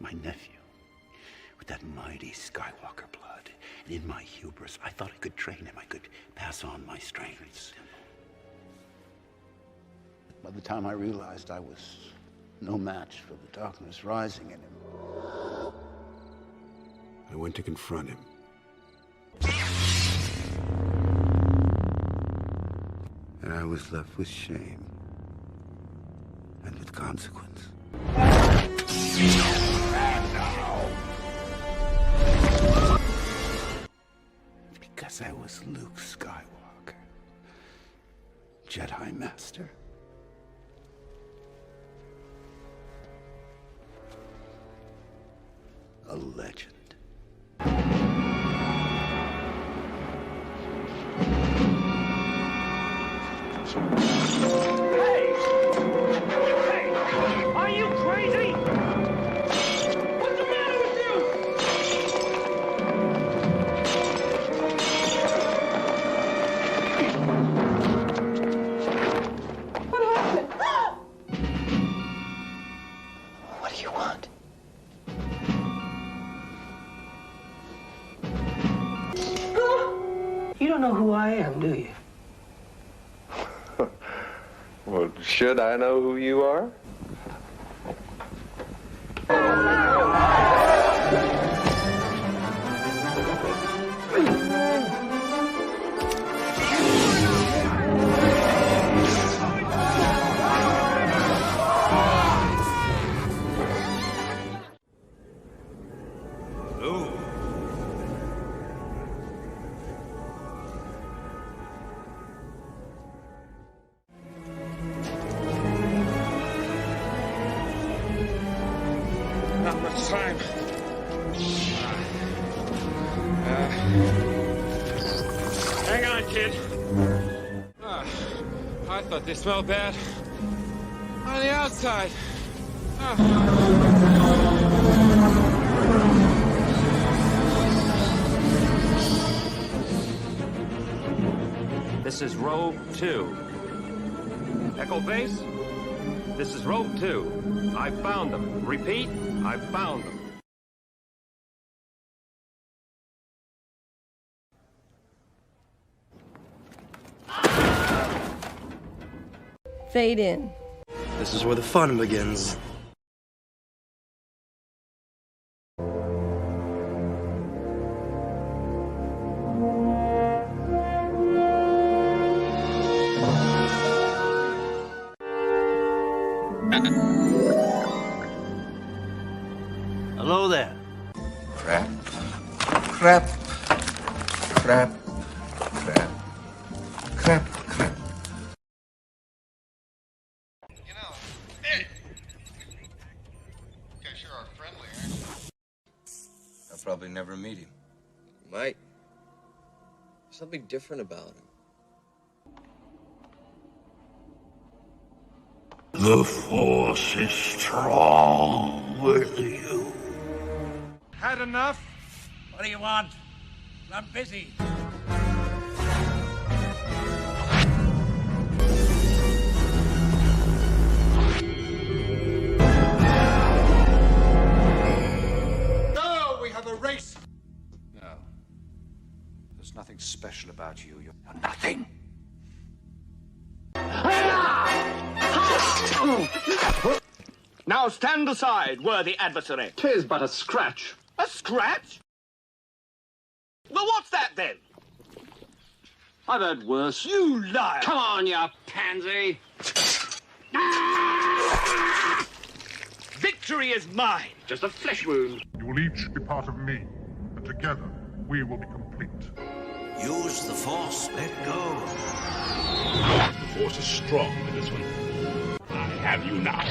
my nephew. With that mighty Skywalker blood, and in my hubris, I thought I could train him. I could pass on my strengths. By the time I realized I was no match for the darkness rising in him, I went to confront him. And I was left with shame and with consequence. Because I was Luke Skywalker, Jedi Master. A legend. Hey! Hey! Are you crazy? What's the matter with you? What happened? What do you want? You don't know who I am, do you? Well, should I know who you are? Not much time. Hang on, kid. I thought they smelled bad on the outside. This is Rogue 2. Echo Base, this is Rogue 2. I found them. Repeat, I found them. Fade in. This is where the fun begins. Hello there. Crap. Crap. Crap. Crap. Crap. Crap. You know, you guys sure are friendly, aren't you? I'll probably never meet him. Might. There's something different about him. The Force is strong with you. Had enough? What do you want? I'm busy. No, we have a race. No. There's nothing special about you. You're Nothing. Now stand aside, worthy adversary. 'Tis but a scratch. A scratch? Well, what's that then? I've had worse. You liar! Come on, you pansy. Victory is mine. Just a flesh wound. You will each be part of me, and together we will be complete. Use the Force. Let go. The Force is strong in this one. I have you now.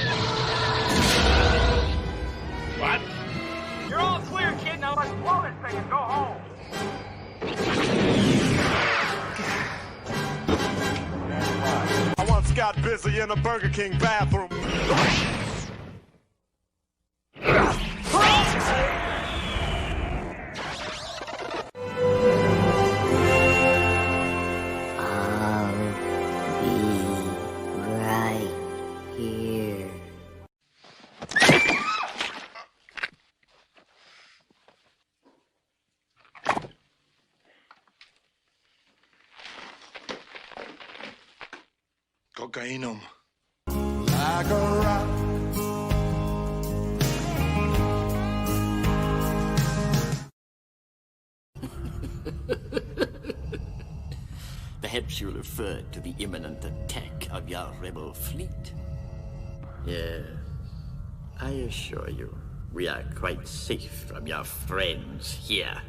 What? You're all clear, kid. Now let's blow this thing and go home. I once got busy in a Burger King bathroom. Kokainom. Like a rock. Perhaps you referred to the imminent attack of your rebel fleet. Yes, I assure you, we are quite safe from your friends here.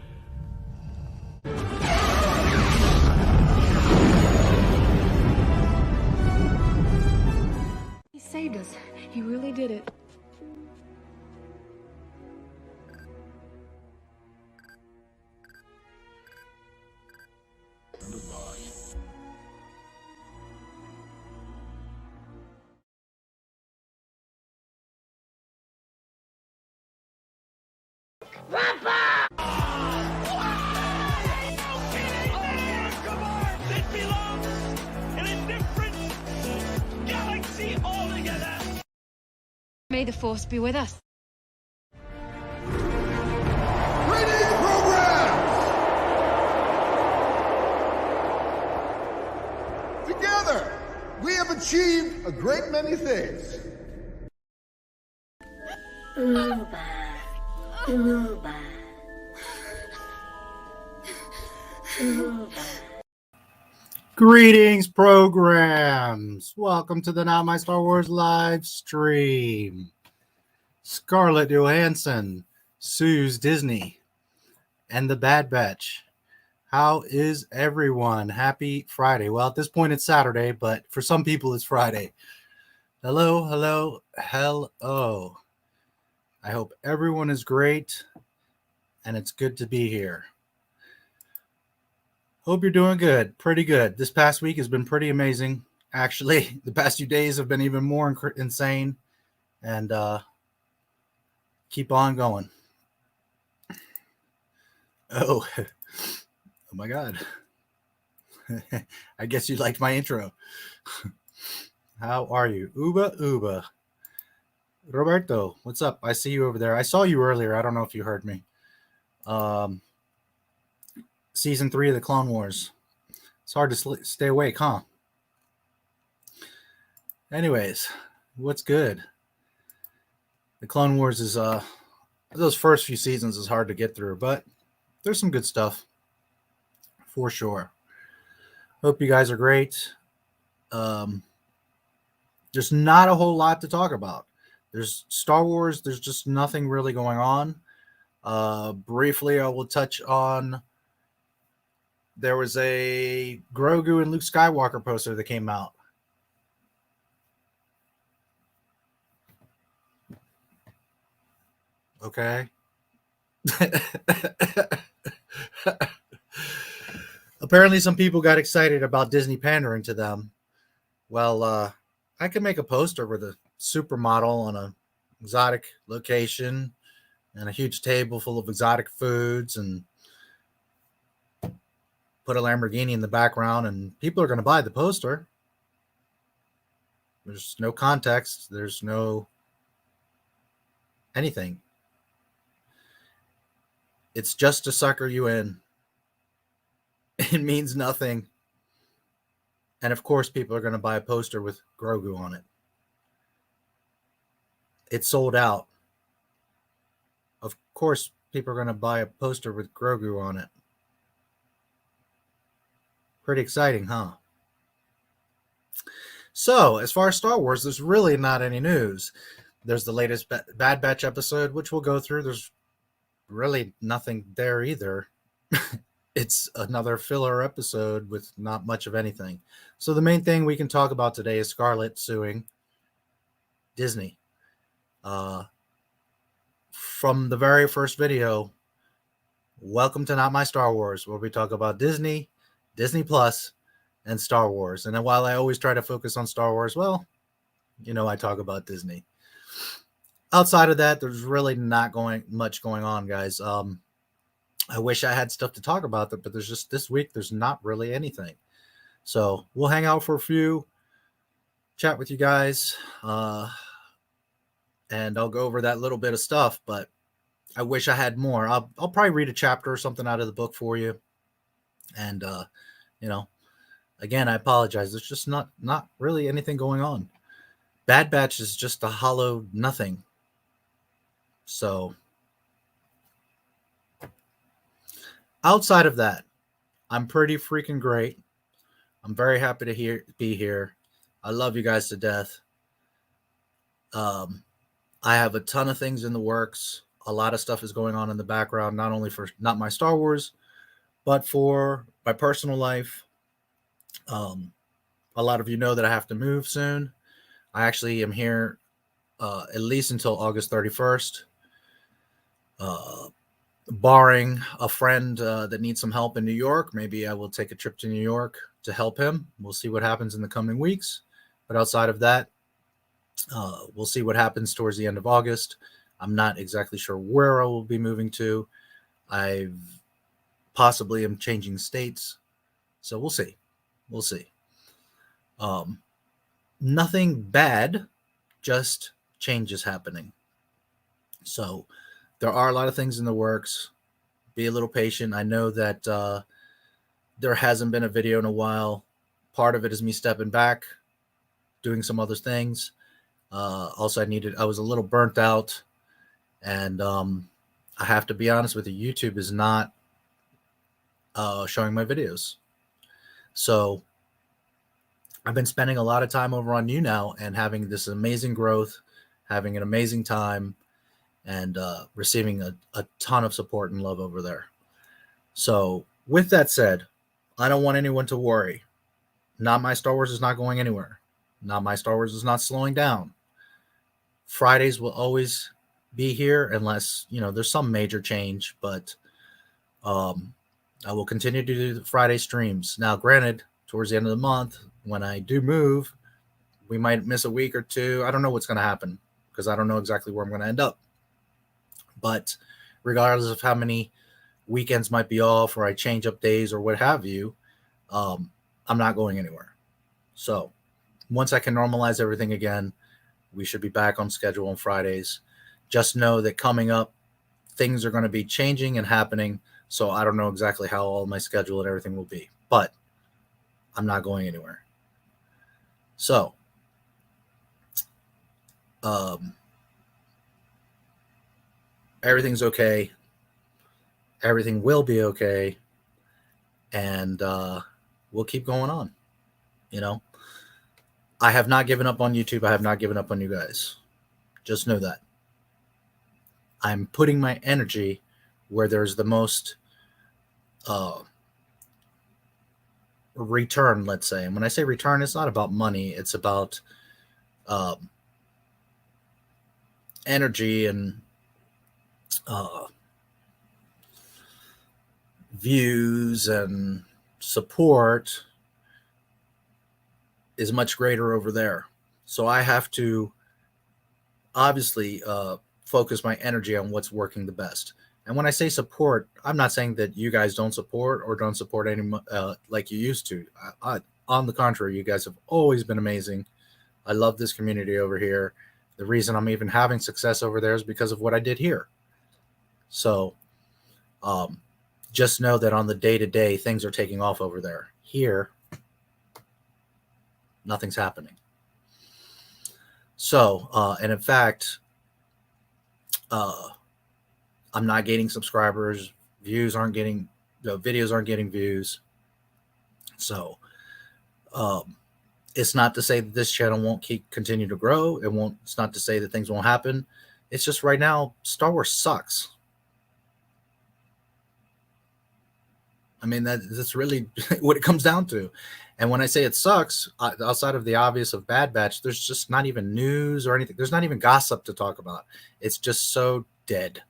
He saved us. He really did it. May the force be with us. Greetings, programs! Together, we have achieved a great many things. Uba. Uba. Uba. Greetings, programs. Welcome to the Not My Star Wars live stream. Scarlett Johansson sues Disney and the Bad Batch. How is everyone? Happy Friday. Well, at this point, it's Saturday, but for some people, it's Friday. Hello, hello, hello. I hope everyone is great, and it's good to be here. Hope you're doing good. Pretty good. This past week has been pretty amazing. Actually, the past few days have been even more insane. And keep on going. Oh my God. I guess you liked my intro. How are you? Uba. Roberto, what's up? I see you over there. I saw you earlier. I don't know if you heard me. Season 3 of the Clone Wars. It's hard to stay awake, huh? Anyways, what's good? The Clone Wars is those first few seasons is hard to get through, but there's some good stuff for sure. Hope you guys are great. There's not a whole lot to talk about. There's Star Wars. There's just nothing really going on. Briefly, I will touch on. There was a Grogu and Luke Skywalker poster that came out. Okay. Apparently, some people got excited about Disney pandering to them. Well, I could make a poster with a supermodel on an exotic location and a huge table full of exotic foods and put a Lamborghini in the background, and people are going to buy the poster. There's no context. There's no anything. It's just to sucker you in. It means nothing. And of course, people are going to buy a poster with Grogu on it. It's sold out. Of course, people are going to buy a poster with Grogu on it. Pretty exciting, huh? So, as far as Star Wars, there's really not any news. There's the latest Bad Batch episode, which we'll go through. There's really nothing there either. It's another filler episode with not much of anything. So the main thing we can talk about today is Scarlett suing Disney. From the very first video, welcome to Not My Star Wars, where we talk about Disney, Disney Plus, and Star Wars. And then while I always try to focus on Star Wars, well, you know, I talk about Disney. Outside of that, there's really not much going on, guys. I wish I had stuff to talk about, but there's just this week, there's not really anything. So we'll hang out for a few, chat with you guys, and I'll go over that little bit of stuff, but I wish I had more. I'll probably read a chapter or something out of the book for you. And, you know, Again, I apologize. There's just not really anything going on. Bad Batch is just a hollow nothing. So outside of that, I'm pretty freaking great. I'm very happy to be here. I love you guys to death. I have a ton of things in the works. A lot of stuff is going on in the background, not only for Not My Star Wars, but for my personal life. A lot of you know that I have to move soon. I actually am here at least until August 31st. Barring a friend that needs some help in New York, maybe I will take a trip to New York to help him. We'll see what happens in the coming weeks. But outside of that, we'll see what happens towards the end of August. I'm not exactly sure where I will be moving to. I possibly am changing states. So we'll see. We'll see. Nothing bad, just changes happening. So there are a lot of things in the works. Be a little patient. I know that there hasn't been a video in a while. Part of it is me stepping back, doing some other things. Also, I was a little burnt out, and I have to be honest with you, YouTube is not showing my videos. So I've been spending a lot of time over on YouNow and having this amazing growth, having an amazing time, and receiving a ton of support and love over there. So with that said, I don't want anyone to worry. Not My Star Wars is not going anywhere. Not My Star Wars is not slowing down. Fridays will always be here unless, there's some major change, but I will continue to do the Friday streams. Now, granted, towards the end of the month, when I do move, we might miss a week or two. I don't know what's going to happen because I don't know exactly where I'm going to end up. But regardless of how many weekends might be off or I change up days or what have you, I'm not going anywhere. So once I can normalize everything again, we should be back on schedule on Fridays. Just know that coming up, things are going to be changing and happening. So I don't know exactly how all my schedule and everything will be, but I'm not going anywhere. So, everything's okay. Everything will be okay. And we'll keep going on. I have not given up on YouTube. I have not given up on you guys. Just know that. I'm putting my energy where there's the most return, let's say. And when I say return, it's not about money. It's about energy and views and support is much greater over there. So I have to obviously focus my energy on what's working the best. And when I say support, I'm not saying that you guys don't support or don't support any like you used to. On the contrary, you guys have always been amazing. I love this community over here. The reason I'm even having success over there is because of what I did here. So just know that on the day-to-day, things are taking off over there. Here, nothing's happening. So, and in fact, I'm not getting subscribers. Videos aren't getting views. So, it's not to say that this channel won't continue to grow. It's not to say that things won't happen. It's just right now, Star Wars sucks. I mean, that's really what it comes down to. And when I say it sucks, outside of the obvious of Bad Batch, there's just not even news or anything. There's not even gossip to talk about. It's just so dead.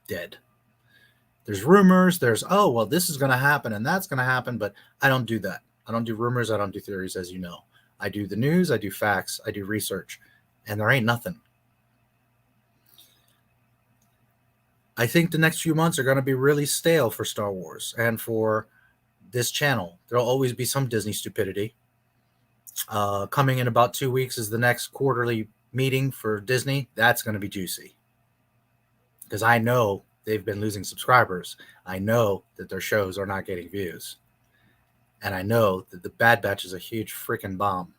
Dead. There's rumors. There's, oh, well, this is going to happen and that's going to happen. But I don't do that. I don't do rumors. I don't do theories, as you know. I do the news. I do facts. I do research. And there ain't nothing. I think the next few months are going to be really stale for Star Wars and for this channel. There'll always be some Disney stupidity. Coming in about 2 weeks is the next quarterly meeting for Disney. That's going to be juicy. Because I know they've been losing subscribers. I know that their shows are not getting views. And I know that the Bad Batch is a huge freaking bomb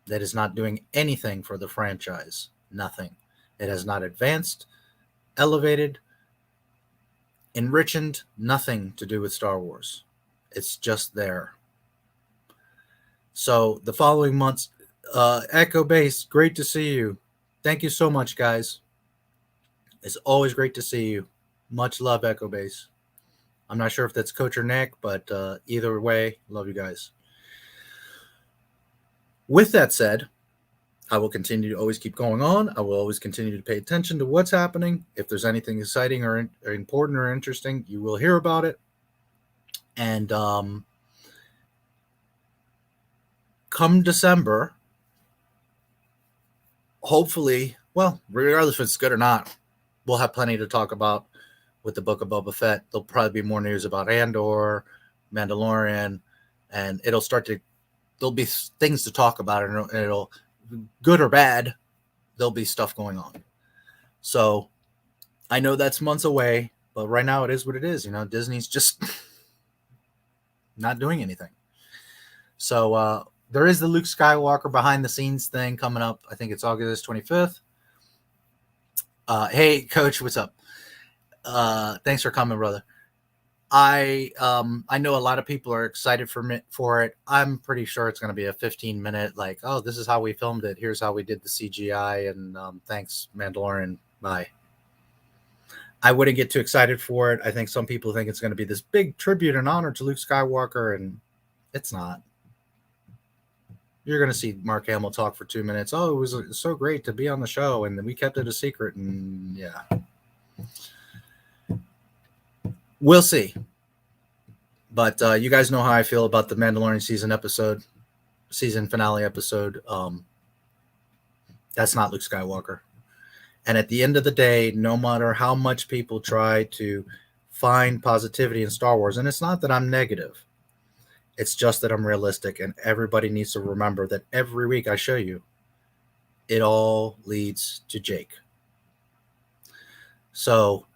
that is not doing anything for the franchise. Nothing. It has not advanced, elevated, enriched, nothing to do with Star Wars. It's just there. So the following months, Echo Base, great to see you. Thank you so much, guys. It's always great to see you. Much love, Echo Base. I'm not sure if that's Coach or Nick, but either way, love you guys. With that said, I will continue to always keep going on. I will always continue to pay attention to what's happening. If there's anything exciting or important or interesting, you will hear about it. And come December, hopefully, well, regardless if it's good or not, we'll have plenty to talk about with the Book of Boba Fett. There'll probably be more news about Andor, Mandalorian, and there'll be things to talk about, and it'll good or bad, there'll be stuff going on. So I know that's months away, but right now it is what it is. Disney's just not doing anything. So there is the Luke Skywalker behind the scenes thing coming up. I think it's August 25th. Hey, Coach, what's up? Thanks for coming, brother. I know a lot of people are excited for it. I'm pretty sure it's going to be a 15-minute, like, oh, this is how we filmed it. Here's how we did the CGI, and thanks, Mandalorian. Bye. I wouldn't get too excited for it. I think some people think it's going to be this big tribute and honor to Luke Skywalker, and it's not. You're going to see Mark Hamill talk for 2 minutes. Oh, it was so great to be on the show, and we kept it a secret, and yeah. We'll see. But you guys know how I feel about the Mandalorian season finale episode. That's not Luke Skywalker. And at the end of the day, no matter how much people try to find positivity in Star Wars, and it's not that I'm negative, it's just that I'm realistic, and everybody needs to remember that every week I show you, it all leads to Jake. So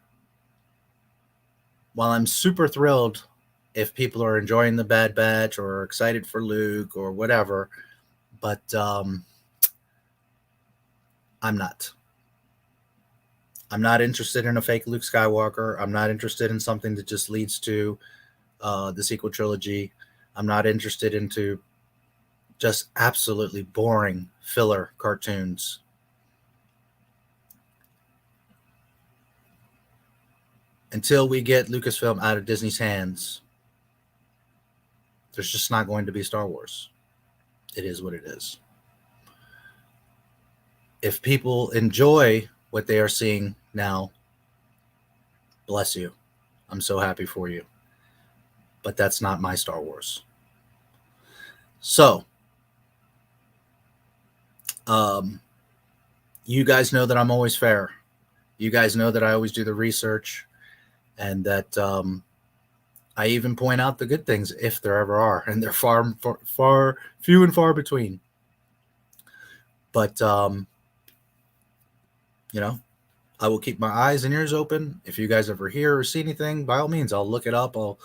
while I'm super thrilled if people are enjoying the Bad Batch or excited for Luke or whatever, but I'm not. I'm not interested in a fake Luke Skywalker. I'm not interested in something that just leads to the sequel trilogy. I'm not interested into just absolutely boring filler cartoons. Until we get Lucasfilm out of Disney's hands, there's just not going to be Star Wars. It is what it is. If people enjoy what they are seeing now, bless you. I'm so happy for you. But that's not my Star Wars. So, you guys know that I'm always fair. You guys know that I always do the research, and that I even point out the good things if there ever are, and they're few and far between. But I will keep my eyes and ears open. If you guys ever hear or see anything, by all means, I'll look it up. I'll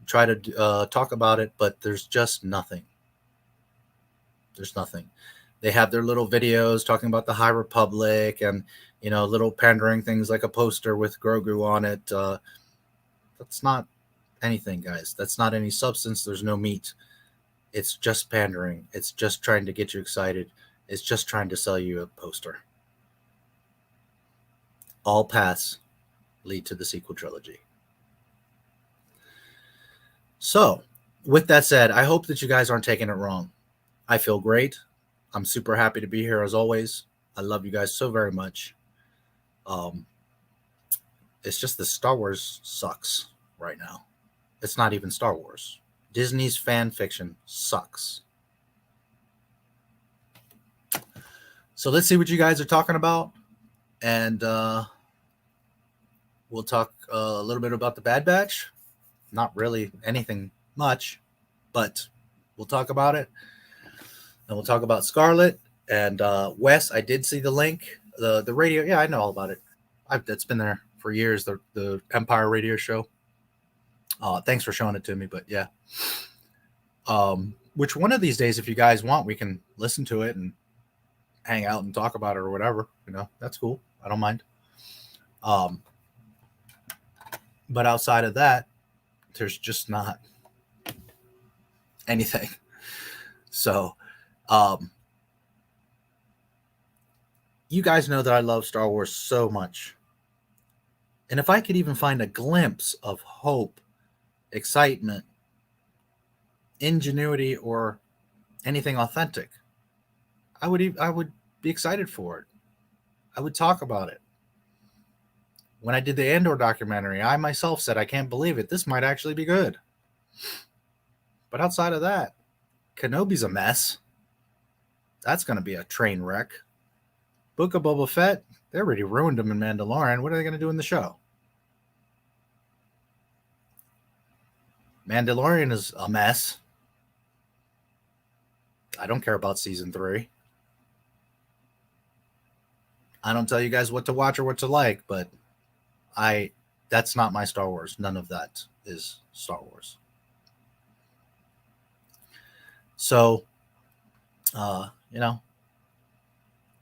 try to talk about it, but there's just nothing. There's nothing. They have their little videos talking about the High Republic and, little pandering things like a poster with Grogu on it. That's not anything, guys. That's not any substance. There's no meat. It's just pandering. It's just trying to get you excited. It's just trying to sell you a poster. All paths lead to the sequel trilogy. So, with that said, I hope that you guys aren't taking it wrong. I feel great. I'm super happy to be here as always. I love you guys so very much. It's just the Star Wars sucks right now. It's not even Star Wars. Disney's fan fiction sucks. So let's see what you guys are talking about. And we'll talk a little bit about the Bad Batch. Not really anything much, but we'll talk about it. And we'll talk about Scarlett. And Wes, I did see the link. The radio. Yeah, I know all about it. It's been there for years. The Empire radio show. Thanks for showing it to me, but yeah. Which one of these days, if you guys want, we can listen to it and hang out and talk about it or whatever. You know, that's cool. I don't mind. But outside of that, there's just not anything. So, you guys know that I love Star Wars so much. And if I could even find a glimpse of hope, excitement, ingenuity, or anything authentic, I would be excited for it. I would talk about it. When I did the Andor documentary, I myself said, I can't believe it. This might actually be good. But outside of that, Kenobi's a mess. That's going to be a train wreck. Book of Boba Fett, they already ruined him in Mandalorian. What are they going to do in the show? Mandalorian is a mess. I don't care about season 3. I don't tell you guys what to watch or what to like, but that's not my Star Wars. None of that is Star Wars. So, you know,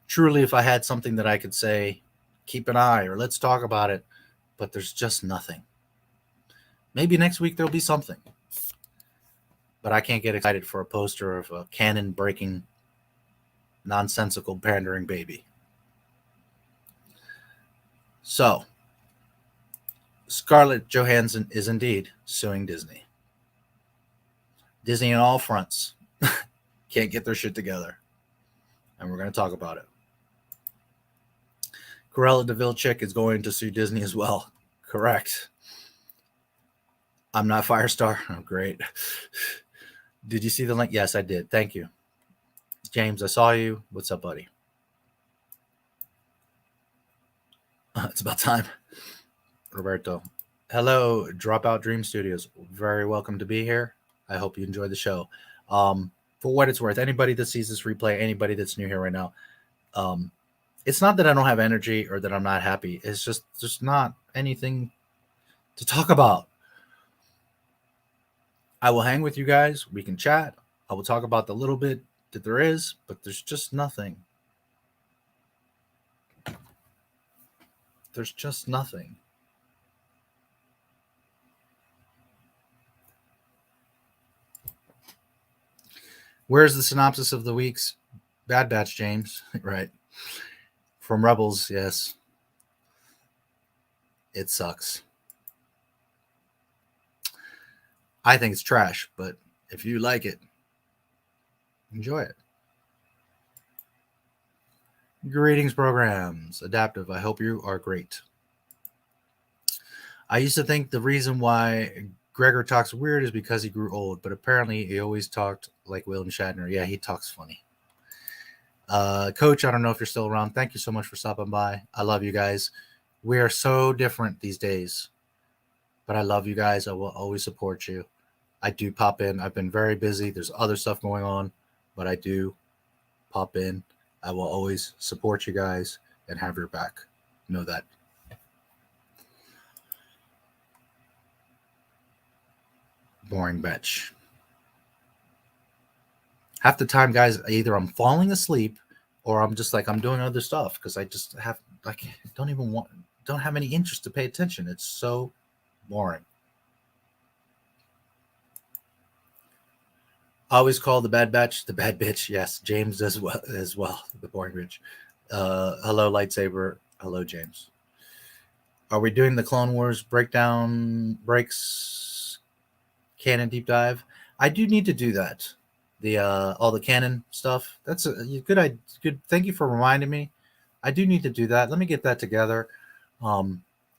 truly, if I had something that I could say, keep an eye or let's talk about it, but there's just nothing. Maybe next week there'll be something, but I can't get excited for a poster of a canon-breaking, nonsensical, pandering baby. So, Scarlett Johansson is indeed suing Disney. Disney on all fronts can't get their shit together, and we're going to talk about it. Cruella de Vil chick is going to sue Disney as well. Correct. I'm not Firestar. Oh, great. Did you see the link? Yes, I did. Thank you. James, I saw you. What's up, buddy? It's about time. Roberto. Hello, Dropout Dream Studios. Very welcome to be here. I hope you enjoyed the show. For what it's worth, anybody that sees this replay, anybody that's new here right now, it's not that I don't have energy or that I'm not happy. It's just not anything to talk about. I will hang with you guys. We can chat. I will talk about the little bit that there is, but there's just nothing. There's just nothing. Where's the synopsis of the week's Bad Batch, James? Right. From Rebels, yes. It sucks. I think it's trash, but if you like it, enjoy it. Greetings, programs. Adaptive, I hope you are great. I used to think the reason why Gregor talks weird is because he grew old, but apparently he always talked like William Shatner. Yeah, he talks funny. Coach, I don't know if you're still around. Thank you so much for stopping by. I love you guys. We are so different these days, but I love you guys. I will always support you. I do pop in. I've been very busy. There's other stuff going on, but I do pop in. I will always support you guys and have your back. Know that. Boring bitch. Half the time, guys, either I'm falling asleep or I'm just like I'm doing other stuff because I just have like don't have any interest to pay attention. It's so boring. I always call the Bad Batch the bad bitch. Yes, James as well. The boring bitch. Hello, Lightsaber. Hello, James. Are we doing the Clone Wars breaks canon deep dive? I do need to do that. The all the canon stuff. That's a good. Thank you for reminding me. I do need to do that. Let me get that together.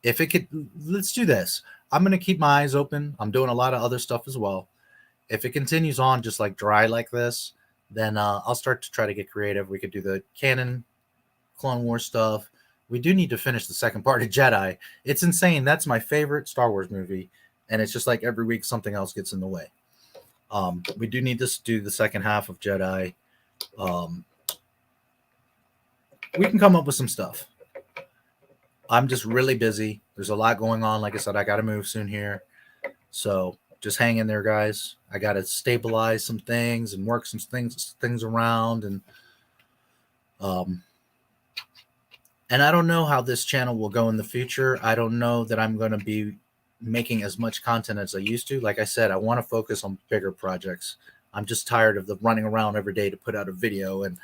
If it could, let's do this. I'm gonna keep my eyes open. I'm doing a lot of other stuff as well. If it continues on just like dry like this, then I'll start to try to get creative. We could do the canon Clone Wars stuff. We do need to finish the second part of Jedi. It's insane. That's my favorite Star Wars movie. And it's just like every week something else gets in the way. We do need to do the second half of Jedi. We can come up with some stuff. I'm just really busy. There's a lot going on. Like I said, I got to move soon here. So just hang in there, guys. I got to stabilize some things and work some things around, and I don't know how this channel will go in the future. I don't know that I'm going to be making as much content as I used to. Like I said, I want to focus on bigger projects. I'm just tired of the running around every day to put out a video, and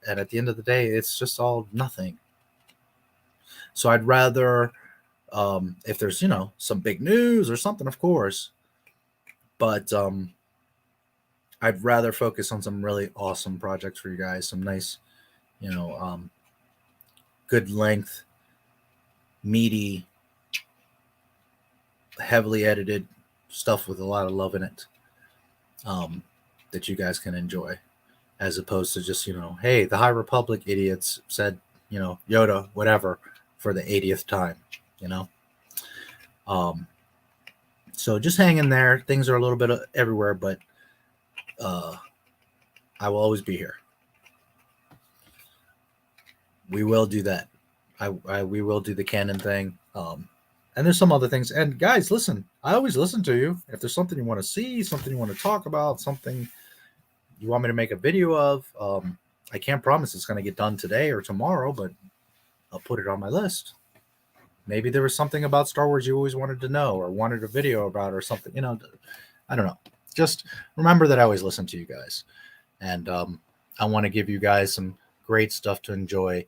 at the end of the day, it's just all nothing. So I'd rather, if there's, you know, some big news or something, of course, but I'd rather focus on some really awesome projects for you guys, some nice, you know, good length, meaty, heavily edited stuff with a lot of love in it, that you guys can enjoy, as opposed to just, you know, hey, the High Republic idiots said, you know, Yoda, whatever, for the 80th time, you know. So just hang in there. Things are a little bit everywhere, but I will always be here. We will do that. We will do the canon thing. And there's some other things. And guys, listen, I always listen to you. If there's something you want to see, something you want to talk about, something you want me to make a video of, I can't promise it's going to get done today or tomorrow, but I'll put it on my list. Maybe there was something about Star Wars you always wanted to know or wanted a video about or something, you know, I don't know. Just remember that I always listen to you guys. And I want to give you guys some great stuff to enjoy,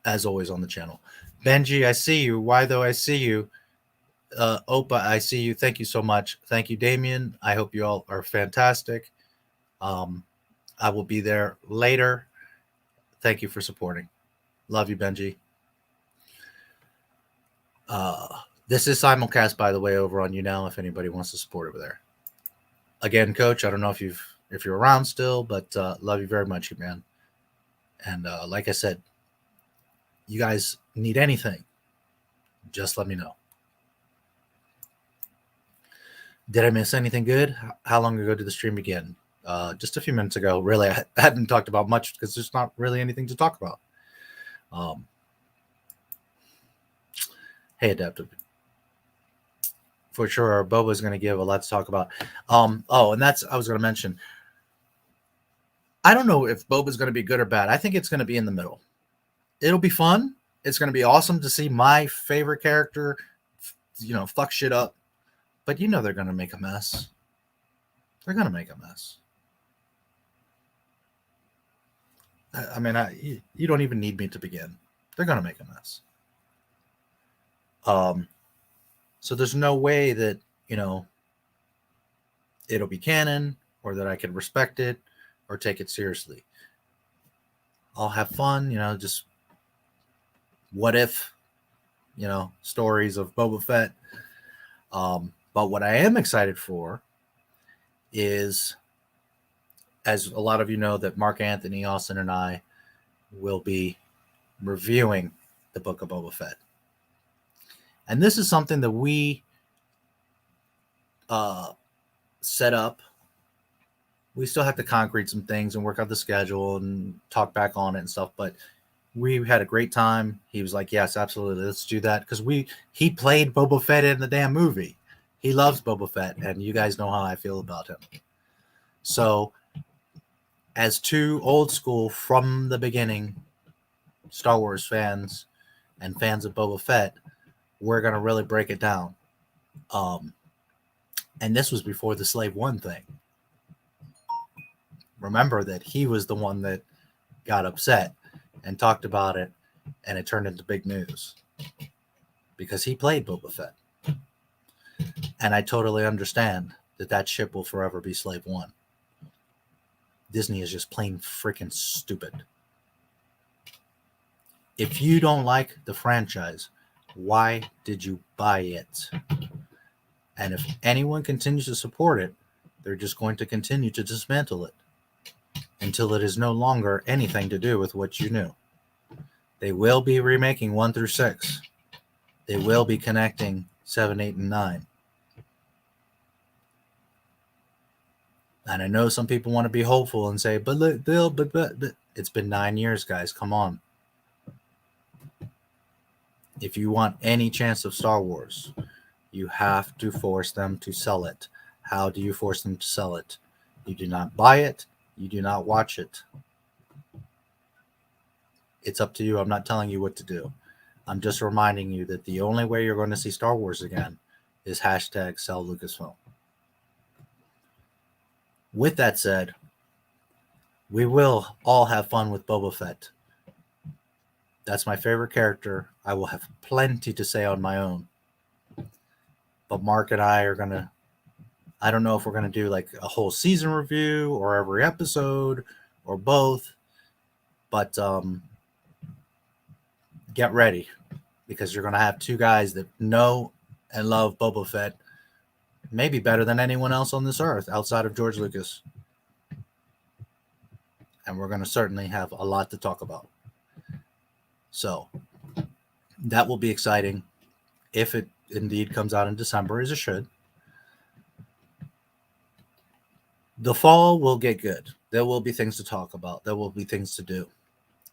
as always on the channel. Benji, I see you. Why though? I see you. Opa, I see you. Thank you so much. Thank you, Damien. I hope you all are fantastic. I will be there later. Thank you for supporting. Love you, Benji. This is simulcast, by the way, over on YouNow if anybody wants to support over there. Again, Coach, I don't know if you're around still, but love you very much, man. And like I said, you guys need anything, just let me know. Did I miss anything good? How long ago did the stream begin? Just a few minutes ago. Really, I hadn't talked about much because there's not really anything to talk about. Hey, Adaptive. For sure, Boba's going to give a lot to talk about. Oh, and that's, I was going to mention, I don't know if Boba's going to be good or bad. I think it's going to be in the middle. It'll be fun. It's going to be awesome to see my favorite character, you know, fuck shit up. But you know they're going to make a mess. They're going to make a mess. I mean, you don't even need me to begin. They're going to make a mess. So there's no way that, you know, it'll be canon or that I can respect it or take it seriously. I'll have fun, you know, just what if, you know, stories of Boba Fett. But what I am excited for is, as a lot of you know, that Mark Anthony Austin and I will be reviewing the Book of Boba Fett. And this is something that we set up. We still have to concrete some things and work out the schedule and talk back on it and stuff. But we had a great time. He was like, yes, absolutely, let's do that. Because he played Boba Fett in the damn movie. He loves Boba Fett, and you guys know how I feel about him. So, as two old school from the beginning Star Wars fans and fans of Boba Fett, we're going to really break it down. And this was before the Slave One thing. Remember that he was the one that got upset and talked about it, and it turned into big news because he played Boba Fett. And I totally understand that that ship will forever be Slave One. Disney is just plain freaking stupid. If you don't like the franchise, why did you buy it? And if anyone continues to support it, they're just going to continue to dismantle it until it is no longer anything to do with what you knew. They will be remaking 1 through 6. They will be connecting 7, 8, and 9. And I know some people want to be hopeful and say, but look, Bill, but it's been 9 years, guys. Come on. If you want any chance of Star Wars, you have to force them to sell it. How do you force them to sell it? You do not buy it. You do not watch it. It's up to you. I'm not telling you what to do. I'm just reminding you that the only way you're going to see Star Wars again is hashtag sell Lucasfilm. With that said, we will all have fun with Boba Fett. That's my favorite character. I will have plenty to say on my own. But Mark and I are going to, I don't know if we're going to do like a whole season review or every episode or both. But get ready, because you're going to have two guys that know and love Boba Fett maybe better than anyone else on this earth outside of George Lucas. And we're going to certainly have a lot to talk about. So that will be exciting if it indeed comes out in December, as it should. The fall will get good. There will be things to talk about. There will be things to do.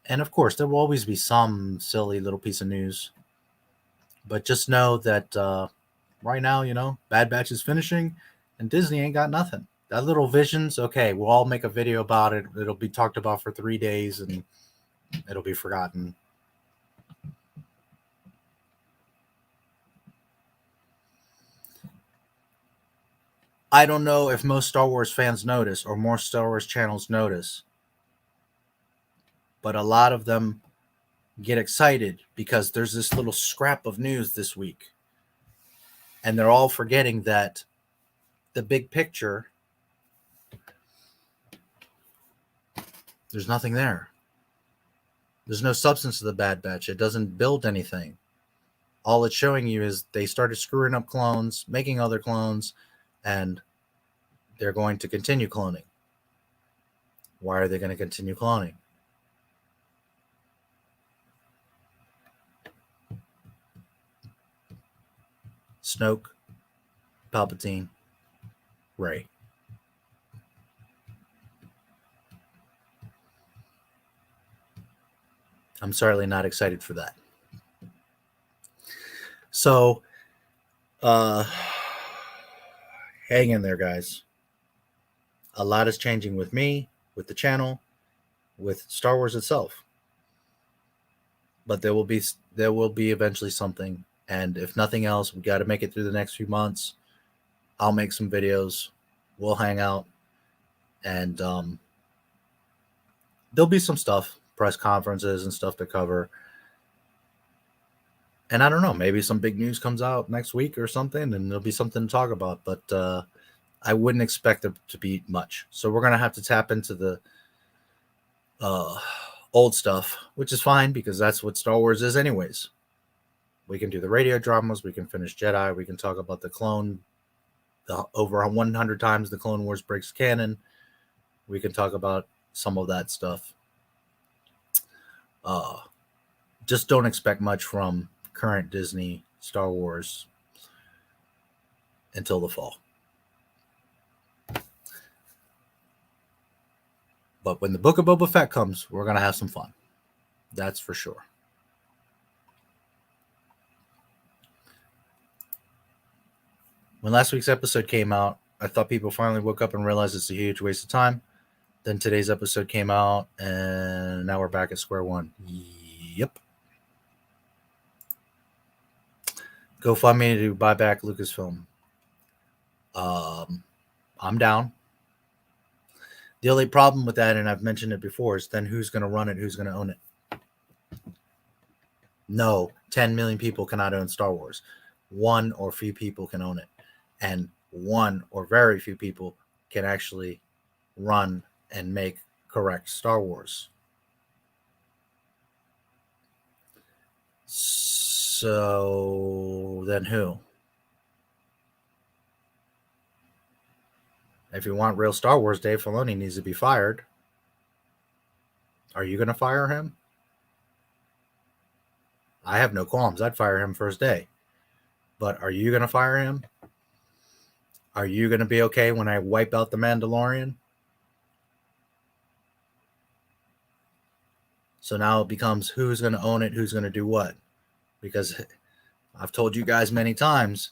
And of course, there will always be some silly little piece of news. But just know that right now, you know, Bad Batch is finishing and Disney ain't got nothing. That little Visions, okay, we'll all make a video about it. It'll be talked about for 3 days and it'll be forgotten. I don't know if most Star Wars fans notice or more Star Wars channels notice, but a lot of them get excited because there's this little scrap of news this week. And they're all forgetting that the big picture, there's nothing there. There's no substance to the Bad Batch. It doesn't build anything. All it's showing you is they started screwing up clones, making other clones, and they're going to continue cloning. Why are they going to continue cloning? Snoke, Palpatine, Rey. I'm certainly not excited for that. So, hang in there, guys. A lot is changing with me, with the channel, with Star Wars itself. But there will be eventually something. And if nothing else, we got to make it through the next few months. I'll make some videos. We'll hang out. And there'll be some stuff, press conferences and stuff to cover. And I don't know, maybe some big news comes out next week or something, and there'll be something to talk about. But I wouldn't expect it to be much. So we're going to have to tap into the old stuff, which is fine because that's what Star Wars is anyways. We can do the radio dramas. We can finish Jedi. We can talk about the clone, over 100 times the Clone Wars breaks canon. We can talk about some of that stuff. Just don't expect much from current Disney Star Wars until the fall. But when the Book of Boba Fett comes, we're going to have some fun. That's for sure. When last week's episode came out, I thought people finally woke up and realized it's a huge waste of time. Then today's episode came out, and now we're back at square one. Yep. Go fund me to buy back Lucasfilm. I'm down. The only problem with that, and I've mentioned it before, is then who's going to run it? Who's going to own it? No, 10 million people cannot own Star Wars. One or few people can own it. And one or very few people can actually run and make correct Star Wars. So then who? If you want real Star Wars, Dave Filoni needs to be fired. Are you going to fire him? I have no qualms. I'd fire him first day. But are you going to fire him? Are you going to be okay when I wipe out the Mandalorian? So now it becomes who's going to own it, who's going to do what. because I've told you guys many times,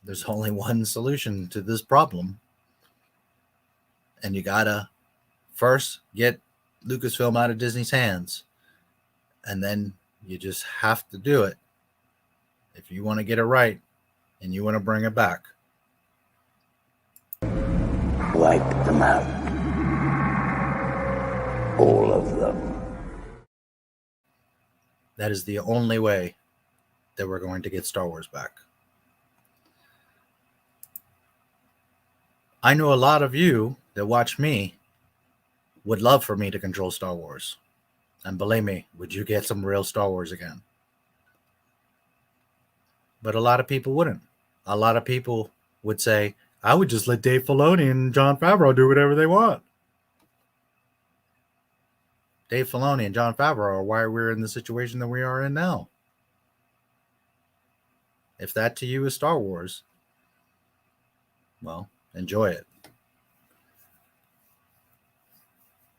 there's only one solution to this problem. And you gotta first get Lucasfilm out of Disney's hands. And then you just have to do it if you want to get it right and you want to bring it back. Wipe them out. All of them. That is the only way that we're going to get Star Wars back. I know a lot of you that watch me would love for me to control Star Wars. And believe me, would you get some real Star Wars again? But a lot of people wouldn't. A lot of people would say, I would just let Dave Filoni and Jon Favreau do whatever they want. Dave Filoni and Jon Favreau are why we're in the situation that we are in now. If that to you is Star Wars, well, enjoy it.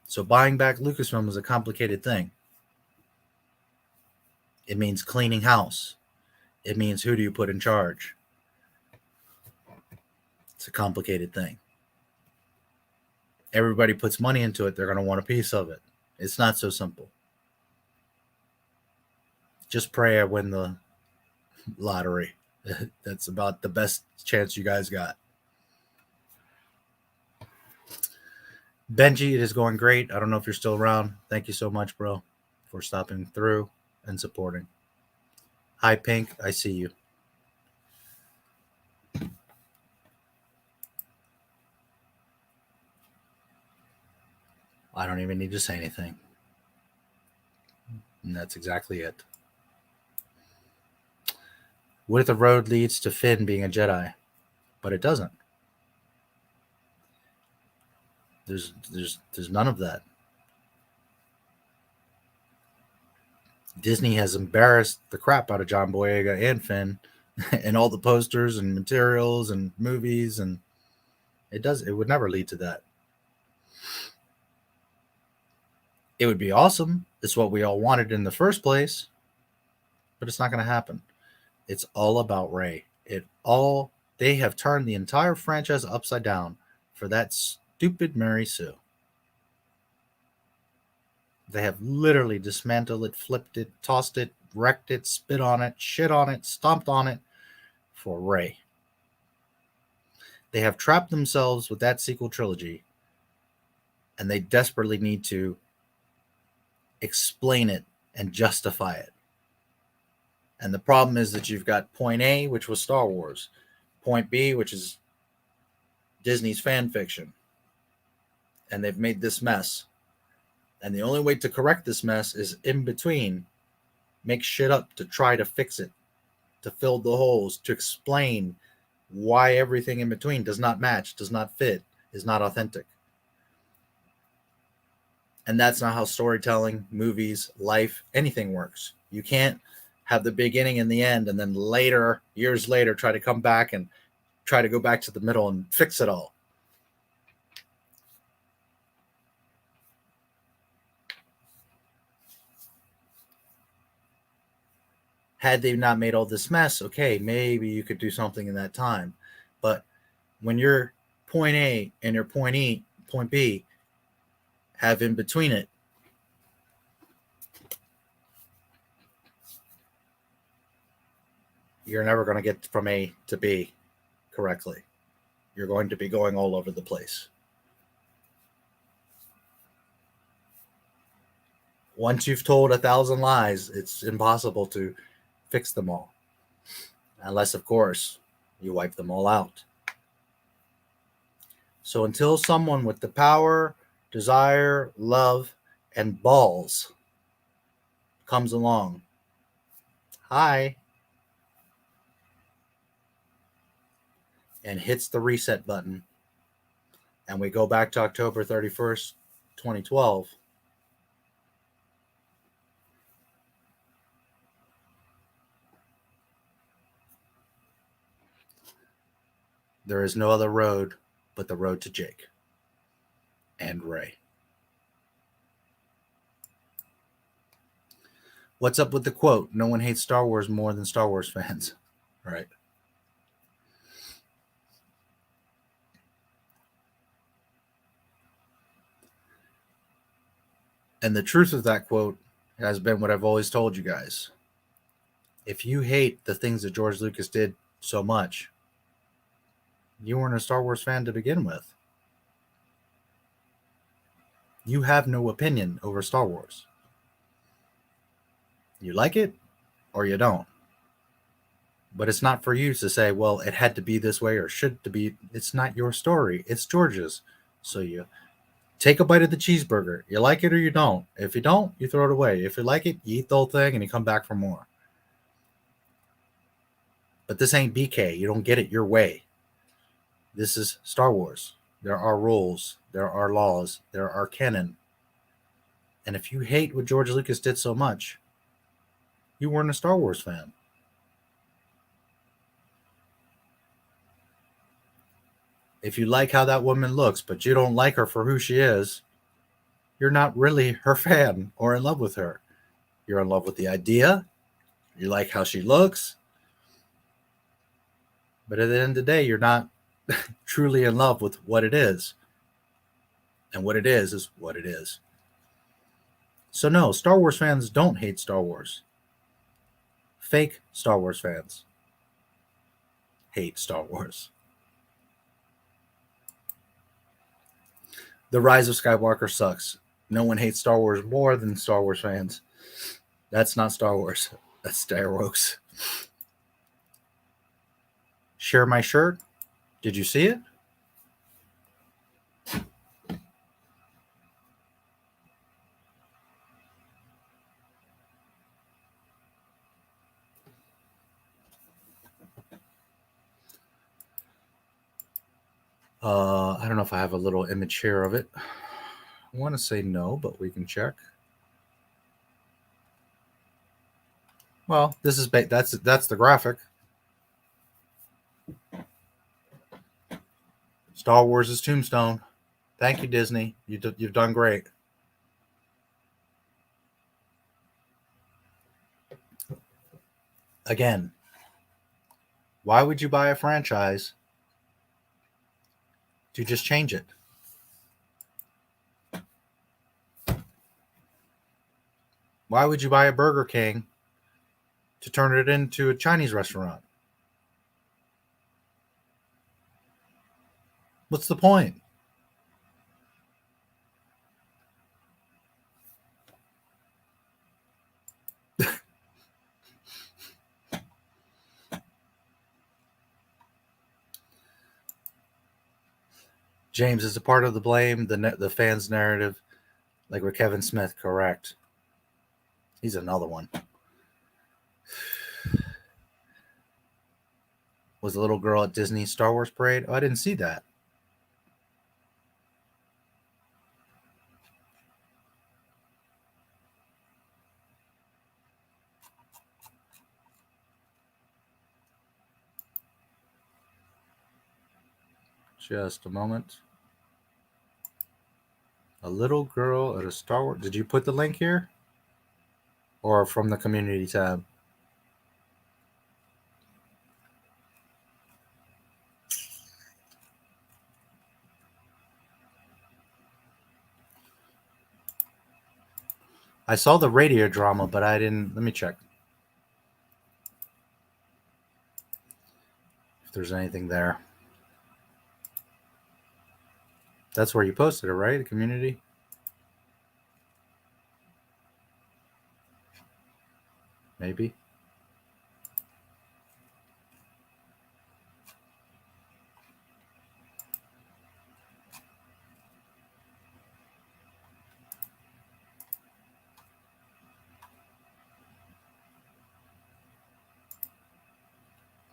So buying back Lucasfilm is a complicated thing. It means cleaning house. It means who do you put in charge? It's a complicated thing. Everybody puts money into it. They're going to want a piece of it. It's not so simple. Just pray I win the lottery. That's about the best chance you guys got. Benji, it is going great. I don't know if you're still around. Thank you so much, bro, for stopping through and supporting. Hi, Pink. I see you. I don't even need to say anything. And that's exactly it. What if the road leads to Finn being a Jedi? But it doesn't. There's none of that. Disney has embarrassed the crap out of John Boyega and Finn and all the posters and materials and movies, and it would never lead to that. It would be awesome. It's what we all wanted in the first place, but it's not going to happen. It's all about Rey. They have turned the entire franchise upside down for that stupid Mary Sue. They have literally dismantled it, flipped it, tossed it, wrecked it, spit on it, shit on it, stomped on it for Rey. They have trapped themselves with that sequel trilogy, and they desperately need to explain it and justify it. And the problem is that you've got point A, which was Star Wars, point B, which is Disney's fan fiction, and they've made this mess. And the only way to correct this mess is in between. Make shit up to try to fix it, to fill the holes, to explain why everything in between does not match, does not fit, is not authentic. And that's not how storytelling, movies, life, anything works. You can't have the beginning and the end and then later, years later, try to come back and try to go back to the middle and fix it all. Had they not made all this mess, okay, maybe you could do something in that time. But when your point A and your point B have in between it, you're never going to get from A to B correctly. You're going to be going all over the place. Once you've told 1,000 lies, it's impossible to fix them all. Unless, of course, you wipe them all out. So until someone with the power, desire, love, and balls comes along, and hits the reset button, and we go back to October 31st, 2012, there is no other road but the road to Jake and Rey. What's up with the quote? No one hates Star Wars more than Star Wars fans. Right. And the truth of that quote has been what I've always told you guys. If you hate the things that George Lucas did so much, you weren't a Star Wars fan to begin with. You have no opinion over Star Wars. You like it or you don't. But it's not for you to say, well, it had to be this way or should to be. It's not your story. It's George's. So you take a bite of the cheeseburger. You like it or you don't. If you don't, you throw it away. If you like it, you eat the whole thing and you come back for more. But this ain't BK. You don't get it your way. This is Star Wars. There are rules. There are laws. There are canon. And if you hate what George Lucas did so much, you weren't a Star Wars fan. If you like how that woman looks, but you don't like her for who she is, you're not really her fan or in love with her. You're in love with the idea. You like how she looks. But at the end of the day, you're not truly in love with what it is. And what it is what it is. So no, Star Wars fans don't hate Star Wars. Fake Star Wars fans hate Star Wars. The Rise of Skywalker sucks. No one hates Star Wars more than Star Wars fans. That's not Star Wars. That's Star Wars. Share my shirt. Did you see it? I don't know if I have a little image here of it. I want to say no, but we can check. Well, this is that's the graphic. Star Wars is Tombstone. Thank you, Disney. You've done great. Again, why would you buy a franchise to just change it? Why would you buy a Burger King to turn it into a Chinese restaurant? What's the point? James, is a part of the blame the fans' narrative, like with Kevin Smith, correct? He's another one. Was a little girl at Disney's Star Wars parade? Oh, I didn't see that. Just a moment. A little girl at a Star Wars. Did you put the link here? Or from the community tab? I saw the radio drama, but I didn't. Let me check if there's anything there. That's where you posted it, right? The community? Maybe.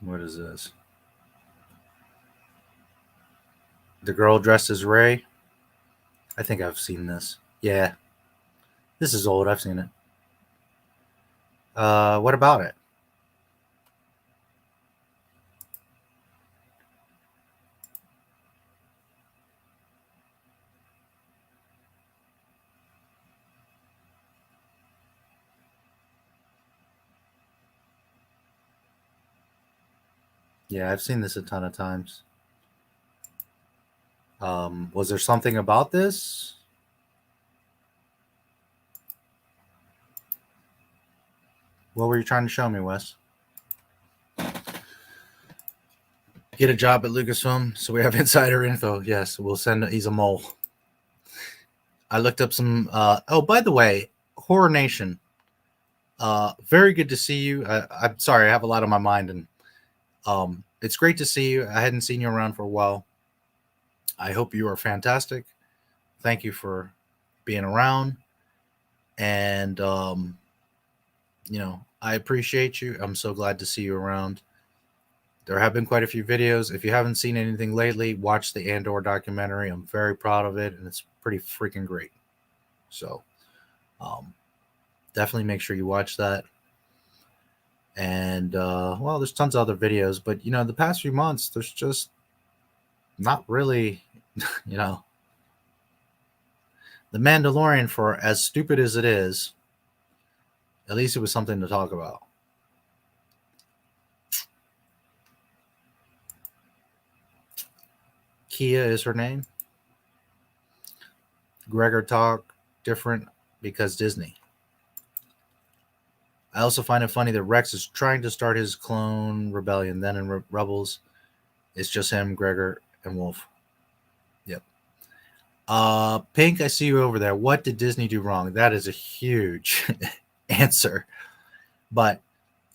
What is this? The girl dressed as Rey. I think I've seen this. Yeah. This is old. I've seen it. What about it? Yeah, I've seen this a ton of times. Was there something about this? What were you trying to show me, Wes? Get a job at Lucasfilm, so we have insider info. Yes, we'll send. He's a mole. I looked up some. Oh, by the way, Horror Nation. Very good to see you. I'm sorry, I have a lot on my mind, and it's great to see you. I hadn't seen you around for a while. I hope you are fantastic. Thank you for being around, and you know, I appreciate you. I'm so glad to see you around. There have been quite a few videos. If you haven't seen anything lately, watch the Andor documentary. I'm very proud of it, and it's pretty freaking great. So definitely make sure you watch that. And well, there's tons of other videos, but you know, the past few months, there's just not really, you know, The Mandalorian, for as stupid as it is, at least it was something to talk about. Kia is her name. Gregor talk different because Disney. I also find it funny that Rex is trying to start his clone rebellion. Then in Rebels, it's just him, Gregor, and Wolf. Yep. Pink, I see you over there. What did Disney do wrong? That is a huge answer. But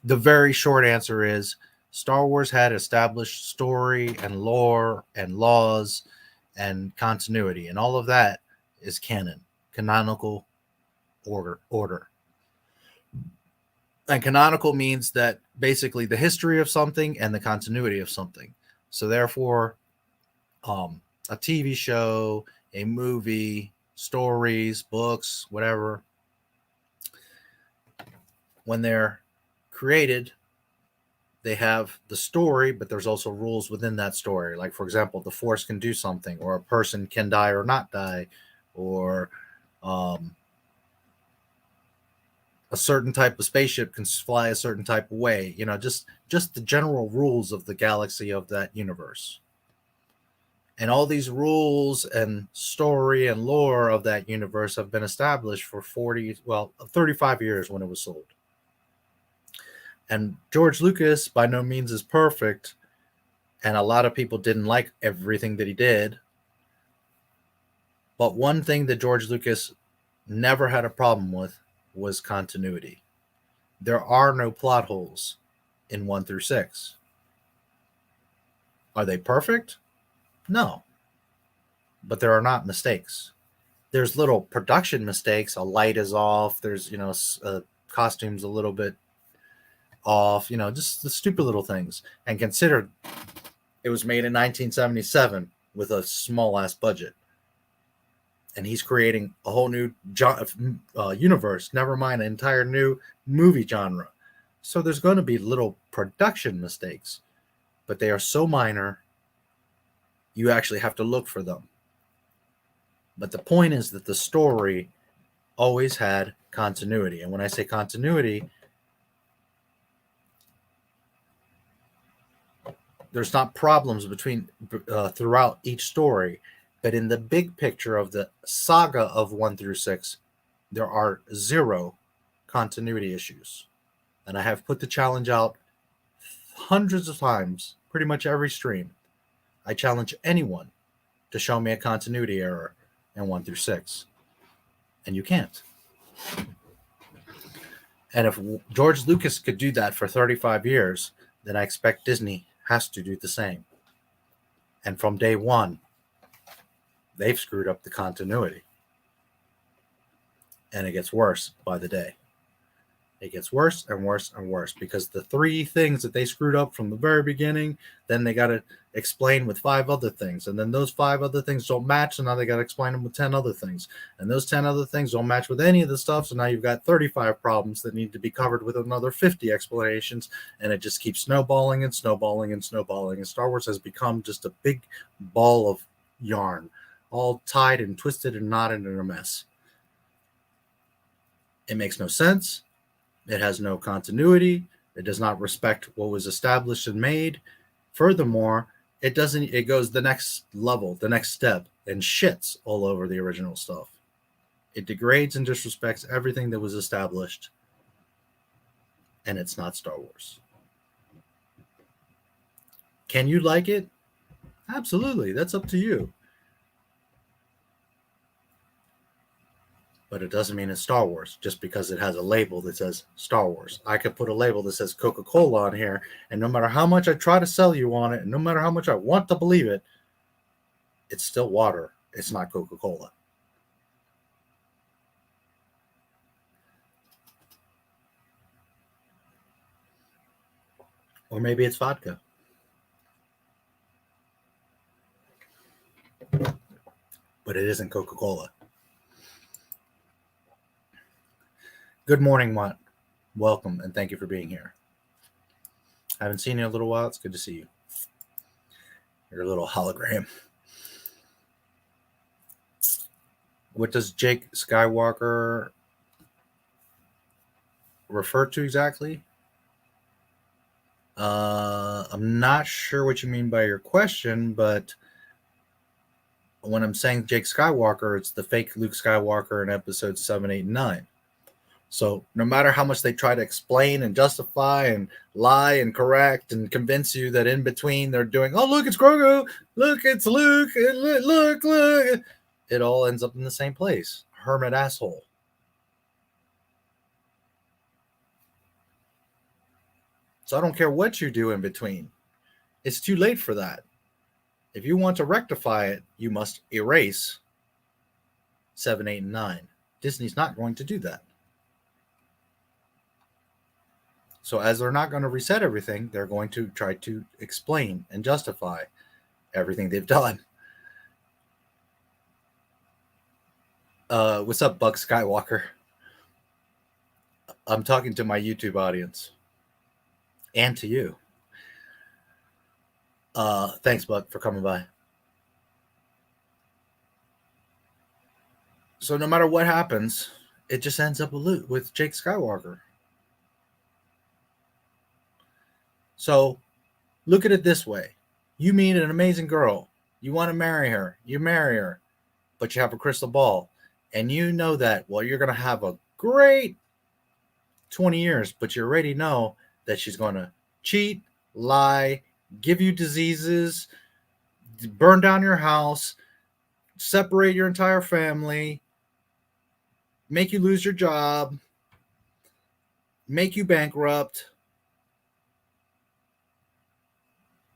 the very short answer is Star Wars had established story and lore and laws and continuity, and all of that is canon, canonical order. And canonical means that basically the history of something and the continuity of something. So therefore, a TV show, a movie, stories, books, whatever, when they're created, they have the story, but there's also rules within that story. Like, for example, the Force can do something, or a person can die or not die, or a certain type of spaceship can fly a certain type of way. You know, just the general rules of the galaxy of that universe. And all these rules and story and lore of that universe have been established for 35 years when it was sold. And George Lucas by no means is perfect, and a lot of people didn't like everything that he did. But one thing that George Lucas never had a problem with was continuity. There are no plot holes in 1 through 6. Are they perfect? No. But there are not mistakes. There's little production mistakes. A light is off. There's, you know, costumes a little bit off, you know, just the stupid little things. And consider it was made in 1977 with a small ass budget, and he's creating a whole new universe, never mind an entire new movie genre. So there's going to be little production mistakes, but they are so minor you actually have to look for them. But the point is that the story always had continuity. And when I say continuity, there's not problems between throughout each story, but in the big picture of the saga of 1 through 6, there are 0 continuity issues. And I have put the challenge out hundreds of times, pretty much every stream. I challenge anyone to show me a continuity error in 1 through 6. And you can't. And if George Lucas could do that for 35 years, then I expect Disney has to do the same. And from day one, they've screwed up the continuity. And it gets worse by the day. It gets worse and worse and worse, because the 3 things that they screwed up from the very beginning, then they got to explain with 5 other things. And then those 5 other things don't match, so now they got to explain them with 10 other things. And those 10 other things don't match with any of the stuff, so now you've got 35 problems that need to be covered with another 50 explanations, and it just keeps snowballing and snowballing and snowballing. And Star Wars has become just a big ball of yarn, all tied and twisted and knotted in a mess. It makes no sense. It has no continuity. It does not respect what was established and made. Furthermore, it goes the next level, the next step, and shits all over the original stuff. It degrades and disrespects everything that was established, and it's not Star Wars. Can you like it? Absolutely. That's up to you. But it doesn't mean it's Star Wars just because it has a label that says Star Wars. I could put a label that says Coca-Cola on here, and no matter how much I try to sell you on it, and no matter how much I want to believe it, it's still water. It's not Coca-Cola. Or maybe it's vodka. But it isn't Coca-Cola. Good morning, Watt. Welcome, and thank you for being here. I haven't seen you in a little while. It's good to see you. You're a little hologram. What does Jake Skywalker refer to exactly? I'm not sure what you mean by your question, but when I'm saying Jake Skywalker, it's the fake Luke Skywalker in episodes 7, 8, and 9. So no matter how much they try to explain and justify and lie and correct and convince you that in between they're doing, oh, look, it's Grogu, look, it's Luke, look, it all ends up in the same place. Hermit asshole. So I don't care what you do in between. It's too late for that. If you want to rectify it, you must erase 7, 8, and 9. Disney's not going to do that. So as they're not going to reset everything, they're going to try to explain and justify everything they've done. What's up, Buck Skywalker? I'm talking to my YouTube audience. And to you. Thanks, Buck, for coming by. So no matter what happens, it just ends up with Jake Skywalker. So look at it this way. You meet an amazing girl. You want to marry her. You marry her. But you have a crystal ball. And you know that, well, you're going to have a great 20 years. But you already know that she's going to cheat, lie, give you diseases, burn down your house, separate your entire family, make you lose your job, make you bankrupt.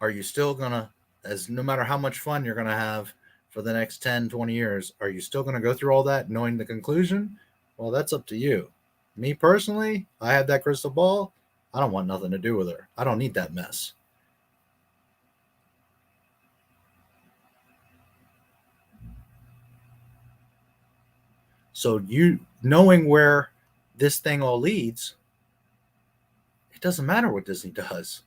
Are you still gonna, as no matter how much fun you're gonna have for the next 10, 20 years, are you still gonna go through all that knowing the conclusion? Well, that's up to you. Me personally, I have that crystal ball. I don't want nothing to do with her. I don't need that mess. So you knowing where this thing all leads, it doesn't matter what Disney does.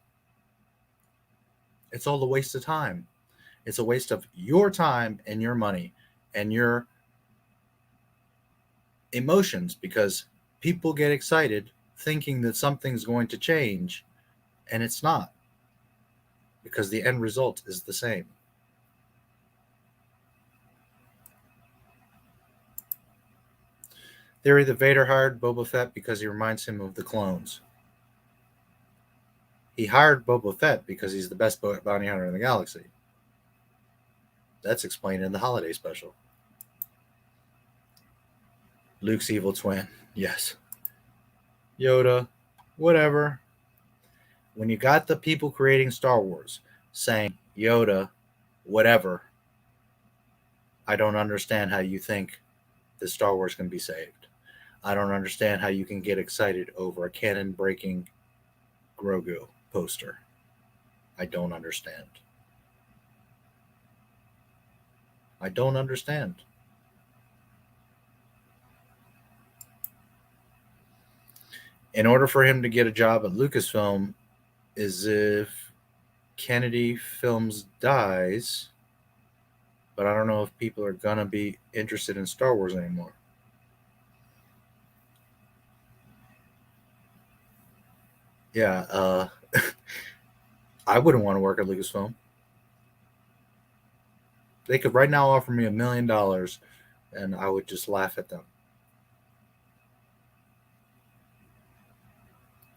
It's all a waste of time. It's a waste of your time and your money and your emotions, because people get excited thinking that something's going to change, and it's not, because the end result is the same. Theory that Vader hired Boba Fett because he reminds him of the clones. He hired Boba Fett because he's the best bounty hunter in the galaxy. That's explained in the holiday special. Luke's evil twin. Yes. Yoda. Whatever. When you got the people creating Star Wars saying, Yoda, whatever, I don't understand how you think that Star Wars can be saved. I don't understand how you can get excited over a canon-breaking Grogu poster. I don't understand. I don't understand. In order for him to get a job at Lucasfilm, is if Kennedy Films dies, but I don't know if people are gonna be interested in Star Wars anymore. Yeah, I wouldn't want to work at Lucasfilm. They could right now offer me $1 million, and I would just laugh at them.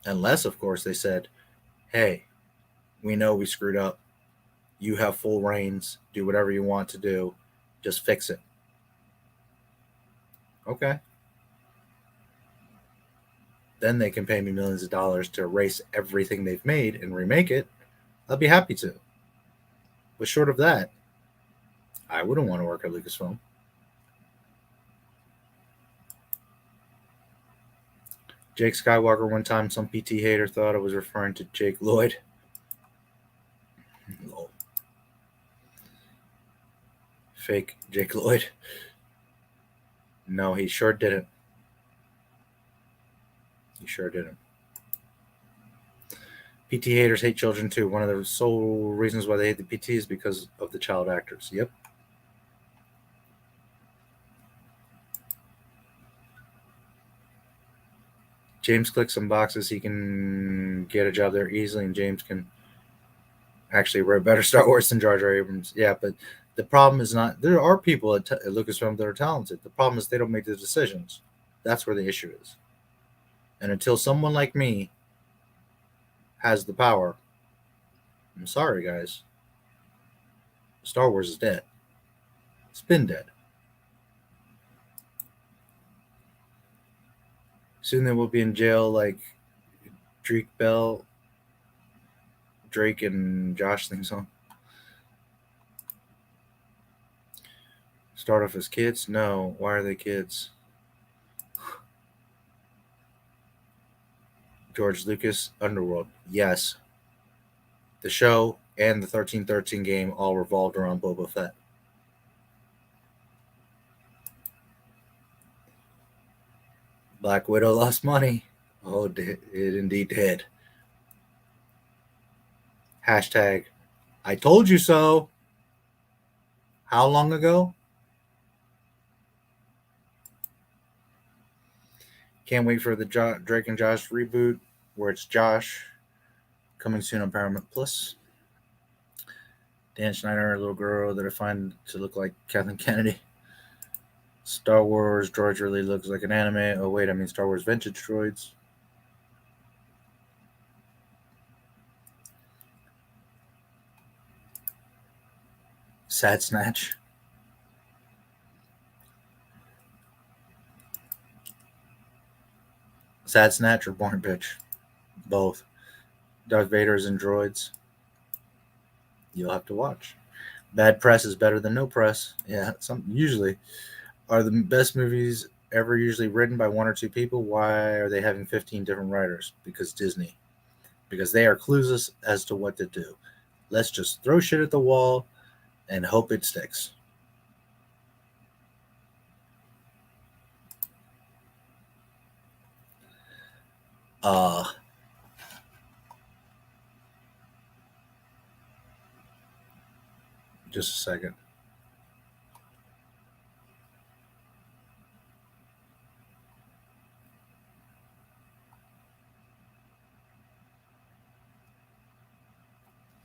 Unless, of course, they said, hey, we know we screwed up. You have full reins. Do whatever you want to do. Just fix it. Okay. Then they can pay me millions of dollars to erase everything they've made and remake it. I'll be happy to. But short of that, I wouldn't want to work at Lucasfilm. Jake Skywalker, one time some PT hater thought I was referring to Jake Lloyd. Lol. Fake Jake Lloyd. No, he sure didn't. He sure didn't. PT haters hate children too. One of the sole reasons why they hate the PT is because of the child actors. Yep. James clicks some boxes. He can get a job there easily, and James can actually write better Star Wars than Jar Jar Abrams. Yeah, but the problem is not... There are people at Lucasfilm that are talented. The problem is they don't make the decisions. That's where the issue is. And until someone like me has the power, I'm sorry, guys. Star Wars is dead. It's been dead. Soon they will be in jail like Drake Bell, Drake and Josh thing song. Start off as kids? No. Why are they kids? George Lucas, Underworld. Yes. The show and the 1313 game all revolved around Boba Fett. Black Widow lost money. Oh, it indeed did. Hashtag, I told you so. How long ago? Can't wait for the Drake and Josh reboot, where it's Josh, coming soon on Paramount Plus. Dan Schneider, a little girl that I find to look like Kathleen Kennedy. Star Wars droids really looks like an anime. Oh wait, I mean Star Wars vintage droids. Sad Snatch. Sad Snatch or Born Bitch? Both. Darth Vader's and droids. You'll have to watch. Bad press is better than no press. Yeah, usually. Are the best movies ever usually written by one or two people? Why are they having 15 different writers? Because Disney. Because they are clueless as to what to do. Let's just throw shit at the wall and hope it sticks. Just a second.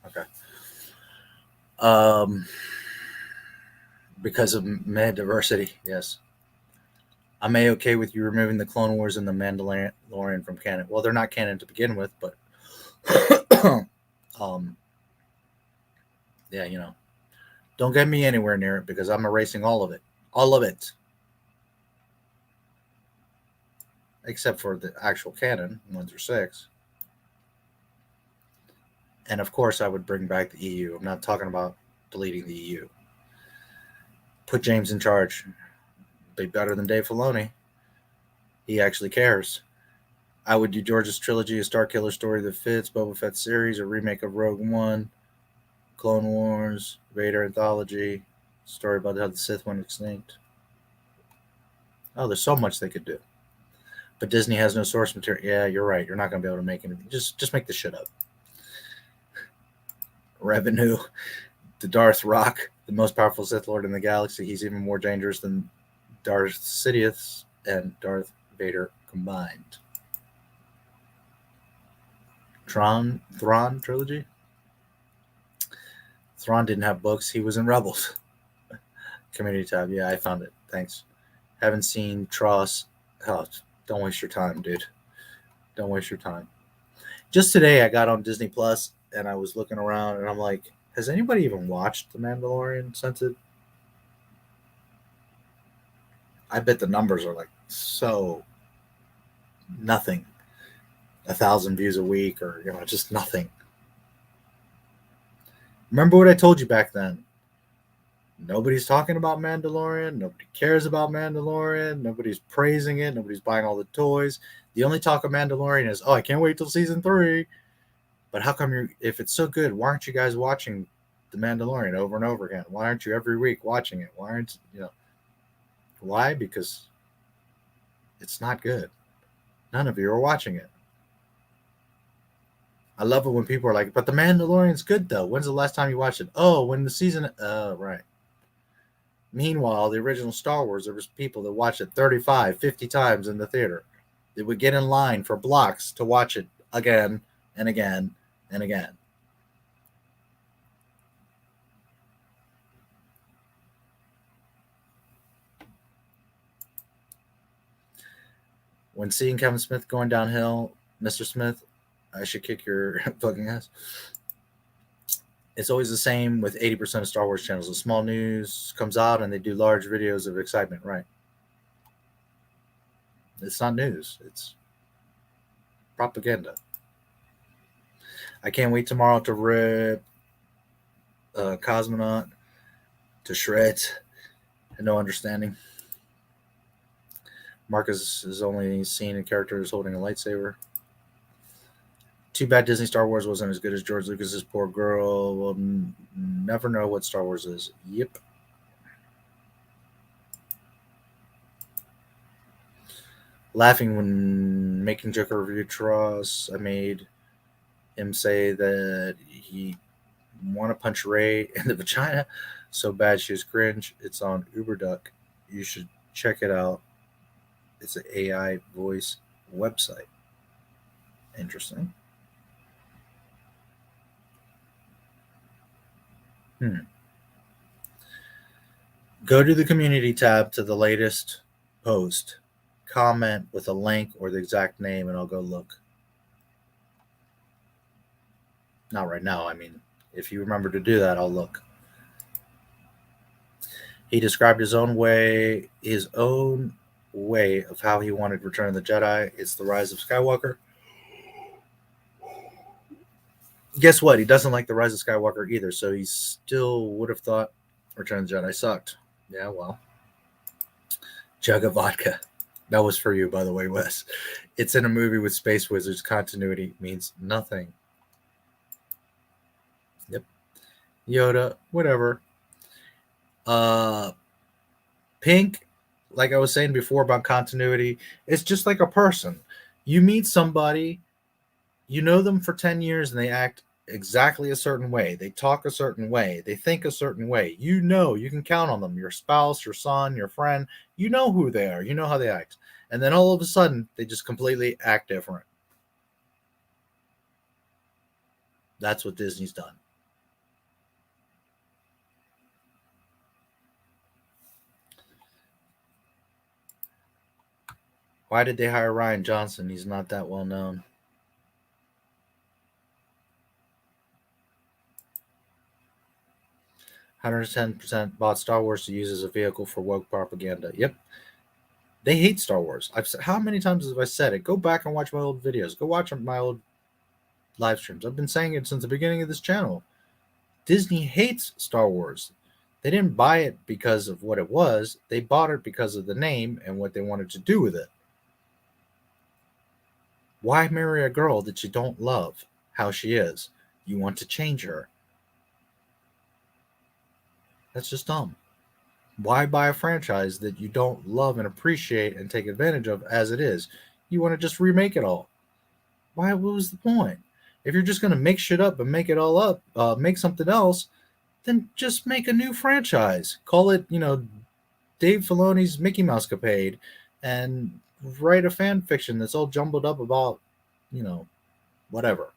Okay. Because of mad diversity, yes. I'm A-okay with you removing the Clone Wars and the Mandalorian from canon. Well, they're not canon to begin with, but yeah, you know. Don't get me anywhere near it because I'm erasing all of it. All of it. Except for the actual canon, 1 through 6. And of course, I would bring back the EU. I'm not talking about deleting the EU. Put James in charge. Be better than Dave Filoni. He actually cares. I would do George's trilogy, a Starkiller story that fits, Boba Fett series, a remake of Rogue One, Clone Wars, Vader anthology, story about how the Sith went extinct. Oh, there's so much they could do. But Disney has no source material. Yeah, you're right. You're not going to be able to make anything. Just make the shit up. Revenue. The Darth Rock, the most powerful Sith Lord in the galaxy. He's even more dangerous than Darth Sidious and Darth Vader combined. Thrawn trilogy? Thrawn didn't have books. He was in Rebels. Community tab. Yeah, I found it. Thanks. Haven't seen Tross. Oh, don't waste your time, dude. Don't waste your time. Just today, I got on Disney Plus and I was looking around and I'm like, has anybody even watched The Mandalorian since it? I bet the numbers are like so nothing. 1,000 views a week, or just nothing. Remember what I told you back then? Nobody's talking about Mandalorian. Nobody cares about Mandalorian. Nobody's praising it. Nobody's buying all the toys. The only talk of Mandalorian is, oh, I can't wait till season 3. But how come if it's so good, why aren't you guys watching The Mandalorian over and over again? Why aren't you every week watching it? Why aren't Why? Because it's not good. None of you are watching it. I love it when people are like, but The Mandalorian's good though. When's the last time you watched it? Oh, when the season, right. Meanwhile, the original Star Wars, there was people that watched it 35, 50 times in the theater. They would get in line for blocks to watch it again and again and again. When seeing Kevin Smith going downhill, Mr. Smith, I should kick your fucking ass. It's always the same with 80% of Star Wars channels. The small news comes out and they do large videos of excitement, right? It's not news. It's propaganda. I can't wait tomorrow to rip Cosmonaut to shreds and no understanding. Marcus is only seen in characters holding a lightsaber. Too bad Disney Star Wars wasn't as good as George Lucas's poor girl. Will never know what Star Wars is. Yep. Laughing when making Joker review Tross, I made him say that he want to punch Ray in the vagina so bad she was cringe. It's on UberDuck. You should check it out. It's an AI voice website. Interesting. Go to the community tab to the latest post. Comment with a link or the exact name, and I'll go look. Not right now. I mean, if you remember to do that, I'll look. He described his own way of how he wanted Return of the Jedi. It's the Rise of Skywalker. Guess what? He doesn't like the Rise of Skywalker either, so he still would have thought Return of the Jedi sucked. Yeah, well. Jug of vodka. That was for you, by the way, Wes. It's in a movie with space wizards. Continuity means nothing. Yep. Yoda, whatever. Pink, like I was saying before about continuity, it's just like a person. You meet somebody, you know them for 10 years, and they act exactly a certain way. They talk a certain way. They think a certain way. You know, you can count on them. Your spouse, your son, your friend, you know who they are. You know how they act. And then all of a sudden, they just completely act different. That's what Disney's done. Why did they hire Rian Johnson? He's not that well known. 110% bought Star Wars to use as a vehicle for woke propaganda. Yep. They hate Star Wars. I've said, how many times have I said it? Go back and watch my old videos. Go watch my old live streams. I've been saying it since the beginning of this channel. Disney hates Star Wars. They didn't buy it because of what it was. They bought it because of the name and what they wanted to do with it. Why marry a girl that you don't love how she is? You want to change her. That's just dumb. Why buy a franchise that you don't love and appreciate and take advantage of as it is? You want to just remake it all. Why? What was the point? If you're just going to make shit up and make it all up, make something else, then just make a new franchise. Call it, Dave Filoni's Mickey Mouse Capade, and write a fan fiction that's all jumbled up about, whatever.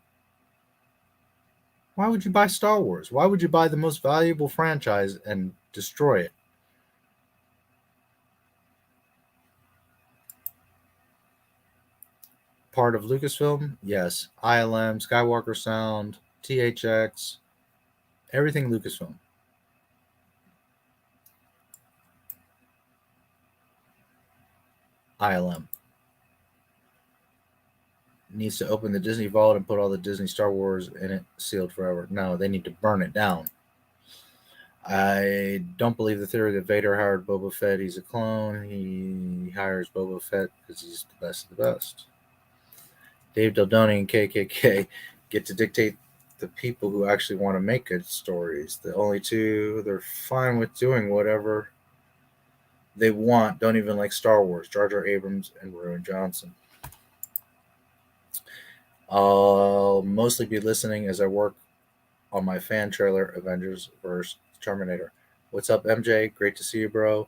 Why would you buy Star Wars? Why would you buy the most valuable franchise and destroy it? Part of Lucasfilm? Yes. ILM, Skywalker Sound, THX, everything Lucasfilm. ILM needs to open the Disney vault and put all the Disney Star Wars in it, sealed forever. No, they need to burn it down. I don't believe the theory that Vader hired Boba Fett. He's a clone. He hires Boba Fett because he's the best of the best. Dave Dildoni and KKK get to dictate the people who actually want to make good stories. The only two, they're fine with doing whatever they want, don't even like Star Wars. Jar Jar Abrams and Rian Johnson. I'll mostly be listening as I work on my fan trailer, Avengers vs. Terminator. What's up, MJ? Great to see you, bro.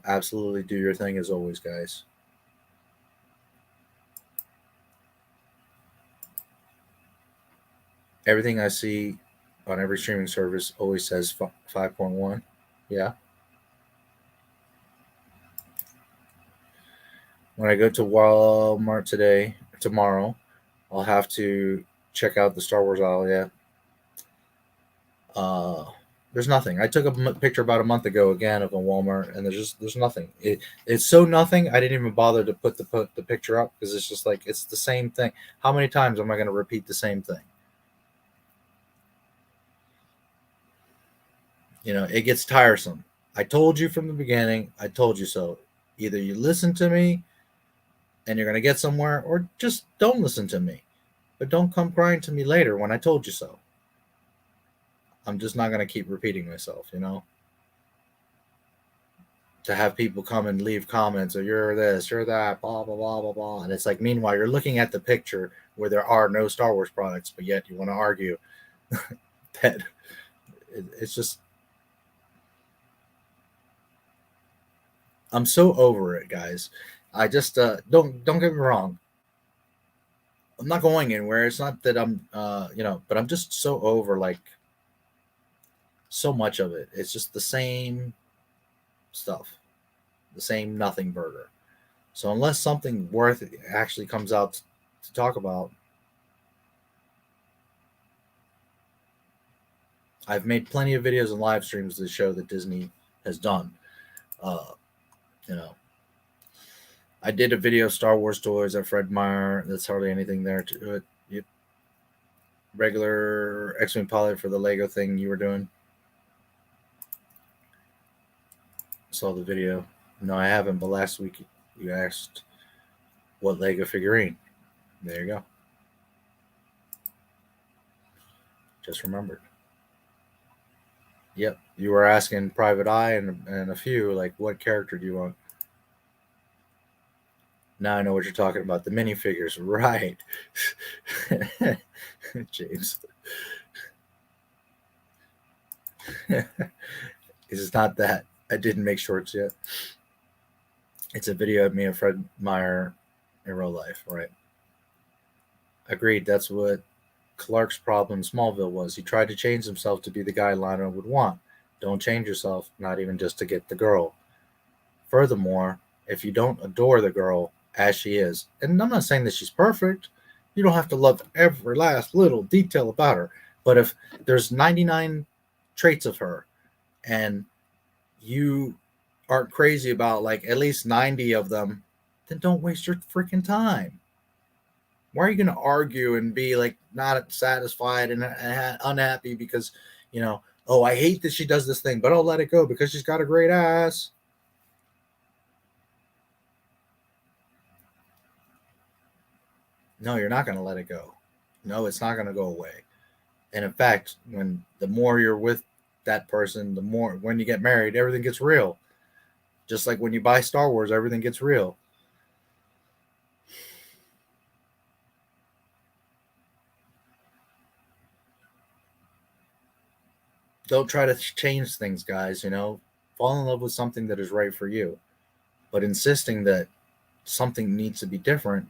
Absolutely do your thing as always, guys. Everything I see on every streaming service always says 5.1. Yeah. When I go to Walmart tomorrow, I'll have to check out the Star Wars aisle. Yeah. There's nothing. I took a picture about a month ago again of a Walmart, and there's nothing. It's so nothing. I didn't even bother to put the picture up because it's just like it's the same thing. How many times am I going to repeat the same thing? You know, it gets tiresome. I told you from the beginning. I told you so. Either you listen to me and you're going to get somewhere, or just don't listen to me. But don't come crying to me later when I told you so. I'm just not going to keep repeating myself, you know? To have people come and leave comments, or you're this, you're that, blah, blah, blah, blah, blah. And it's like, meanwhile, you're looking at the picture where there are no Star Wars products, but yet you want to argue that it's just... I'm so over it, guys. I just don't get me wrong. I'm not going anywhere. It's not that I'm but I'm just so over like so much of it. It's just the same stuff, the same nothing burger. So unless something worth it actually comes out to talk about, I've made plenty of videos and live streams to show that Disney has done. I did a video of Star Wars toys at Fred Meyer. That's hardly anything there to it. Yep. Regular X-Wing pilot for the Lego thing you were doing. Saw the video. No, I haven't, but last week you asked what Lego figurine. There you go. Just remembered. Yep, you were asking Private Eye and a few, like, what character do you want? Now I know what you're talking about. The minifigures, right? James. It's not that. I didn't make shorts yet. It's a video of me and Fred Meyer in real life, right? Agreed. That's what Clark's problem in Smallville was. He tried to change himself to be the guy Lana would want. Don't change yourself, not even just to get the girl. Furthermore, if you don't adore the girl as she is, and I'm not saying that she's perfect, you don't have to love every last little detail about her, but if there's 99 traits of her and you aren't crazy about like at least 90 of them, then don't waste your freaking time. Why are you going to argue and be like not satisfied and unhappy because, oh, I hate that she does this thing, but I'll let it go because she's got a great ass? No, you're not going to let it go. No, it's not going to go away. And in fact, when the more you're with that person, the more when you get married, everything gets real. Just like when you buy Star Wars, everything gets real. Don't try to change things, guys, fall in love with something that is right for you. But insisting that something needs to be different,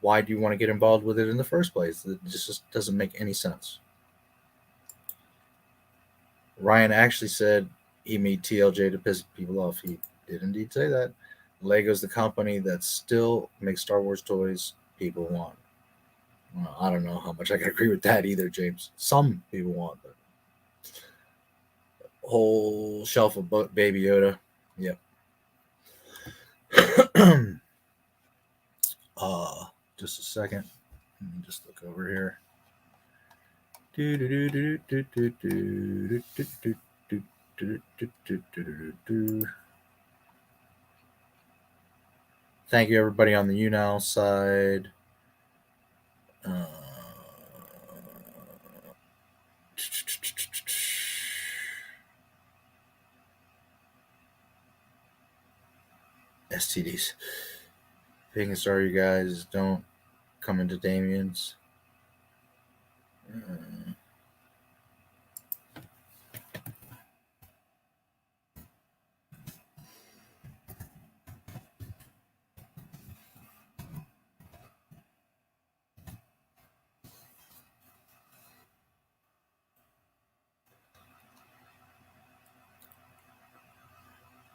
why do you want to get involved with it in the first place? It just doesn't make any sense. Ryan actually said he made TLJ to piss people off. He did indeed say that. Lego's the company that still makes Star Wars toys people want. Well, I don't know how much I can agree with that either, James. Some people want, but whole shelf of Baby Yoda. Yep. Just a second. Let me just look over here. Thank you, everybody on the YouNow side. STDs. Being sorry, you guys don't come into Damien's.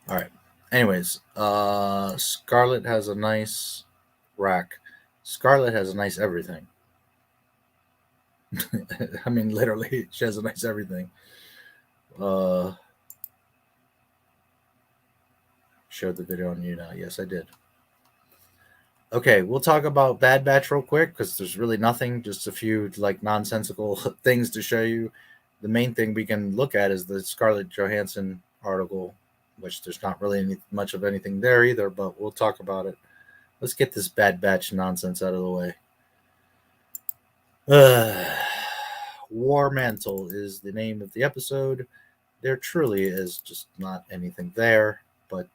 All right. Anyways, Scarlett has a nice rack. Scarlett has a nice everything. I mean, literally, she has a nice everything. Showed the video on YouNow. Yes, I did. Okay, we'll talk about Bad Batch real quick because there's really nothing, just a few like nonsensical things to show you. The main thing we can look at is the Scarlett Johansson article, which there's not really much of anything there either, but we'll talk about it. Let's get this Bad Batch nonsense out of the way. War Mantle is the name of the episode. There truly is just not anything there, but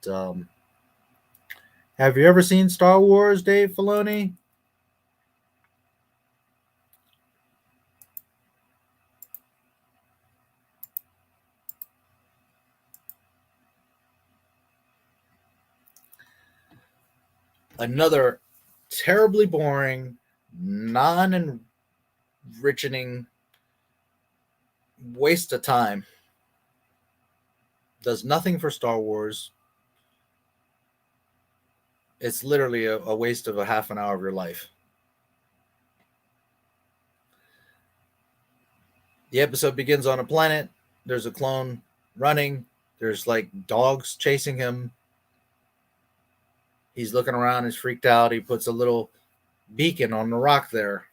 have you ever seen Star Wars, Dave Filoni? Another terribly boring, non-enriching waste of time. Does nothing for Star Wars. It's literally a waste of a half an hour of your life. The episode begins on a planet. There's a clone running. There's like dogs chasing him. He's looking around. He's freaked out. He puts a little beacon on the rock there.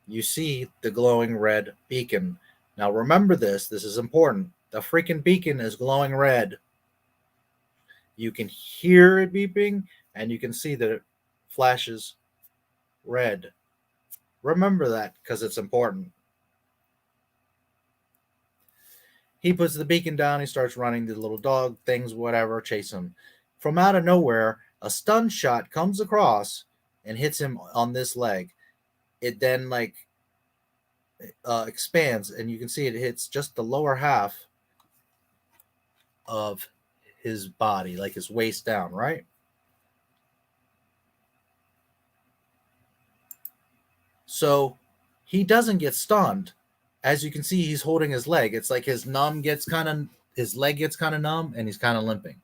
You see the glowing red beacon. Now remember this. This is important. The freaking beacon is glowing red. You can hear it beeping, and you can see that it flashes red. Remember that because it's important. He puts the beacon down. He starts running. The little dog things, whatever, chase him. From out of nowhere, a stun shot comes across and hits him on this leg. It then expands, and you can see it hits just the lower half of his body, like his waist down, right? So he doesn't get stunned. As you can see, he's holding his leg. It's like his leg gets kind of numb, and he's kind of limping.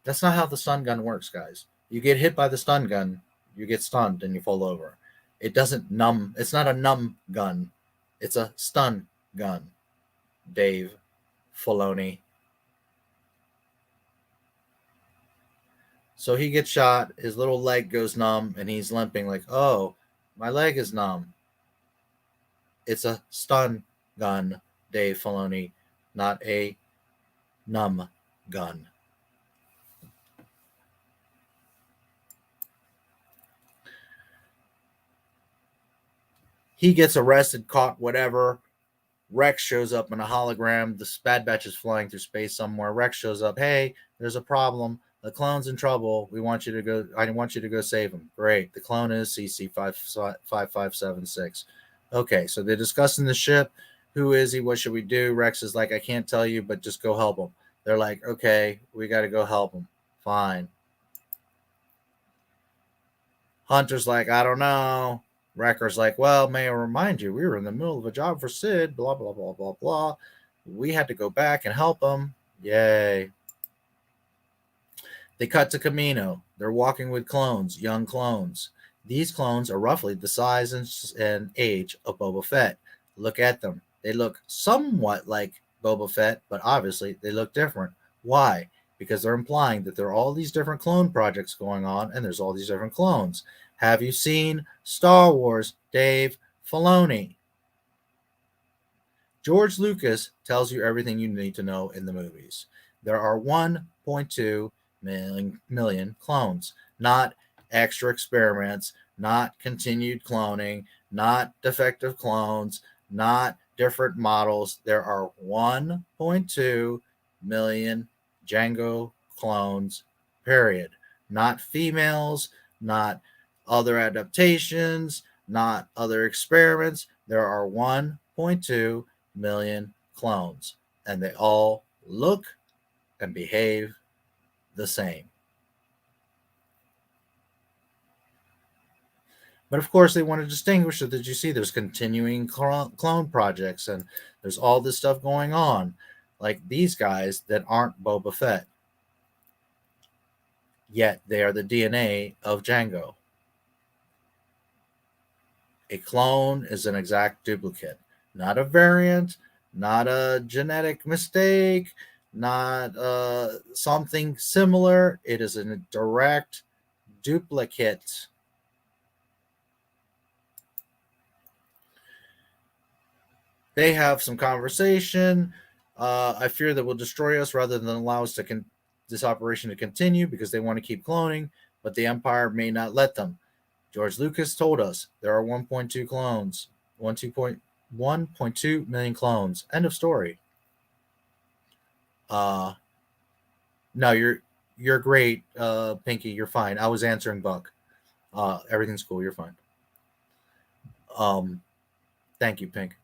That's not how the stun gun works, guys. You get hit by the stun gun, you get stunned, and you fall over. It doesn't numb. It's not a numb gun. It's a stun gun. Dave Filoni. So he gets shot. His little leg goes numb, and he's limping like, oh, my leg is numb. It's a stun gun, Dave Filoni, not a numb gun. He gets arrested, caught, whatever. Rex shows up in a hologram. The Bad Batch is flying through space somewhere. Rex shows up. Hey, there's a problem. The clone's in trouble. We want you to go. I want you to go save him. Great. The clone is CC5576. Okay, so they're discussing the ship. Who is he? What should we do? Rex is like, I can't tell you, but just go help him. They're like, okay, we got to go help him. Fine. Hunter's like, I don't know. Wrecker's like, well, may I remind you, we were in the middle of a job for Sid, blah, blah, blah, blah, blah. We had to go back and help him. Yay. They cut to Camino. They're walking with clones, young clones. These clones are roughly the size and age of Boba Fett. Look at them. They look somewhat like Boba Fett, but obviously they look different. Why? Because they're implying that there are all these different clone projects going on, and there's all these different clones. Have you seen Star Wars, Dave Filoni? George Lucas tells you everything you need to know in the movies. There are 1.2 million clones, not extra experiments, not continued cloning, not defective clones, not different models. There are 1.2 million Jango clones, period. Not females, not other adaptations, not other experiments. There are 1.2 million clones, and they all look and behave the same. But of course, they want to distinguish so that you see there's continuing clone projects and there's all this stuff going on, like these guys that aren't Boba Fett. Yet they are the DNA of Jango. A clone is an exact duplicate, not a variant, not a genetic mistake, not something similar. It is a direct duplicate. They have some conversation. I fear that will destroy us rather than allow us to this operation to continue because they want to keep cloning, but the Empire may not let them. George Lucas told us there are 1.2 clones, 1.2 million clones. End of story. No, you're great, Pinky. You're fine. I was answering Buck. Everything's cool. You're fine. Thank you, Pink.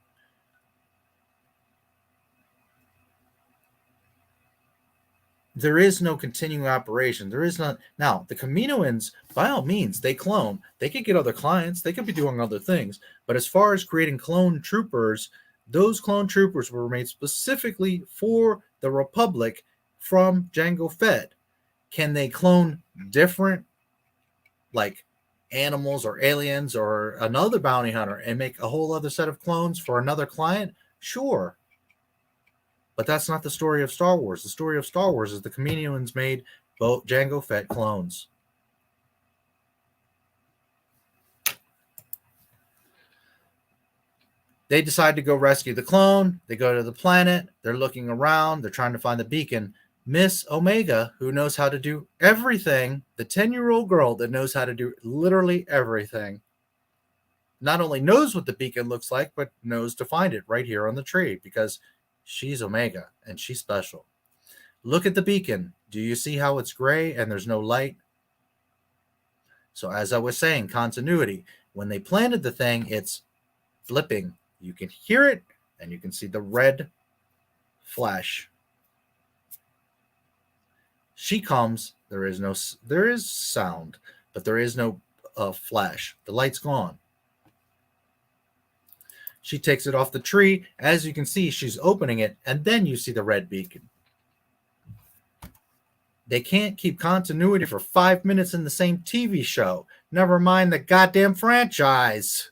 There is no continuing operation. There is not. Now, the Kaminoans, by all means, they clone. They could get other clients. They could be doing other things. But as far as creating clone troopers, those clone troopers were made specifically for the Republic from Jango Fett. Can they clone different, like, animals or aliens or another bounty hunter and make a whole other set of clones for another client? Sure. But that's not the story of Star Wars. The story of Star Wars is the Kaminoans made both Jango Fett clones. They decide to go rescue the clone. They go to the planet. They're looking around. They're trying to find the beacon. Miss Omega, who knows how to do everything, the 10-year-old girl that knows how to do literally everything, not only knows what the beacon looks like, but knows to find it right here on the tree because she's Omega, and she's special. Look at the beacon. Do you see how it's gray and there's no light? So as I was saying, continuity. When they planted the thing, it's flipping. You can hear it, and you can see the red flash. She comes. There is sound, but there is no flash. The light's gone. She takes it off the tree. As you can see, she's opening it, and then you see the red beacon. They can't keep continuity for 5 minutes in the same TV show. Never mind the goddamn franchise.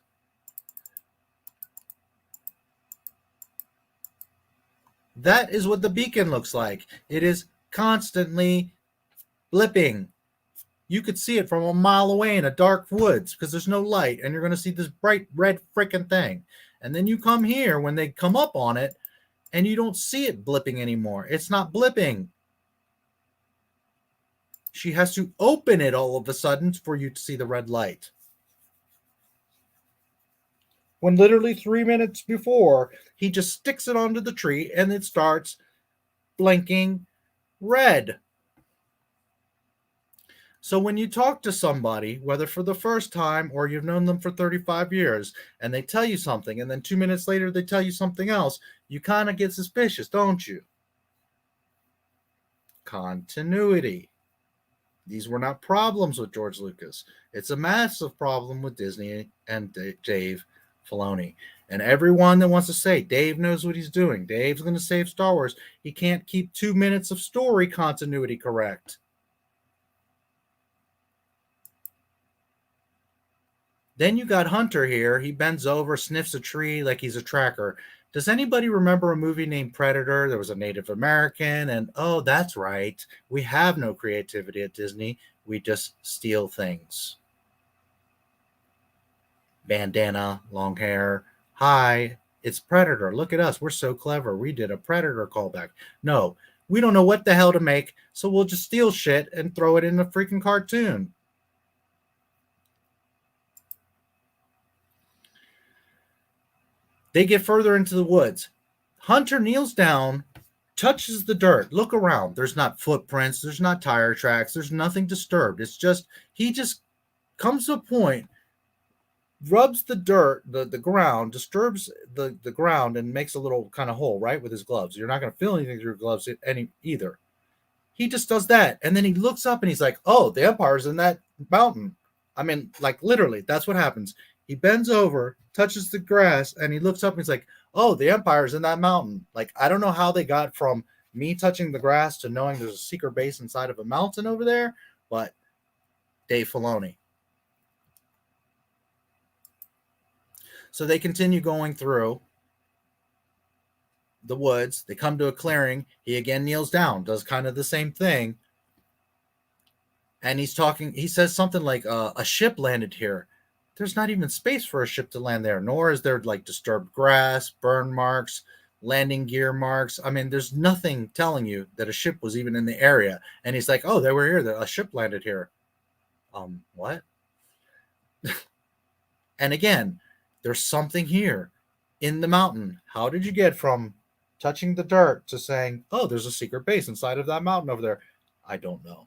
That is what the beacon looks like. It is constantly blipping. You could see it from a mile away in a dark woods because there's no light, and you're going to see this bright red freaking thing. And then you come here when they come up on it, and you don't see it blipping anymore. It's not blipping. She has to open it all of a sudden for you to see the red light. When literally 3 minutes before, he just sticks it onto the tree and it starts blinking red. So when you talk to somebody, whether for the first time or you've known them for 35 years, and they tell you something, and then 2 minutes later they tell you something else, you kind of get suspicious, don't you? Continuity. These were not problems with George Lucas. It's a massive problem with Disney and Dave Filoni. And everyone that wants to say Dave knows what he's doing, Dave's going to save Star Wars, he can't keep 2 minutes of story continuity correct. Then you got Hunter here. He bends over, sniffs a tree like he's a tracker. Does anybody remember a movie named Predator? There was a Native American, and oh, that's right. We have no creativity at Disney. We just steal things. Bandana, long hair. Hi, it's Predator. Look at us. We're so clever. We did a Predator callback. No, we don't know what the hell to make, so we'll just steal shit and throw it in a freaking cartoon. They get further into the woods. Hunter kneels down, touches the dirt. Look around. There's not footprints. There's not tire tracks. There's nothing disturbed. It's just, he just comes to a point, rubs the dirt, the ground, disturbs the ground, and makes a little kind of hole, right, with his gloves. You're not going to feel anything through your gloves either. He just does that. And then he looks up and he's like, oh, the Empire's in that mountain. I mean, like literally, that's what happens. He bends over, touches the grass, and he looks up and he's like, oh, the Empire's in that mountain. Like, I don't know how they got from me touching the grass to knowing there's a secret base inside of a mountain over there, but Dave Filoni. So they continue going through the woods. They come to a clearing. He again kneels down, does kind of the same thing. And he's talking, he says something like, a ship landed here. There's not even space for a ship to land there, nor is there like disturbed grass, burn marks, landing gear marks. I mean, there's nothing telling you that a ship was even in the area. And he's like, oh, they were here. A ship landed here. What? And again, there's something here in the mountain. How did you get from touching the dirt to saying, oh, there's a secret base inside of that mountain over there? I don't know.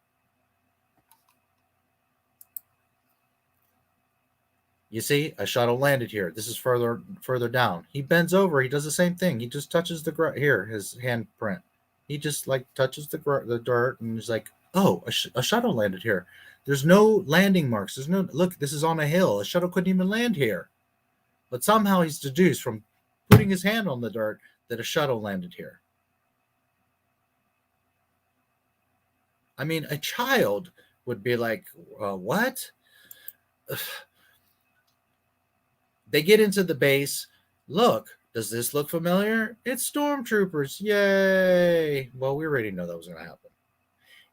You see, a shuttle landed here. This is further down. He bends over. He does the same thing. He just touches the here, his handprint. He just like touches the dirt and he's like, oh, a shuttle landed here. There's no landing marks. There's no, look, this is on a hill. A shuttle couldn't even land here. But somehow he's deduced from putting his hand on the dirt that a shuttle landed here. I mean, a child would be like, what? They get into the base. Look, does this look familiar? It's stormtroopers. Yay. Well, we already know that was going to happen.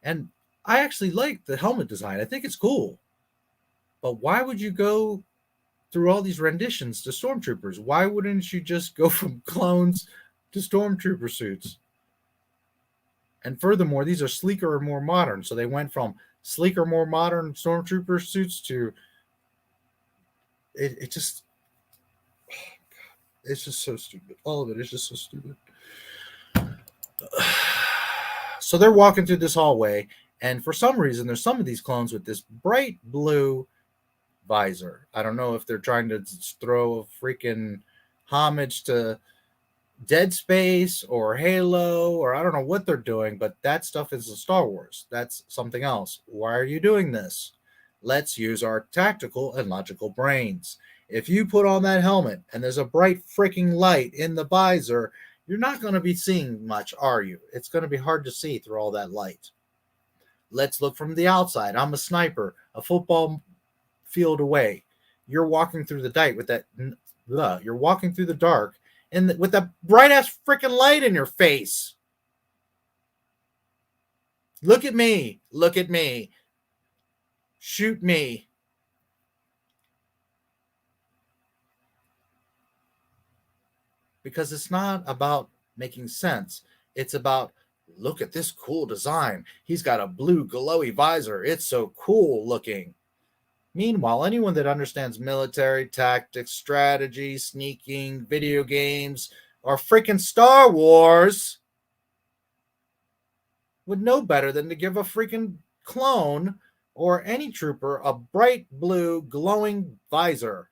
And I actually like the helmet design. I think it's cool. But why would you go through all these renditions to stormtroopers? Why wouldn't you just go from clones to stormtrooper suits? And furthermore, these are sleeker or more modern. So they went from sleeker, more modern stormtrooper suits to it just, oh God, it's just so stupid. All of it is just so stupid. So they're walking through this hallway, and for some reason, there's some of these clones with this bright blue visor. I don't know if they're trying to throw a freaking homage to Dead Space or Halo, or I don't know what they're doing, but that stuff is a Star Wars. That's something else. Why are you doing this? Let's use our tactical and logical brains. If you put on that helmet and there's a bright freaking light in the visor, you're not going to be seeing much, are you? It's going to be hard to see through all that light. Let's look from the outside. I'm a sniper, a football field away. You're walking through the night with that. You're walking through the dark and with that bright ass freaking light in your face. Look at me. Look at me. Shoot me. Because it's not about making sense. It's about, look at this cool design. He's got a blue glowy visor. It's so cool looking. Meanwhile, anyone that understands military tactics, strategy, sneaking, video games, or freaking Star Wars would know better than to give a freaking clone or any trooper a bright blue glowing visor.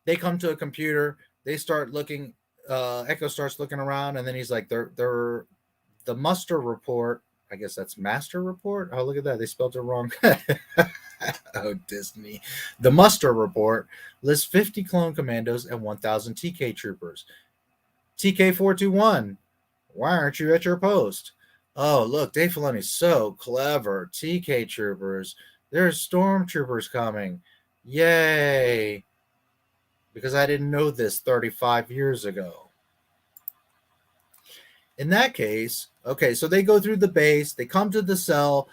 They come to a computer. They start looking. Echo starts looking around, and then he's like, "They're the muster report. I guess that's master report. Oh, look at that. They spelled it wrong." Oh, Disney. The muster report lists 50 clone commandos and 1,000 TK troopers. TK421, why aren't you at your post? Oh, look, Dave Filoni's so clever. TK troopers. There's stormtroopers coming. Yay. Because I didn't know this 35 years ago. In that case, okay, so they go through the base, they come to the cell,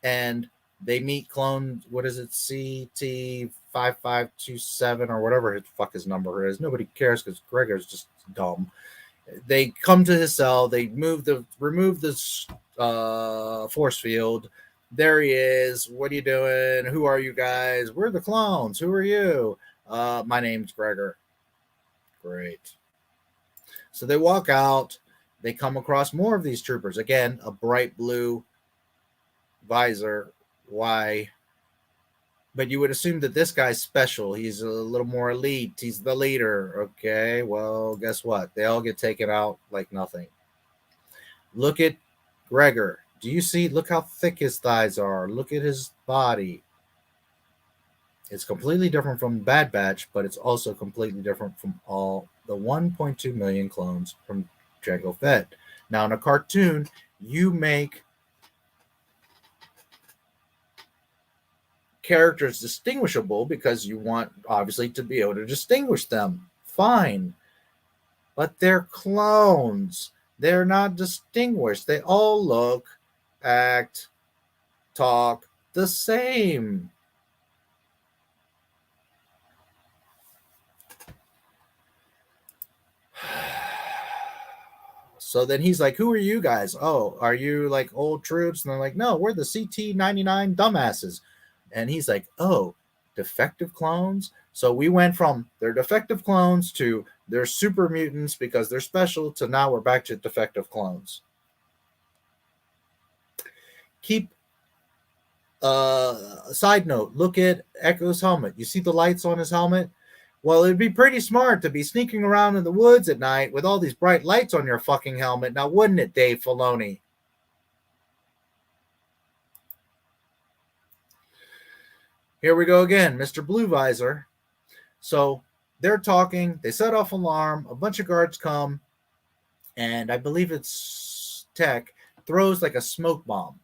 and they meet clone, what is it, CT5527 or whatever the fuck his number is. Nobody cares because Gregor's just dumb. They come to his cell, they remove the force field. There he is. What are you doing? Who are you guys? We're the clones. Who are you? My name's Gregor. Great. So they walk out. They come across more of these troopers. Again, a bright blue visor. Why? But you would assume that this guy's special. He's a little more elite. He's the leader. Okay, well, guess what? They all get taken out like nothing. Look at Gregor. Do you see? Look how thick his thighs are. Look at his body. It's completely different from Bad Batch, but it's also completely different from all the 1.2 million clones from Jango Fett. Now, in a cartoon, you make characters distinguishable because you want, obviously, to be able to distinguish them. Fine. But they're clones. They're not distinguished. They all look, act, talk the same. So then he's like, who are you guys? Oh, are you like old troops? And they're like, no, we're the CT-99 dumbasses. And he's like, oh, defective clones? So we went from they're defective clones to they're super mutants because they're special to now we're back to defective clones. Side note, look at Echo's helmet. You see the lights on his helmet? Well, it'd be pretty smart to be sneaking around in the woods at night with all these bright lights on your fucking helmet. Now, wouldn't it, Dave Filoni? Here we go again, Mr. Blue Visor. So they're talking. They set off alarm. A bunch of guards come. And I believe it's Tech throws like a smoke bomb.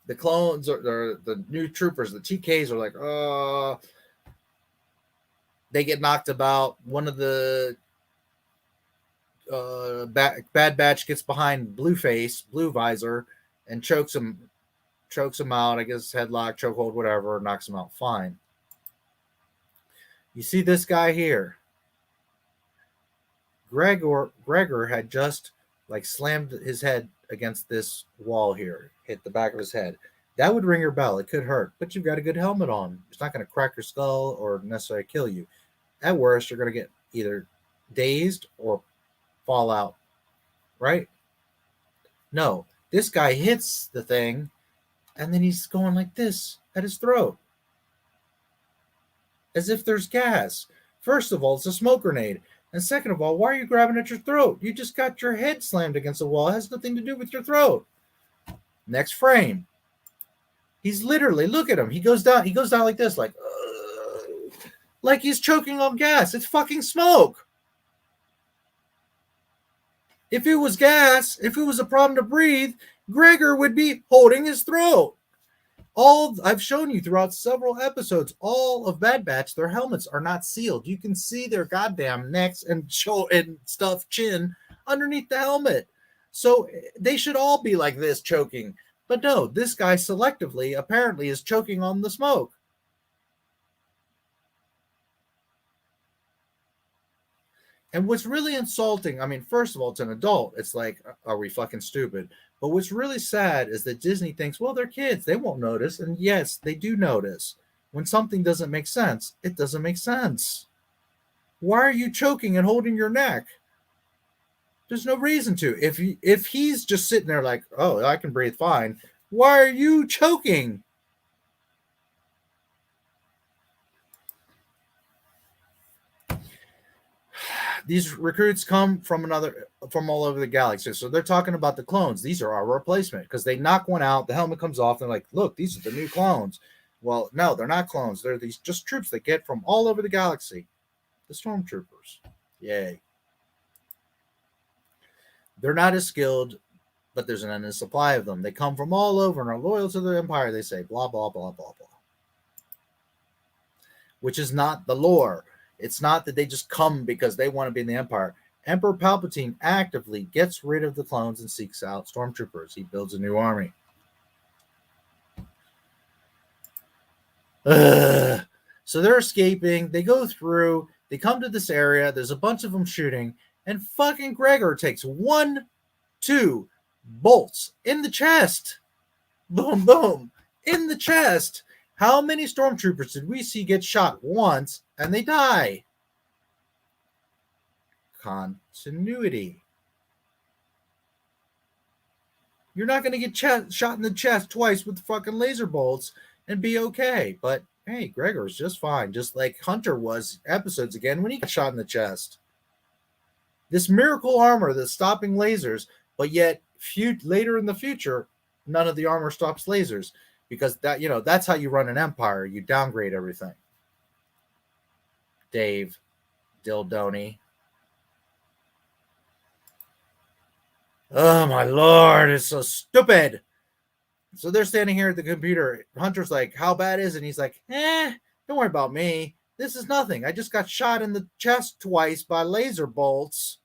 The clones, or the new troopers, the TKs are like, they get knocked about. One of the Bad Batch gets behind Blue Visor, and chokes him out. I guess headlock, chokehold, whatever, knocks him out. Fine. You see this guy here. Gregor had just like slammed his head against this wall here, hit the back of his head. That would ring your bell. It could hurt, but you've got a good helmet on. It's not going to crack your skull or necessarily kill you. At worst, you're going to get either dazed or fall out, right? No, this guy hits the thing, and then he's going like this at his throat, as if there's gas. First of all, it's a smoke grenade. And second of all, why are you grabbing at your throat? You just got your head slammed against the wall. It has nothing to do with your throat. Next frame. He's literally, look at him. He goes down like this, like he's choking on gas. It's fucking smoke. If it was gas, if it was a problem to breathe, Gregor would be holding his throat. I've shown you throughout several episodes, all of Bad Batch, their helmets are not sealed. You can see their goddamn necks and stuff chin underneath the helmet. So they should all be like this, choking. But no, this guy selectively apparently is choking on the smoke. And what's really insulting, I mean, first of all, it's an adult. It's like, are we fucking stupid? But what's really sad is that Disney thinks, well, they're kids. They won't notice. And yes, they do notice. When something doesn't make sense, it doesn't make sense. Why are you choking and holding your neck? There's no reason to. If he's just sitting there like, oh, I can breathe fine, why are you choking? these recruits come from all over the galaxy. So they're talking about the clones. These are our replacement because they knock one out. The helmet comes off. They're like, look, these are the new clones. Well, no, they're not clones. They're these just troops that get from all over the galaxy. The stormtroopers. Yay. They're not as skilled, but there's an endless supply of them. They come from all over and are loyal to the Empire, they say. Blah, blah, blah, blah, blah. Which is not the lore. It's not that they just come because they want to be in the Empire. Emperor Palpatine actively gets rid of the clones and seeks out stormtroopers. He builds a new army. So they're escaping. They go through. They come to this area. There's a bunch of them shooting. And fucking Gregor takes 2 bolts in the chest. Boom, boom. In the chest. How many stormtroopers did we see get shot once and they die? Continuity. You're not going to get shot in the chest twice with fucking laser bolts and be okay. But hey, Gregor's just fine. Just like Hunter was episodes again when he got shot in the chest. This miracle armor that's stopping lasers, but yet later in the future, none of the armor stops lasers. Because that's how you run an empire. You downgrade everything. Dave Dildoni. Oh my lord, it's so stupid. So they're standing here at the computer. Hunter's like, how bad is it? And he's like, don't worry about me. This is nothing. I just got shot in the chest twice by laser bolts.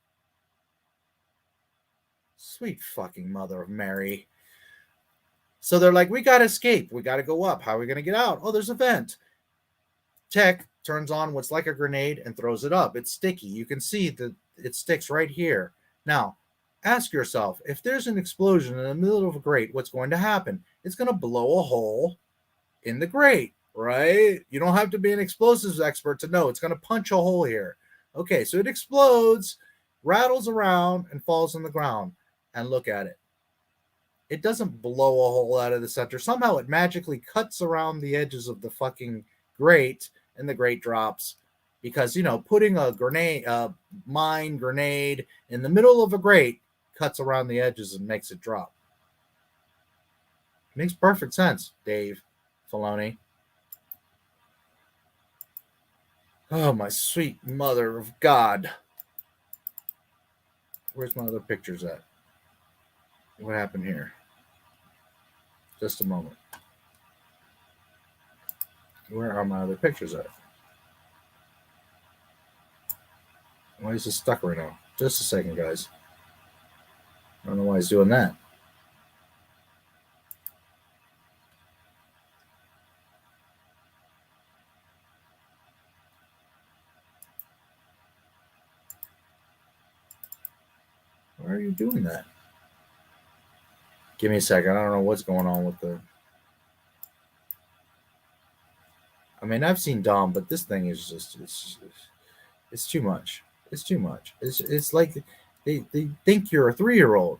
Sweet fucking mother of Mary. So they're like, we got to escape. We got to go up. How are we going to get out? Oh, there's a vent. Tech turns on what's like a grenade and throws it up. It's sticky. You can see that it sticks right here. Now, ask yourself, if there's an explosion in the middle of a grate, what's going to happen? It's going to blow a hole in the grate, right? You don't have to be an explosives expert to know. It's going to punch a hole here. Okay, so it explodes, rattles around, and falls on the ground. And look at it. It doesn't blow a hole out of the center. Somehow it magically cuts around the edges of the fucking grate, and the grate drops. Because, putting a mine grenade in the middle of a grate cuts around the edges and makes it drop. Makes perfect sense, Dave Filoni. Oh, my sweet mother of God. Where's my other pictures at? What happened here? Just a moment. Where are my other pictures at? Why is this stuck right now? Just a second, guys. I don't know why he's doing that. Why are you doing that? Give me a second. I don't know what's going on with the... I mean, I've seen Dom, but this thing is just... It's too much. It's too much. It's like they think you're a 3-year-old.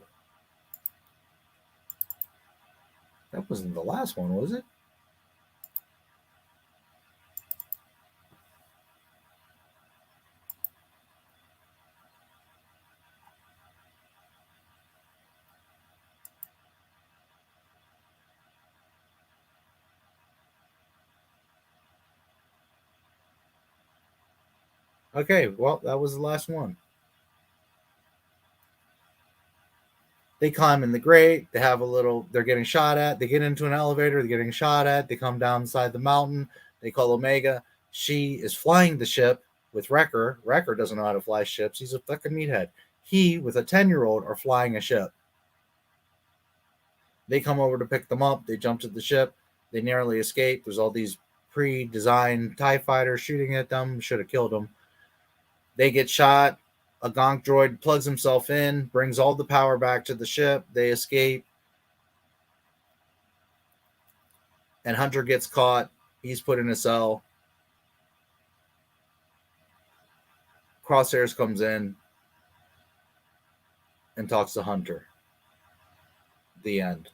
That wasn't the last one, was it? Okay, well, that was the last one. They climb in the grate. They have they're getting shot at. They get into an elevator. They're getting shot at. They come down inside the mountain. They call Omega. She is flying the ship with Wrecker. Wrecker doesn't know how to fly ships. He's a fucking meathead. He, with a 10-year-old, are flying a ship. They come over to pick them up. They jump to the ship. They narrowly escape. There's all these pre-designed TIE fighters shooting at them. Should have killed them. They get shot. A gonk droid plugs himself in, brings all the power back to the ship. They escape. And Hunter gets caught. He's put in a cell. Crosshairs comes in and talks to Hunter. The end.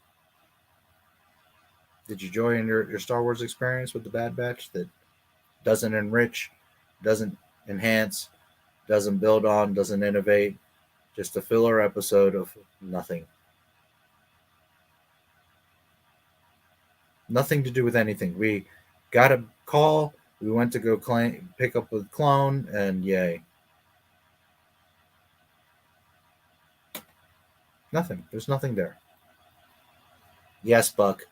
Did you enjoy your Star Wars experience with the Bad Batch that doesn't enrich, doesn't enhance, Doesn't build on, doesn't innovate. Just a filler episode of nothing. Nothing to do with anything. We got a call. We went to go pick up a clone, and yay. Nothing. There's nothing there. Yes, Buck.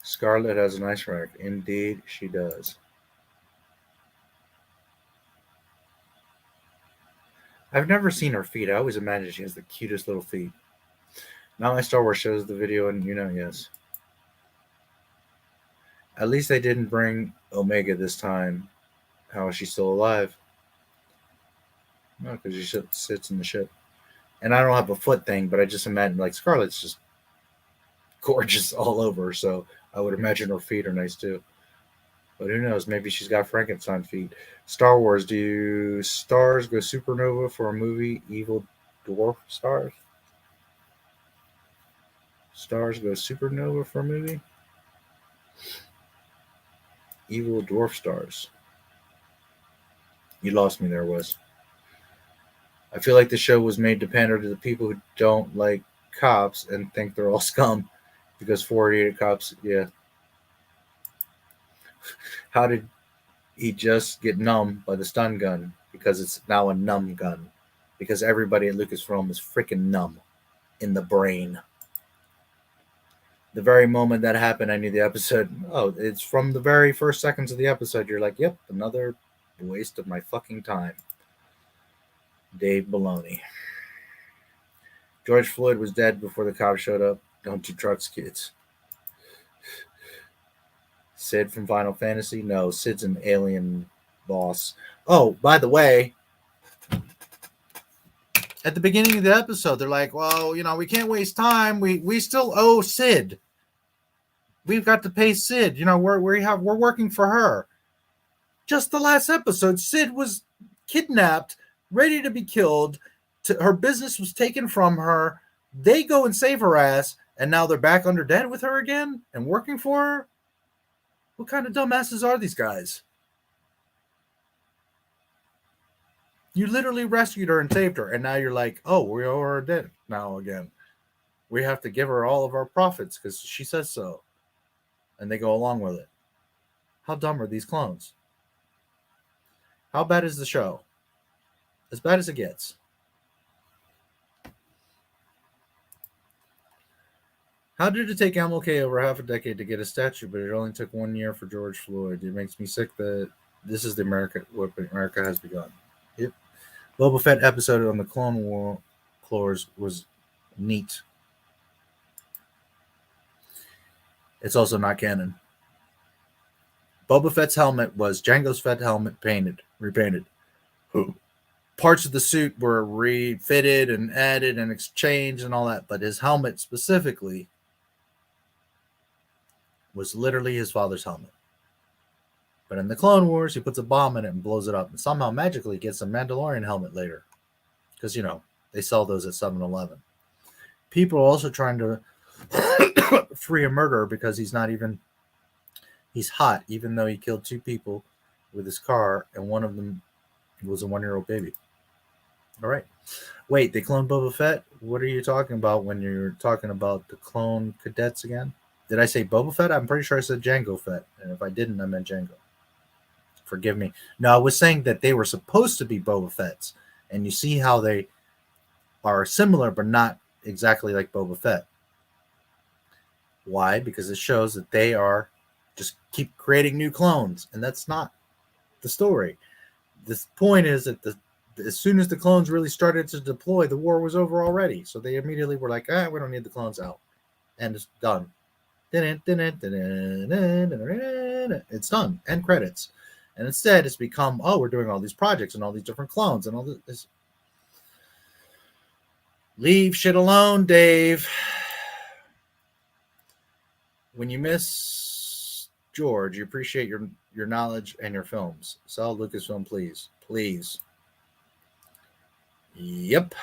Scarlett has a nice rack. Indeed, she does. I've never seen her feet. I always imagine she has the cutest little feet. Now my Star Wars shows the video, and yes. At least they didn't bring Omega this time. How is she still alive? No, because she sits in the ship. And I don't have a foot thing, but I just imagine, like, Scarlett's just gorgeous all over, so I would imagine her feet are nice too. But who knows? Maybe she's got Frankenstein feet. Star Wars. Do stars go supernova for a movie? Evil dwarf stars? Stars go supernova for a movie? Evil dwarf stars. You lost me there, Wes. I feel like the show was made to pander to the people who don't like cops and think they're all scum. Because 48 cops, yeah. How did he just get numb by the stun gun? Because it's now a numb gun. Because everybody at Lucasfilm is freaking numb in the brain. The very moment that happened, I knew the episode. Oh, it's from the very first seconds of the episode. You're like, yep, another waste of my fucking time. Dave Baloney. George Floyd was dead before the cops showed up. Don't do drugs, kids. Sid from Final Fantasy? No, Sid's an alien boss. Oh, by the way, at the beginning of the episode, they're like, well, we can't waste time. We still owe Sid. We've got to pay Sid. We're working for her. Just the last episode, Sid was kidnapped, ready to be killed. Her business was taken from her. They go and save her ass, and now they're back under debt with her again and working for her? What kind of dumbasses are these guys? You literally rescued her and saved her, and now you're like, oh, we owe her a debt now again. We have to give her all of our profits because she says so. And they go along with it. How dumb are these clones? How bad is the show? As bad as it gets. How did it take MLK over half a decade to get a statue, but it only took 1 year for George Floyd? It makes me sick that this is what America has begun. Yep. Boba Fett episode on the Clone War clores was neat. It's also not canon. Boba Fett's helmet was Jango's Fett helmet repainted. Parts of the suit were refitted and added and exchanged and all that, but his helmet specifically was literally his father's helmet. But in the Clone Wars, he puts a bomb in it and blows it up, and somehow magically gets a Mandalorian helmet later. Because, they sell those at 7-Eleven. People are also trying to free a murderer because he's hot, even though he killed 2 people with his car, and one of them was a 1-year-old baby. All right. Wait, they cloned Boba Fett? What are you talking about when you're talking about the clone cadets again? Did I say Boba Fett? I'm pretty sure I said Jango Fett. And if I didn't, I meant Jango. Forgive me. No, I was saying that they were supposed to be Boba Fett's. And you see how they are similar, but not exactly like Boba Fett. Why? Because it shows that they are just keep creating new clones. And that's not the story. The point is that as soon as the clones really started to deploy, the war was over already. So they immediately were like, we don't need the clones out. And it's done. It's done. End credits. And instead, it's become, we're doing all these projects and all these different clones and all this. Leave shit alone, Dave. When you miss George, you appreciate your knowledge and your films. Sell Lucasfilm, please. Please. Yep.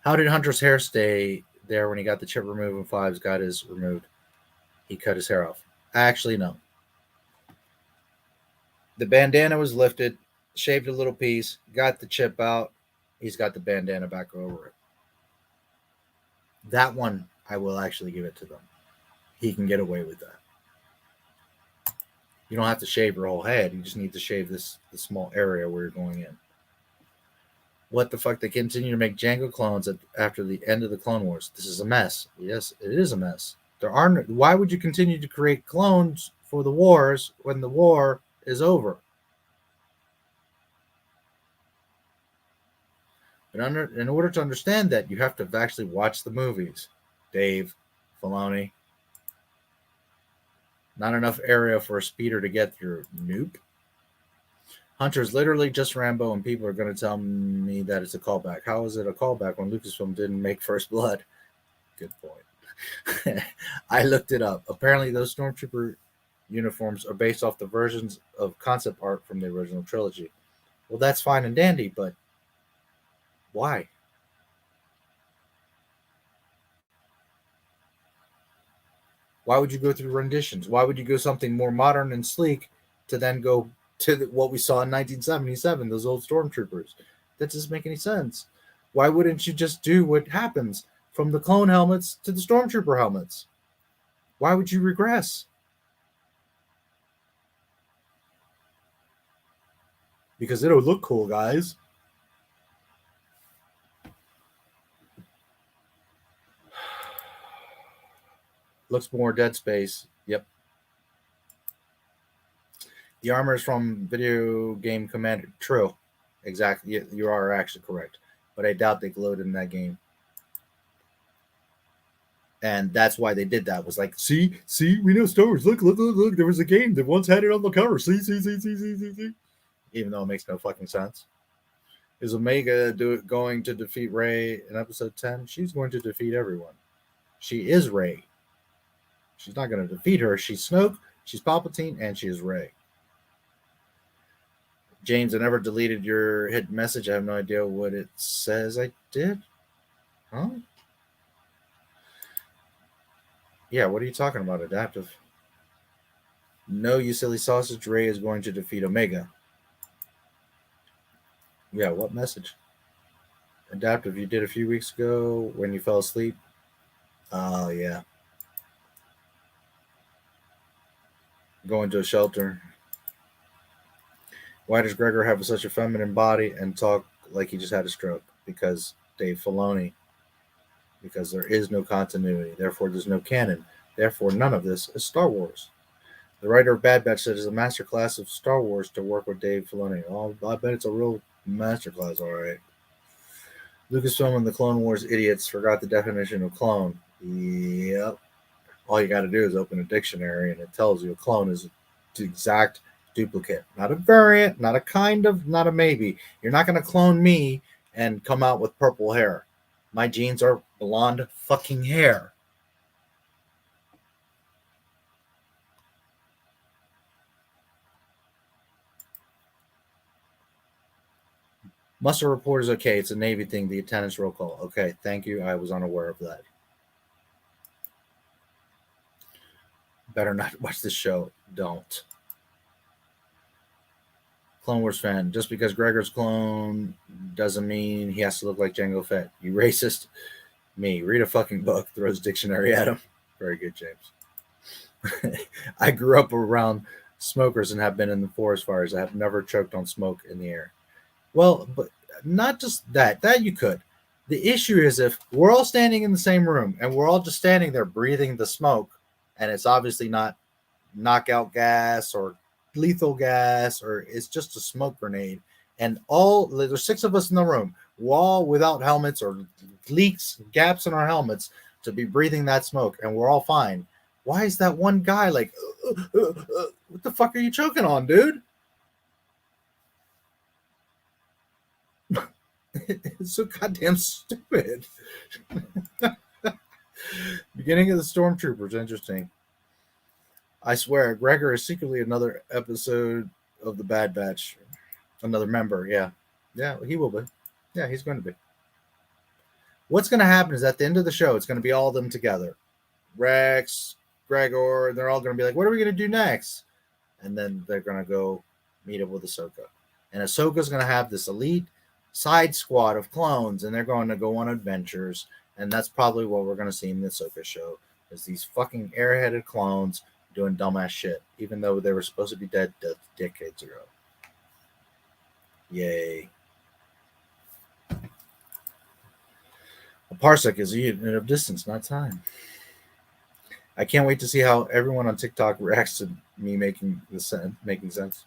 How did Hunter's hair stay there when he got the chip removed and Fives got his removed? He cut his hair off. Actually, no. The bandana was lifted, shaved a little piece, got the chip out. He's got the bandana back over it. That one, I will actually give it to them. He can get away with that. You don't have to shave your whole head. You just need to shave the small area where you're going in. What the fuck? They continue to make Django clones after the end of the Clone Wars. This is a mess. Yes, it is a mess. Why would you continue to create clones for the wars when the war is over? But in order to understand that, you have to actually watch the movies. Dave Filoni. Not enough area for a speeder to get through. Nope. Hunter's literally just Rambo, and people are going to tell me that it's a callback. How is it a callback when Lucasfilm didn't make First Blood? Good point. I looked it up. Apparently, those Stormtrooper uniforms are based off the versions of concept art from the original trilogy. Well, that's fine and dandy, but why? Why would you go through renditions? Why would you go something more modern and sleek to then go to what we saw in 1977, those old Stormtroopers? That doesn't make any sense. Why wouldn't you just do what happens from the clone helmets to the Stormtrooper helmets? Why would you regress? Because it'll look cool, guys. Looks more Dead Space. Yep. The armor is from video game Commander. True. Exactly. You are actually correct. But I doubt they glowed in that game. And that's why they did that. Was like, see, we know Star Wars. Look. There was a game that once had it on the cover. See. Even though it makes no fucking sense. Is Omega going to defeat Rey in episode 10? She's going to defeat everyone. She is Rey. She's not going to defeat her. She's Snoke, she's Palpatine, and she is Rey. James, I never deleted your hidden message. I have no idea what it says I did. Huh? Yeah, what are you talking about, Adaptive? No, you silly sausage. Rey is going to defeat Omega. Yeah, what message? Adaptive, you did a few weeks ago when you fell asleep. Oh, yeah. Going to a shelter. Why does Gregor have such a feminine body and talk like he just had a stroke? Because Dave Filoni. Because there is no continuity. Therefore, there's no canon. Therefore, none of this is Star Wars. The writer of Bad Batch said it's a masterclass of Star Wars to work with Dave Filoni. Oh, I bet it's a real masterclass, all right. Lucasfilm and the Clone Wars idiots forgot the definition of clone. Yep. All you got to do is open a dictionary and it tells you a clone is an exact duplicate. Not a variant, not a kind of, not a maybe. You're not going to clone me and come out with purple hair. My genes are blonde fucking hair. Muster report is okay. It's a Navy thing. The attendance roll call. Okay, thank you. I was unaware of that. Better not watch this show. Don't. Clone Wars fan. Just because Gregor's clone doesn't mean he has to look like Jango Fett. You racist. Me. Read a fucking book. Throws dictionary at him. Very good, James. I grew up around smokers and have been in the forest fires. I have never choked on smoke in the air. Well, but not just that. That you could. The issue is if we're all standing in the same room and we're all just standing there breathing the smoke, and it's obviously not knockout gas or lethal gas, or it's just a smoke grenade, and there's 6 of us in the room, we're all without helmets or leaks, gaps in our helmets to be breathing that smoke, and we're all fine. Why is that one guy like, what the fuck are you choking on, dude? It's so goddamn stupid. Beginning of the Stormtroopers, interesting. I swear, Gregor is secretly another episode of the Bad Batch. Another member, yeah. Yeah, he will be. Yeah, he's going to be. What's going to happen is at the end of the show, it's going to be all of them together. Rex, Gregor, they're all going to be like, what are we going to do next? And then they're going to go meet up with Ahsoka. And Ahsoka's going to have this elite side squad of clones, and they're going to go on adventures. And that's probably what we're going to see in the Ahsoka show, is these fucking airheaded clones doing dumbass shit, even though they were supposed to be dead decades ago. Yay. A parsec is a unit of distance, not time. I can't wait to see how everyone on TikTok reacts to me making sense.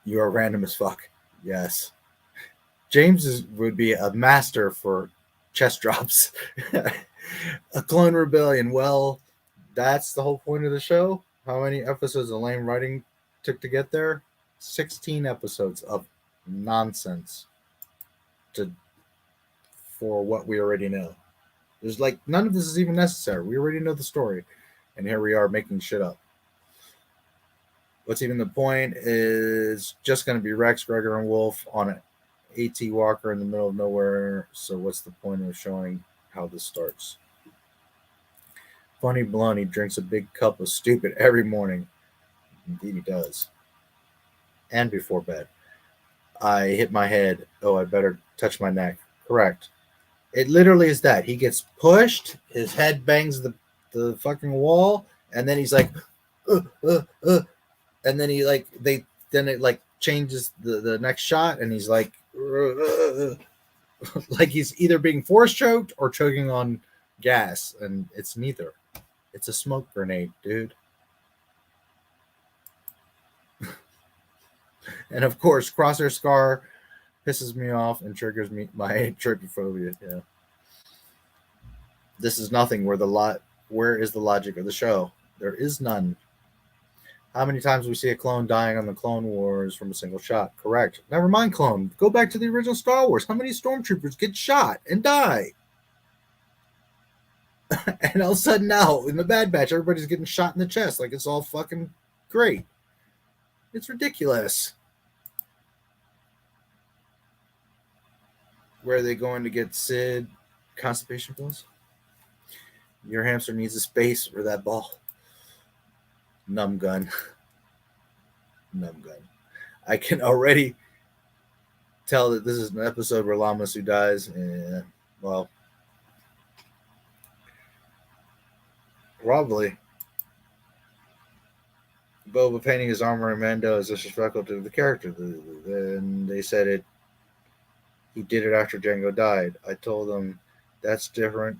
You are random as fuck. Yes. James would be a master for chest drops. A clone rebellion. Well, that's the whole point of the show. How many episodes of lame writing took to get there? 16 episodes of nonsense for what we already know. There's like none of this is even necessary. We already know the story, and here we are making shit up. What's even the point is just going to be Rex, Gregor, and Wolf on an AT walker in the middle of nowhere. So what's the point of showing how this starts? Funny Bloney drinks a big cup of stupid every morning. Indeed he does. And before bed. I hit my head. Oh, I better touch my neck. Correct. It literally is that. He gets pushed, his head bangs the fucking wall, and then he's like, and then he like then it like changes the next shot, and he's like like he's either being force choked or choking on gas, and it's neither. It's a smoke grenade, dude. And of course, Crosshair Scar pisses me off and triggers me my trypophobia. Yeah. This is nothing. Where is the logic of the show? There is none. How many times we see a clone dying on the Clone Wars from a single shot? Correct. Never mind clone. Go back to the original Star Wars. How many stormtroopers get shot and die? And all of a sudden now, in the Bad Batch, everybody's getting shot in the chest like it's all fucking great. It's ridiculous. Where are they going to get Sid constipation pills? Your hamster needs a space for that ball. Numb gun. Numb gun. I can already tell that this is an episode where Lamasu dies. And, well, probably. Boba painting his armor in Mando is disrespectful to the character. Then they said he did it after Django died. I told them that's different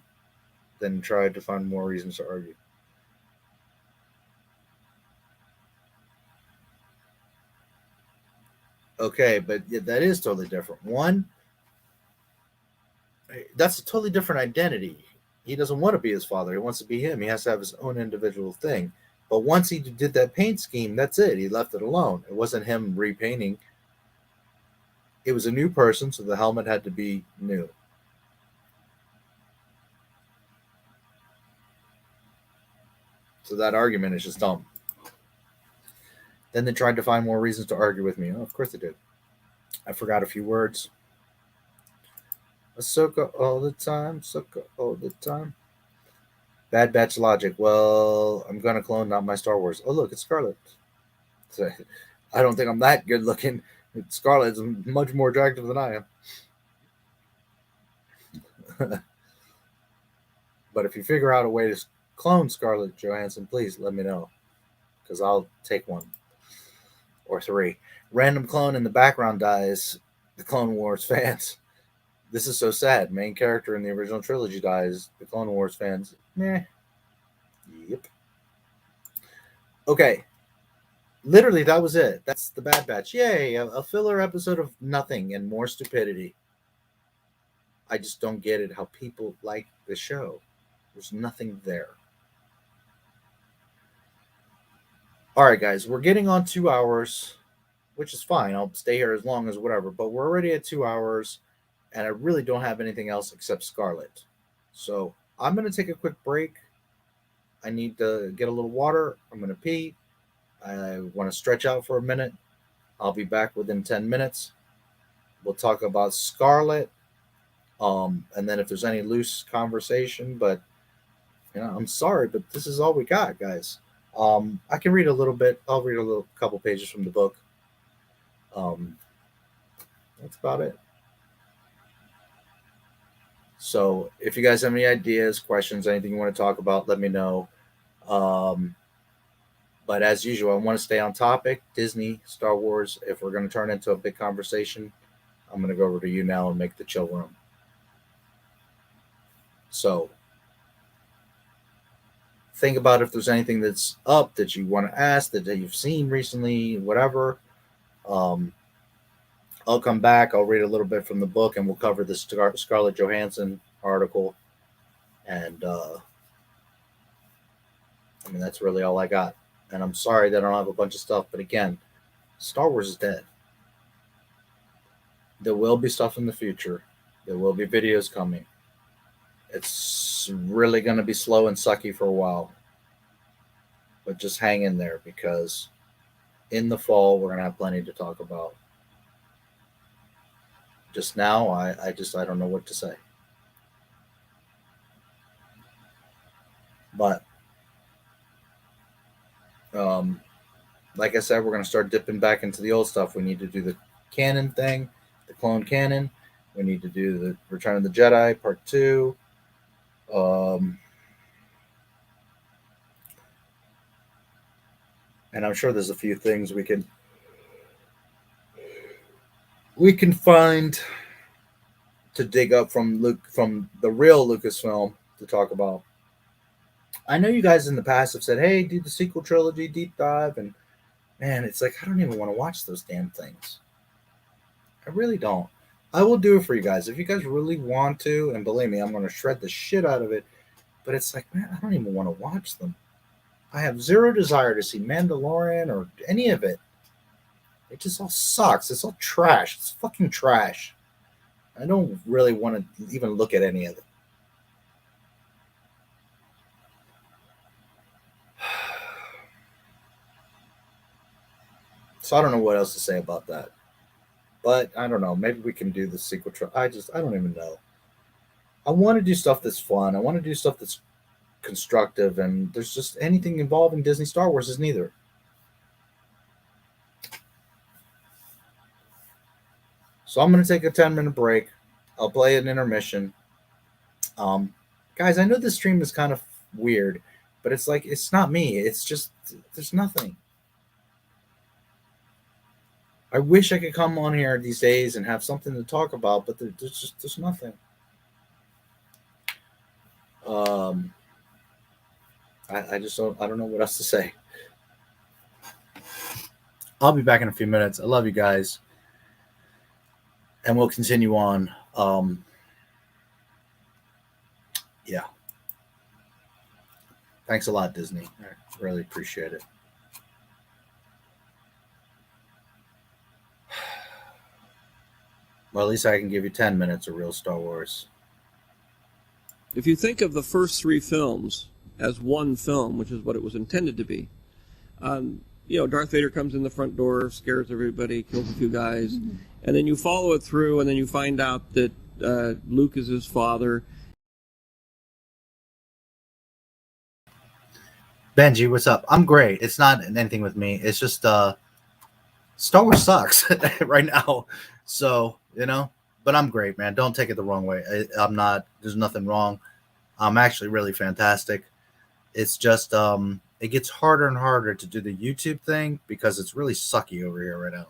than tried to find more reasons to argue. Okay, but yeah, that is totally different. One, that's a totally different identity. He doesn't want to be his father. He wants to be him. He has to have his own individual thing. But once he did that paint scheme, that's it. He left it alone. It wasn't him repainting. It was a new person, so the helmet had to be new. So that argument is just dumb. Then they tried to find more reasons to argue with me. Oh, of course they did. I forgot a few words. Ahsoka all the time. Ahsoka all the time. Bad Batch logic. Well, I'm going to clone Not My Star Wars. Oh, look, it's Scarlett. So, I don't think I'm that good looking. Scarlett's much more attractive than I am. But if you figure out a way to clone Scarlett Johansson, please let me know. Because I'll take one. Or 3. Random clone in the background dies. The Clone Wars fans. This is so sad. Main character in the original trilogy dies. The Clone Wars fans. Meh. Yep. Okay. Literally, that was it. That's the Bad Batch. Yay. A filler episode of nothing and more stupidity. I just don't get it how people like the show. There's nothing there. All right, guys. We're getting on 2 hours. which is fine. I'll stay here as long as whatever. But we're already at 2 hours, and I really don't have anything else except Scarlett. So I'm going to take a quick break. I need to get a little water. I'm going to pee. I want to stretch out for a minute. I'll be back within 10 minutes. We'll talk about Scarlett. And then if there's any loose conversation, but I'm sorry, but this is all we got, guys. I can read a little bit. I'll read a couple pages from the book. That's about it. So if you guys have any ideas, questions, anything you want to talk about, let me know. But as usual, I want to stay on topic. Disney, Star Wars. If we're going to turn into a big conversation, I'm going to go over to YouNow and make the chill room. So think about if there's anything that's up that you want to ask, that you've seen recently, whatever. I'll come back. I'll read a little bit from the book, and we'll cover the Scarlett Johansson article. And that's really all I got. And I'm sorry that I don't have a bunch of stuff. But again, Star Wars is dead. There will be stuff in the future. There will be videos coming. It's really going to be slow and sucky for a while. But just hang in there, because in the fall, we're going to have plenty to talk about. Just now, I don't know what to say. But like I said, we're going to start dipping back into the old stuff. We need to do the canon thing, the clone canon. We need to do the Return of the Jedi Part 2. And I'm sure there's a few things we can find to dig up from the real Lucasfilm to talk about. I know you guys in the past have said, hey, do the sequel trilogy deep dive, and man, it's like I don't even want to watch those damn things. I really don't. I will do it for you guys if you guys really want to, and believe me, I'm going to shred the shit out of it. But it's like, man, I don't even want to watch them. I have zero desire to see Mandalorian or any of it. It just all sucks. It's all trash. It's fucking trash. I don't really want to even look at any of it. So I don't know what else to say about that. But I don't know. Maybe we can do the sequel. I don't even know. I want to do stuff that's fun. I want to do stuff that's constructive. And there's just anything involving Disney Star Wars is neither. So I'm going to take a 10-minute break. I'll play an intermission. Guys, I know this stream is kind of weird, but it's like, it's not me. It's just, there's nothing. I wish I could come on here these days and have something to talk about, but there's nothing. I don't know what else to say. I'll be back in a few minutes. I love you guys. And we'll continue on. Yeah. Thanks a lot, Disney. I really appreciate it. Well, at least I can give you 10 minutes of real Star Wars. If you think of the first three films as one film, which is what it was intended to be, Darth Vader comes in the front door, scares everybody, kills a few guys, and then you follow it through, and then you find out that Luke is his father. Benji, what's up? I'm great. It's not anything with me. It's just Star Wars sucks right now. So, but I'm great, man. Don't take it the wrong way. I'm not. There's nothing wrong. I'm actually really fantastic. It's just it gets harder and harder to do the YouTube thing because it's really sucky over here right now.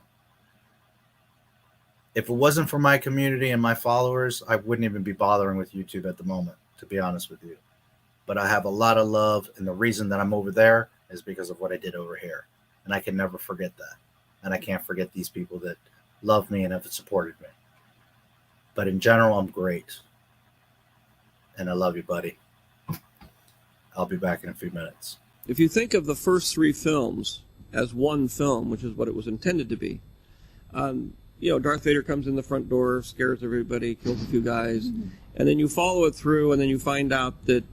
If it wasn't for my community and my followers, I wouldn't even be bothering with YouTube at the moment, to be honest with you. But I have a lot of love, and the reason that I'm over there is because of what I did over here. And I can never forget that. And I can't forget these people that love me and have supported me. But in general, I'm great. And I love you, buddy. I'll be back in a few minutes. If you think of the first three films as one film, which is what it was intended to be, Darth Vader comes in the front door, scares everybody, kills a few guys, and then you follow it through, and then you find out that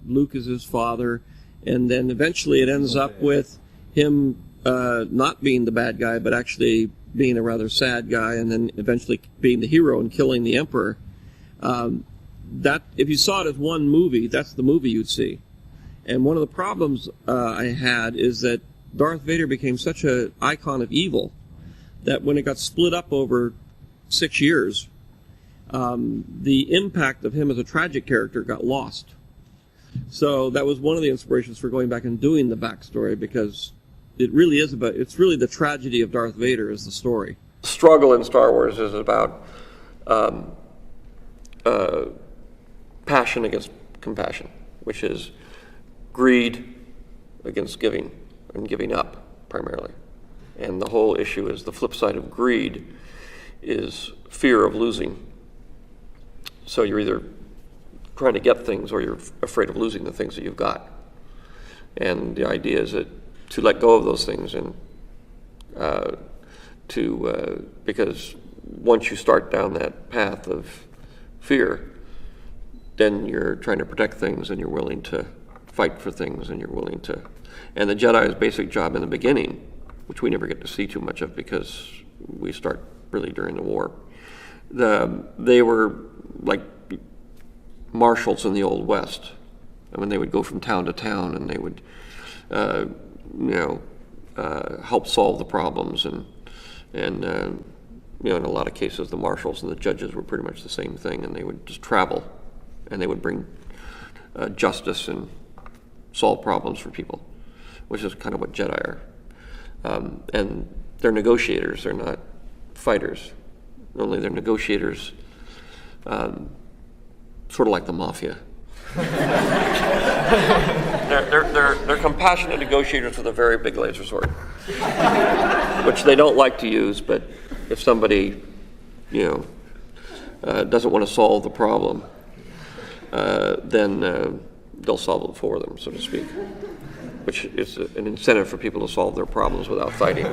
Luke is his father, and then eventually it ends up with him not being the bad guy, but actually being a rather sad guy, and then eventually being the hero and killing the Emperor. That if you saw it as one movie, that's the movie you'd see. And one of the problems I had is that Darth Vader became such an icon of evil that when it got split up over 6 years, the impact of him as a tragic character got lost. So that was one of the inspirations for going back and doing the backstory, because it really is about, it's really the tragedy of Darth Vader is the story. Struggle in Star Wars is about passion against compassion, which is greed against giving and giving up primarily. And the whole issue is the flip side of greed is fear of losing. So you're either trying to get things or you're afraid of losing the things that you've got. And the idea is that to let go of those things and because once you start down that path of fear, then you're trying to protect things and you're willing to fight for things and you're willing to. And the Jedi's basic job in the beginning, which we never get to see too much of because we start really during the war, they were like marshals in the Old West. I mean, they would go from town to town and they would, help solve the problems. And in a lot of cases, the marshals and the judges were pretty much the same thing, and they would just travel and they would bring justice and solve problems for people, which is kind of what Jedi are. And they're negotiators, they're not fighters. Only they're negotiators, sort of like the mafia. They're compassionate negotiators with a very big laser sword, which they don't like to use, but if somebody, doesn't want to solve the problem, then they'll solve it for them, so to speak, which is an incentive for people to solve their problems without fighting.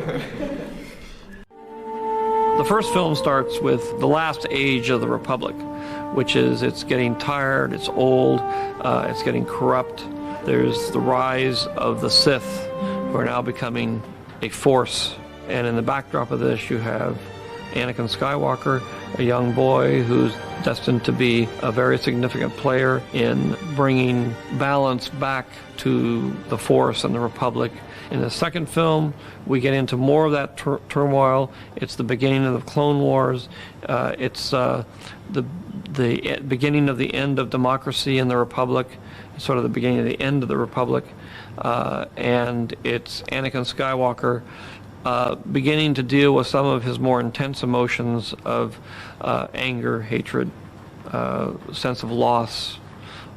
The first film starts with the last age of the Republic, which is it's getting tired, it's old, it's getting corrupt. There's the rise of the Sith, who are now becoming a force. And in the backdrop of this, you have Anakin Skywalker, a young boy who's destined to be a very significant player in bringing balance back to the Force and the Republic. In the second film, we get into more of that turmoil. It's the beginning of the Clone Wars. It's the beginning of the end of democracy in the Republic, sort of the beginning of the end of the Republic. And it's Anakin Skywalker beginning to deal with some of his more intense emotions of anger, hatred, sense of loss,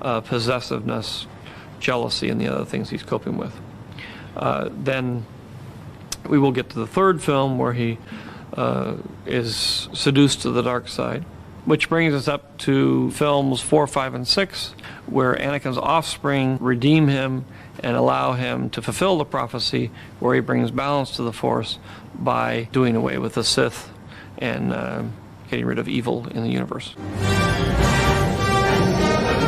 possessiveness, jealousy, and the other things he's coping with. Then we will get to the third film where he is seduced to the dark side, which brings us up to films 4, 5, and 6, where Anakin's offspring redeem him and allow him to fulfill the prophecy, where he brings balance to the Force by doing away with the Sith and getting rid of evil in the universe.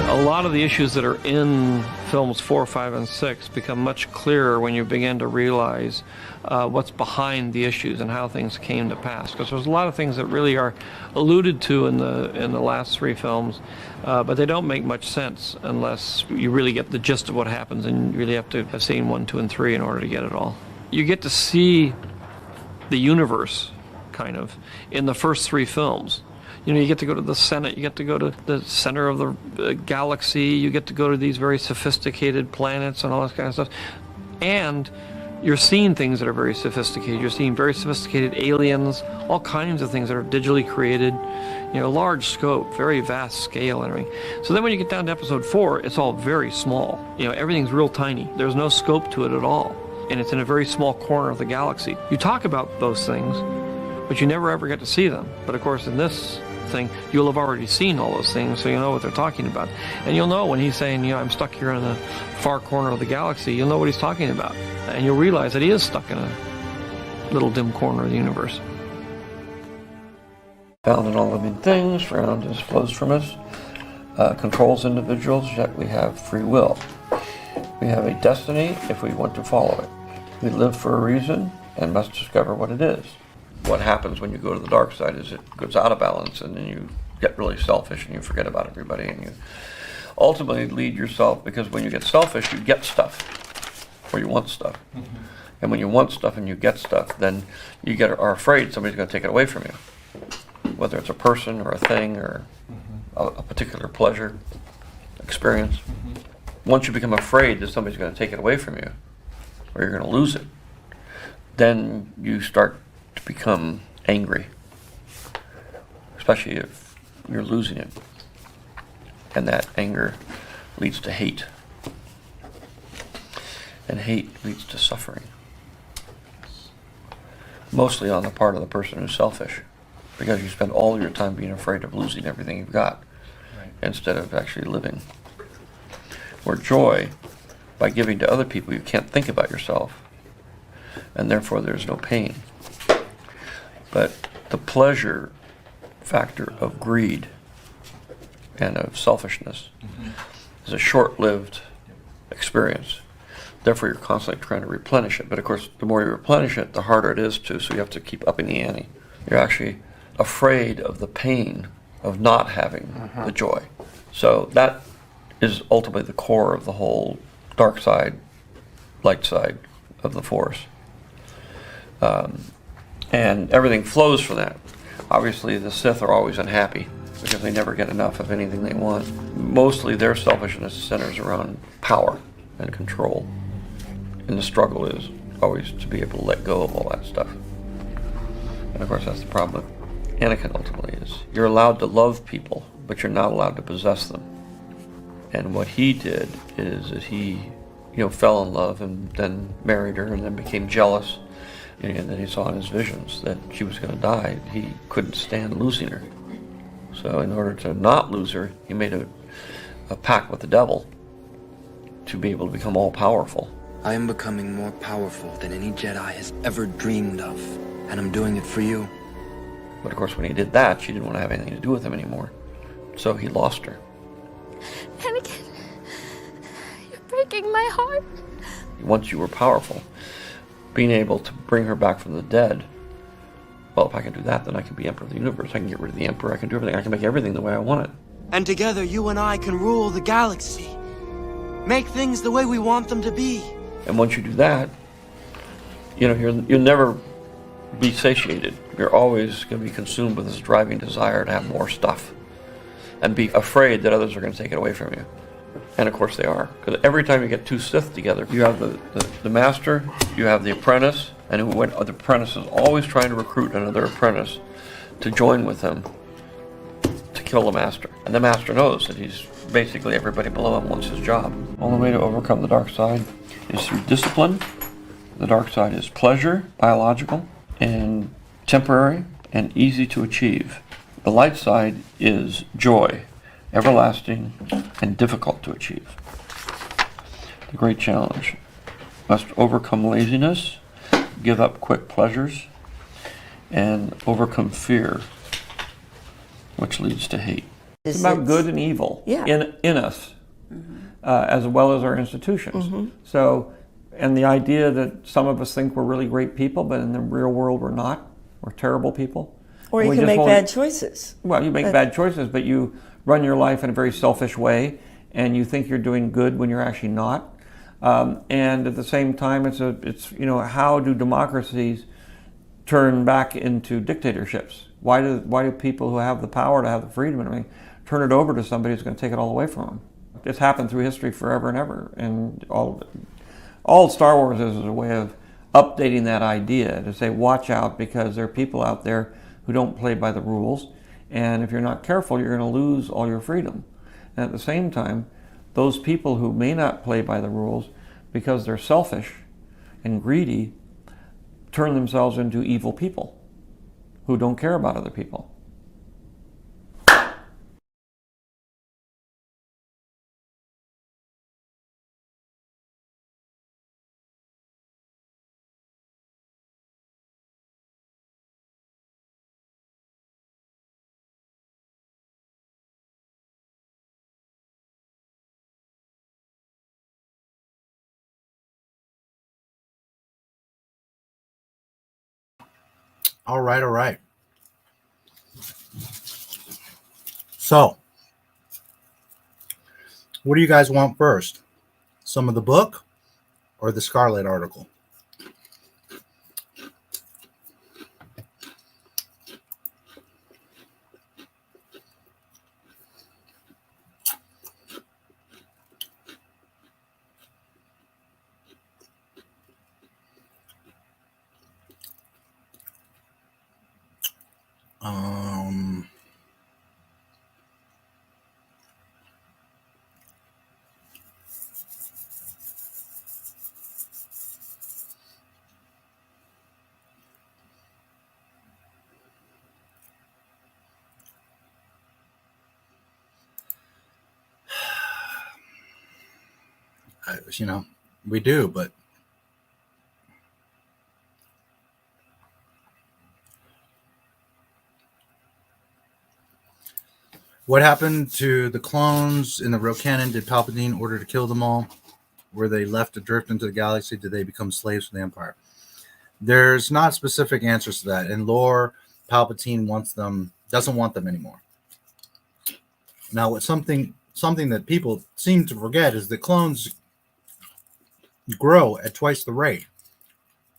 A lot of the issues that are in films 4, 5, and 6 become much clearer when you begin to realize what's behind the issues and how things came to pass. Because there's a lot of things that really are alluded to in the last 3 films, but they don't make much sense unless you really get the gist of what happens, and you really have to have seen 1, 2, and 3 in order to get it all. You get to see the universe, kind of, in the first 3 films. You get to go to the Senate, you get to go to the center of the galaxy, you get to go to these very sophisticated planets and all this kind of stuff. And you're seeing things that are very sophisticated. You're seeing very sophisticated aliens, all kinds of things that are digitally created, large scope, very vast scale and everything. So then when you get down to episode 4, it's all very small. Everything's real tiny. There's no scope to it at all. And it's in a very small corner of the galaxy. You talk about those things, but you never ever get to see them. But of course in this thing, you'll have already seen all those things, so you'll know what they're talking about. And you'll know when he's saying, I'm stuck here in the far corner of the galaxy, you'll know what he's talking about. And you'll realize that he is stuck in a little dim corner of the universe. Found in all living things, around us, flows from us, controls individuals, yet we have free will. We have a destiny if we want to follow it. We live for a reason and must discover what it is. What happens when you go to the dark side is it goes out of balance, and then you get really selfish and you forget about everybody, and you ultimately lead yourself, because when you get selfish, you get stuff, or you want stuff. Mm-hmm. And when you want stuff and you get stuff, then you are afraid somebody's going to take it away from you, whether it's a person or a thing or a particular pleasure, experience. Mm-hmm. Once you become afraid that somebody's going to take it away from you, or you're going to lose it, then you start to become angry, especially if you're losing it. And that anger leads to hate. And hate leads to suffering. Mostly on the part of the person who's selfish, because you spend all your time being afraid of losing everything you've got, right, instead of actually living. Where joy, by giving to other people, you can't think about yourself, and therefore there's no pain. But the pleasure factor of greed and of selfishness is a short-lived experience. Therefore, you're constantly trying to replenish it. But of course, the more you replenish it, the harder it is to, so you have to keep upping the ante. You're actually afraid of the pain of not having the joy. So that is ultimately the core of the whole dark side, light side of the Force. And everything flows from that. Obviously, the Sith are always unhappy because they never get enough of anything they want. Mostly their selfishness centers around power and control. And the struggle is always to be able to let go of all that stuff. And of course, that's the problem with Anakin ultimately is you're allowed to love people, but you're not allowed to possess them. And what he did is that he, fell in love and then married her and then became jealous. And then he saw in his visions that she was going to die. He couldn't stand losing her. So in order to not lose her, he made a pact with the devil to be able to become all-powerful. I am becoming more powerful than any Jedi has ever dreamed of, and I'm doing it for you. But of course, when he did that, she didn't want to have anything to do with him anymore. So he lost her. Anakin, you're breaking my heart. Once you were powerful, being able to bring her back from the dead, well, if I can do that, then I can be Emperor of the Universe. I can get rid of the Emperor. I can do everything. I can make everything the way I want it. And together, you and I can rule the galaxy. Make things the way we want them to be. And once you do that, you'll never be satiated. You're always going to be consumed with this driving desire to have more stuff and be afraid that others are going to take it away from you. And of course they are. Because every time you get two Sith together, you have the master, you have the apprentice, and the apprentice is always trying to recruit another apprentice to join with him to kill the master. And the master knows that he's basically everybody below him wants his job. Only way to overcome the dark side is through discipline. The dark side is pleasure, biological, and temporary, and easy to achieve. The light side is joy, everlasting, and difficult to achieve. The great challenge must overcome laziness, give up quick pleasures, and overcome fear, which leads to hate. It's about good and evil in us, as well as our institutions. So, and the idea that some of us think we're really great people, but in the real world we're not. We're terrible people. Or you can make bad choices. Well, you make bad choices, but you run your life in a very selfish way, and you think you're doing good when you're actually not. And at the same time, it's how do democracies turn back into dictatorships? Why do people who have the power to have the freedom and everything turn it over to somebody who's going to take it all away from them? It's happened through history forever and ever, and all Star Wars is a way of updating that idea to say, watch out, because there are people out there who don't play by the rules, and if you're not careful, you're going to lose all your freedom. And at the same time, those people who may not play by the rules because they're selfish and greedy turn themselves into evil people who don't care about other people. All right, all right. So, what do you guys want first? Some of the book or the Scarlett article? You know, we do, but what happened to the clones in the real canon? Did Palpatine order to kill them all? Were they left to drift into the galaxy? Did they become slaves for the Empire? There's not specific answers to that. In lore, Palpatine doesn't want them anymore. Now, what something that people seem to forget is that clones grow at twice the rate.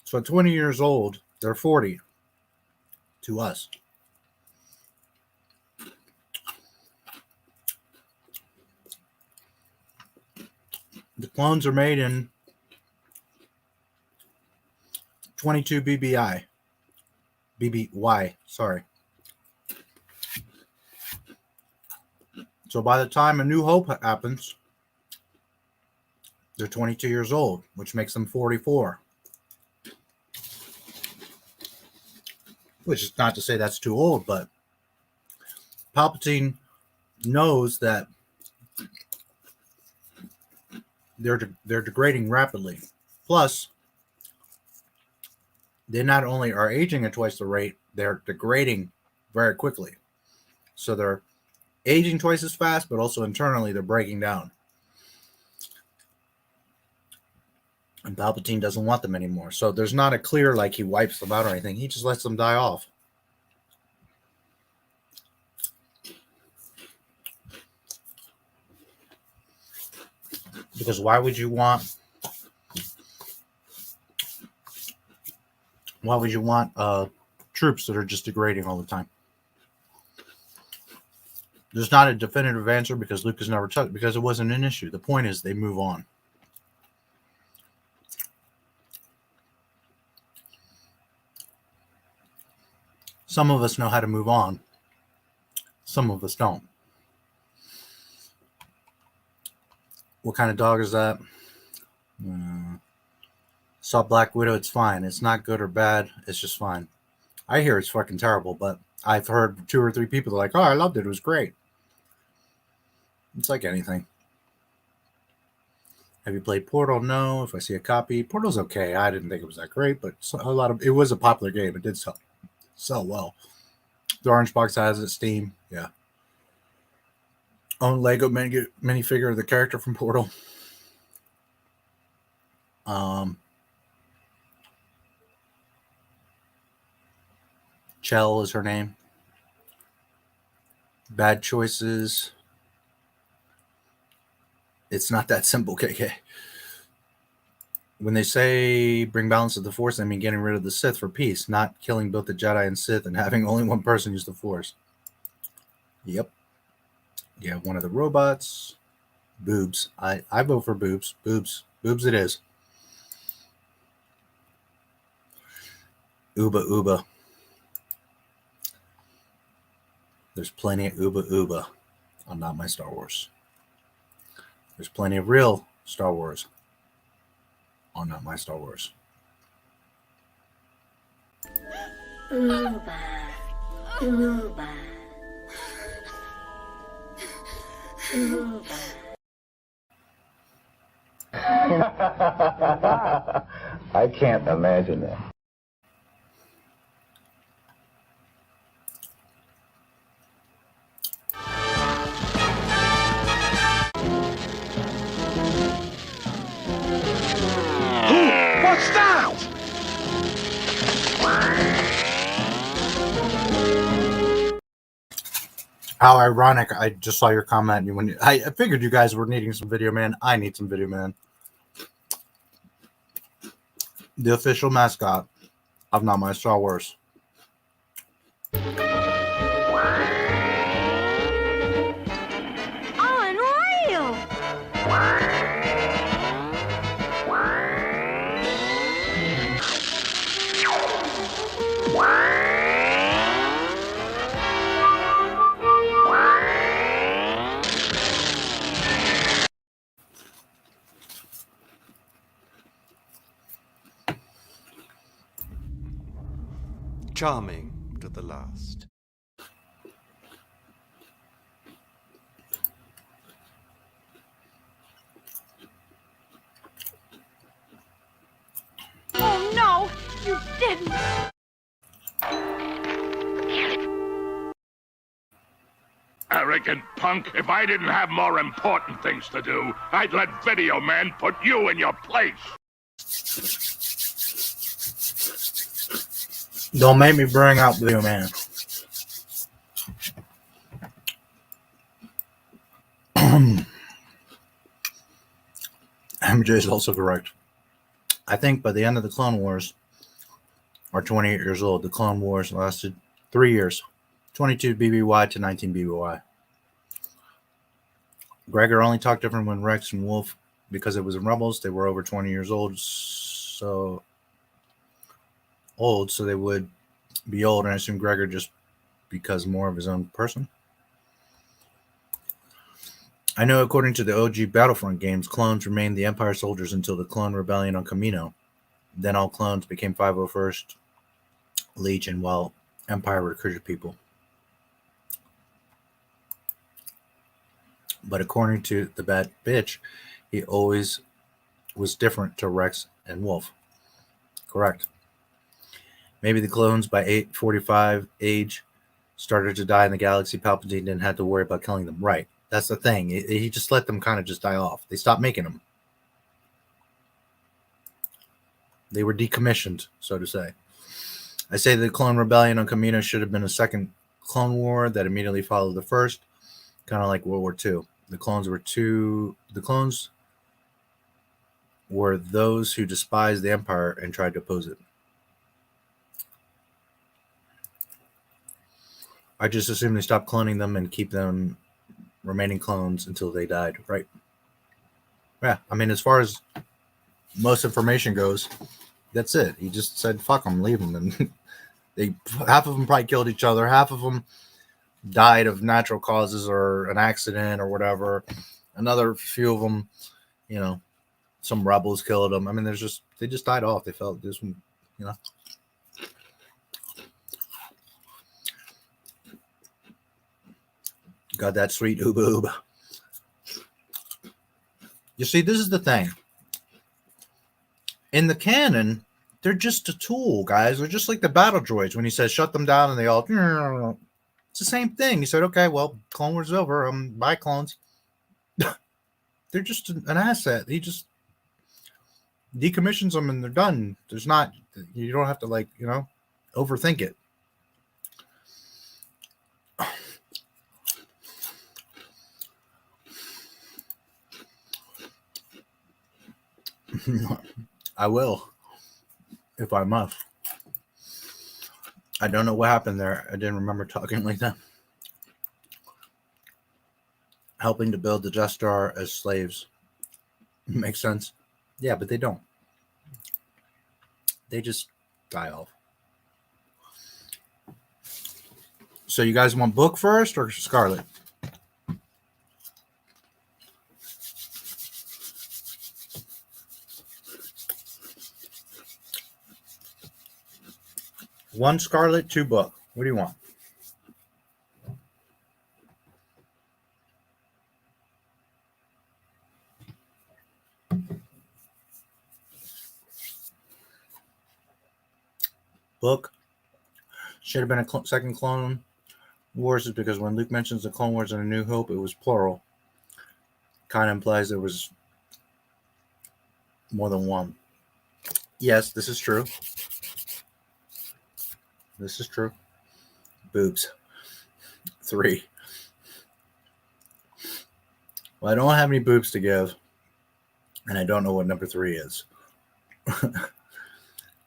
So at 20 years old, they're 40 to us. The clones are made in 22 BBY, sorry. So by the time A New Hope happens, they're 22 years old, which makes them 44. Which is not to say that's too old, but Palpatine knows that they're degrading rapidly. Plus, they not only are aging at twice the rate, they're degrading very quickly. So they're aging twice as fast, but also internally they're breaking down. And Palpatine doesn't want them anymore. So there's not a clear, like, he wipes them out or anything. He just lets them die off. Because why would you want troops that are just degrading all the time? There's not a definitive answer because Lucas never touched, because it wasn't an issue. The point is they move on. Some of us know how to move on. Some of us don't. What kind of dog is that? Saw Black Widow. It's fine. It's not good or bad. It's just fine. I hear it's fucking terrible, but I've heard 2 or 3 people that are like, oh, I loved it. It was great. It's like anything. Have you played Portal? No. If I see a copy, Portal's okay. I didn't think it was that great, but it was a popular game. It did sell well. The Orange Box has it. Steam. Yeah. Own Lego minifigure of the character from Portal. Chell is her name. Bad choices. It's not that simple, KK. When they say bring balance to the Force, I mean getting rid of the Sith for peace, not killing both the Jedi and Sith and having only one person use the Force. Yep. You have one of the robots. Boobs. I vote for boobs. Boobs. Boobs it is. Uba. There's plenty of Uba on Not My Star Wars. There's plenty of real Star Wars on Not My Star Wars. Uba. I can't imagine that. What's that? How ironic. I just saw your comment. I figured you guys were needing some video, man. I need some video, man. The official mascot of Not My Star Wars. Unreal! Charming to the last. Oh no, you didn't! Arrogant punk, if I didn't have more important things to do, I'd let Video Man put you in your place. Don't make me bring out Video Man. MJ is also correct. I think by the end of the Clone Wars, are 28 years old. The Clone Wars lasted 3 years, 22 BBY to 19 BBY. Gregor only talked different when Rex and Wolf, because it was in Rebels, they were over 20 years old, so they would be old, and I assume Gregor just because more of his own person. I know according to the OG Battlefront games, clones remained the Empire soldiers until the Clone Rebellion on Kamino. Then all clones became 501st Legion, while Empire recruited people. But according to the bad bitch, he always was different to Rex and Wolf. Correct. Maybe the clones by 845 age started to die in the galaxy. Palpatine didn't have to worry about killing them. Right. That's the thing. He just let them kind of just die off. They stopped making them. They were decommissioned, so to say. I say the Clone Rebellion on Kamino should have been a second Clone War that immediately followed the first, kind of like World War II. The clones were those who despised the Empire and tried to oppose it. I just assume they stopped cloning them and keep them remaining clones until they died, right? Yeah, I mean, as far as most information goes, that's it. He just said, fuck them, leave them. And half of them probably killed each other. Half of them died of natural causes or an accident or whatever. Another few of them, you know, some rebels killed them. I mean, they just died off. They felt this one, you know. Got that sweet oob. You see, this is the thing. In the canon, they're just a tool, guys. They're just like the battle droids. When he says shut them down and they all, it's the same thing. He said, okay, well, Clone Wars is over. Bye, clones. They're just an asset. He just decommissions them and they're done. You don't have to, like, you know, overthink it. I will, if I must. I don't know what happened there. I didn't remember talking like that. Helping to build the GETTR as slaves. Makes sense. Yeah, but they don't. They just die off. So you guys want book first or Scarlett? One Scarlett, 2 book. What do you want? Book. Should have been a second Clone Wars, is because when Luke mentions the Clone Wars in A New Hope, it was plural. Kind of implies there was more than one. Yes, this is true. This is true. Boobs. 3. Well, I don't have any boobs to give, and I don't know what number 3 is.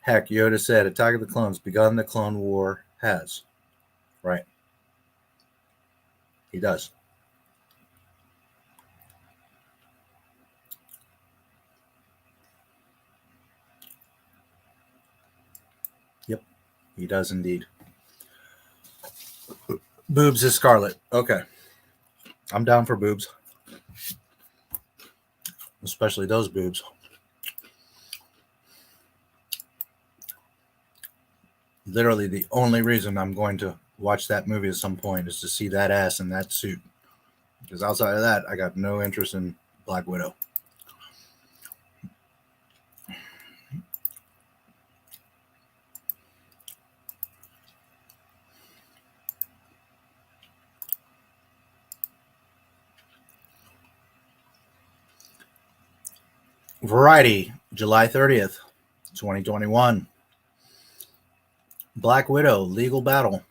Heck, Yoda said, Attack of the Clones begun, the Clone War has. Right. He does. Yep, he does indeed. Boobs is Scarlett. Okay. I'm down for boobs. Especially those boobs. Literally the only reason I'm going to watch that movie at some point is to see that ass in that suit. Because outside of that, I got no interest in Black Widow. Variety, July 30th, 2021. Black Widow legal battle.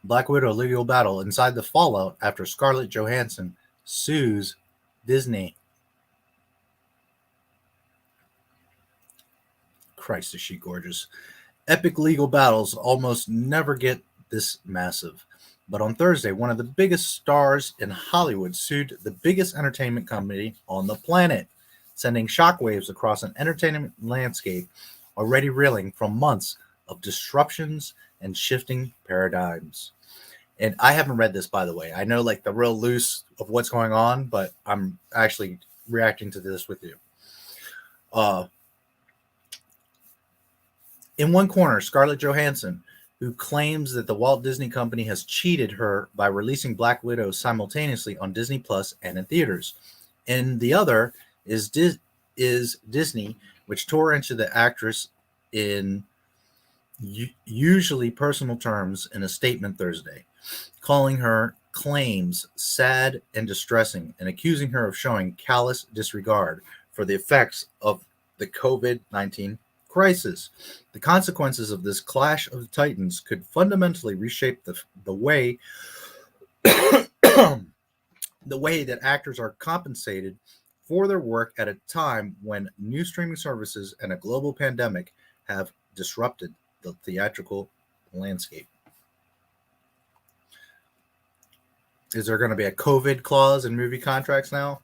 Black Widow legal battle inside the fallout after Scarlett Johansson sues Disney. Christ, is she gorgeous. Epic legal battles almost never get this massive. But on Thursday, one of the biggest stars in Hollywood sued the biggest entertainment company on the planet, sending shockwaves across an entertainment landscape already reeling from months of disruptions and shifting paradigms. And I haven't read this, by the way. I know like the real loose of what's going on, but I'm actually reacting to this with you. In one corner, Scarlett Johansson, who claims that the Walt Disney Company has cheated her by releasing Black Widow simultaneously on Disney Plus and in theaters. In the other is Disney, which tore into the actress in usually personal terms in a statement Thursday, calling her claims sad and distressing and accusing her of showing callous disregard for the effects of the COVID-19 crisis. The consequences of this clash of the titans could fundamentally reshape the way the way that actors are compensated for their work at a time when new streaming services and a global pandemic have disrupted the theatrical landscape. Is there going to be a COVID clause in movie contracts now?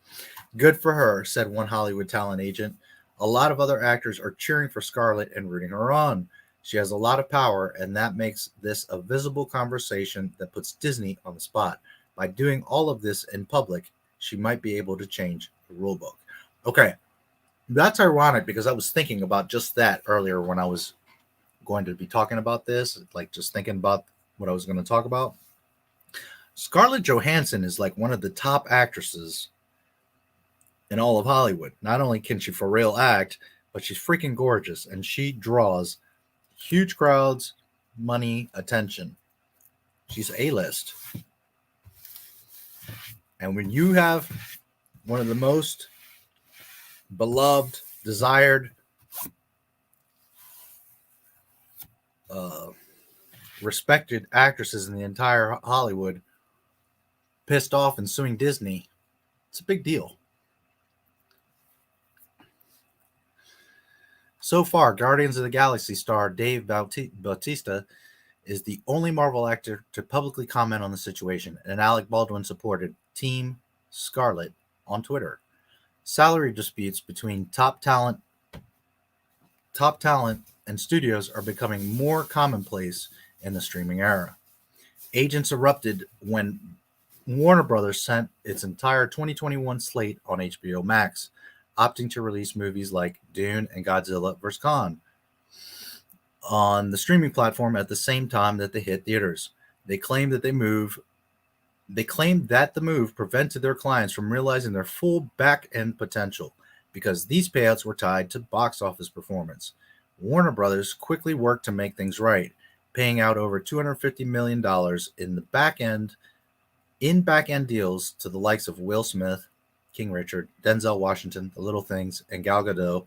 Good for her, said one Hollywood talent agent. A lot of other actors are cheering for Scarlett and rooting her on. She has a lot of power, and that makes this a visible conversation that puts Disney on the spot. By doing all of this in public, she might be able to change the rule book. Okay, that's ironic because I was thinking about just that earlier when I was going to be talking about this, like just thinking about what I was going to talk about. Scarlett Johansson is like one of the top actresses in all of Hollywood. Not only can she for real act, but she's freaking gorgeous, and she draws huge crowds, money, attention. She's A-list. And when you have one of the most beloved, desired, respected actresses in the entire Hollywood pissed off and suing Disney, it's a big deal. So far, Guardians of the Galaxy star Dave Bautista is the only Marvel actor to publicly comment on the situation, and Alec Baldwin supported Team Scarlett on Twitter. Salary disputes between top talent and studios are becoming more commonplace in the streaming era. Agents erupted when Warner Brothers sent its entire 2021 slate on HBO Max, opting to release movies like Dune and Godzilla vs. Kong on the streaming platform at the same time that they hit theaters. They claimed that the move prevented their clients from realizing their full back-end potential because these payouts were tied to box office performance. Warner Brothers quickly worked to make things right, paying out over $250 million in back-end deals to the likes of Will Smith, King Richard, Denzel Washington, The Little Things, and Gal Gadot,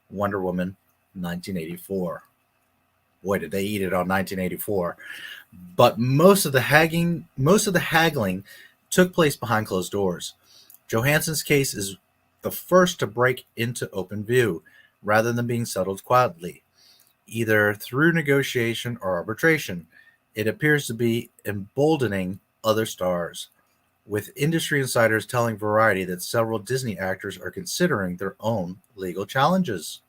Wonder Woman, 1984. Boy, did they eat it on 1984. But most of the haggling took place behind closed doors. Johansson's case is the first to break into open view, rather than being settled quietly, either through negotiation or arbitration. It appears to be emboldening other stars, with industry insiders telling Variety that several Disney actors are considering their own legal challenges.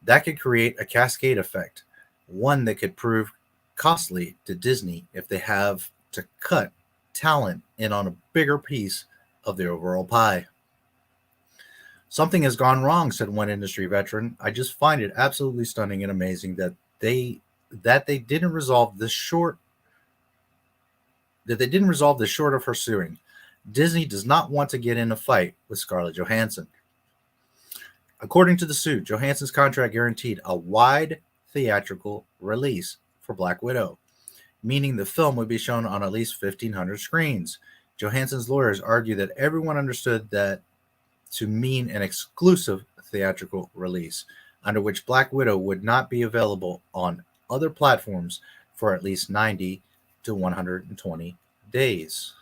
That could create a cascade effect, one that could prove costly to Disney if they have to cut talent in on a bigger piece of the overall pie. Something has gone wrong, said one industry veteran. I just find it absolutely stunning and amazing that they didn't resolve this short of her suing. Disney does not want to get in a fight with Scarlett Johansson. According to the suit, Johansson's contract guaranteed a wide theatrical release for Black Widow, meaning the film would be shown on at least 1,500 screens. Johansson's lawyers argue that everyone understood that to mean an exclusive theatrical release, under which Black Widow would not be available on other platforms for at least 90 to 120 days.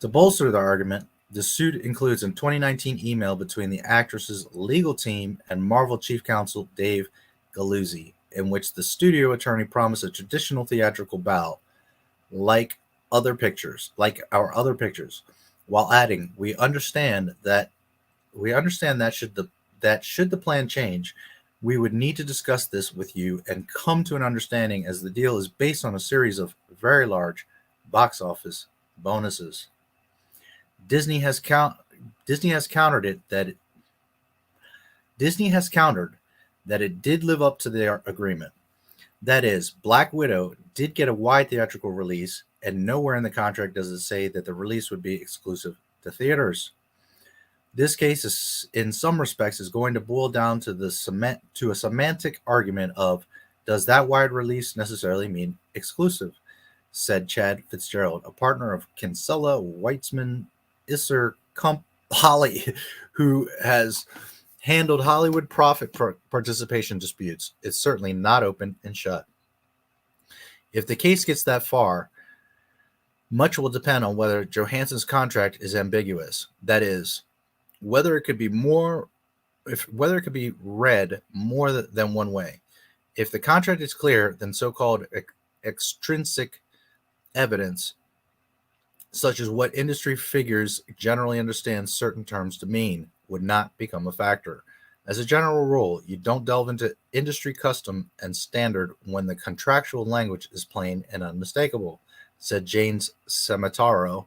To bolster the argument, the suit includes a 2019 email between the actress's legal team and Marvel chief counsel Dave Galuzzi, in which the studio attorney promised a traditional theatrical bow, like our other pictures, while adding, we understand that should the plan change, we would need to discuss this with you and come to an understanding, as the deal is based on a series of very large box office bonuses. Disney has countered that it did live up to their agreement. That is, Black Widow did get a wide theatrical release, and nowhere in the contract does it say that the release would be exclusive to theaters. This case is, in some respects, is going to boil down to a semantic argument of, does that wide release necessarily mean exclusive? Said Chad Fitzgerald, a partner of Kinsella, Weitzman, Isser, Holly, who has handled Hollywood profit participation disputes. It's certainly not open and shut. If the case gets that far, much will depend on whether Johansson's contract is ambiguous. That is, whether it could be read more than one way. If the contract is clear, then so-called extrinsic evidence, such as what industry figures generally understand certain terms to mean, would not become a factor. As a general rule, you don't delve into industry custom and standard when the contractual language is plain and unmistakable, said James Samataro,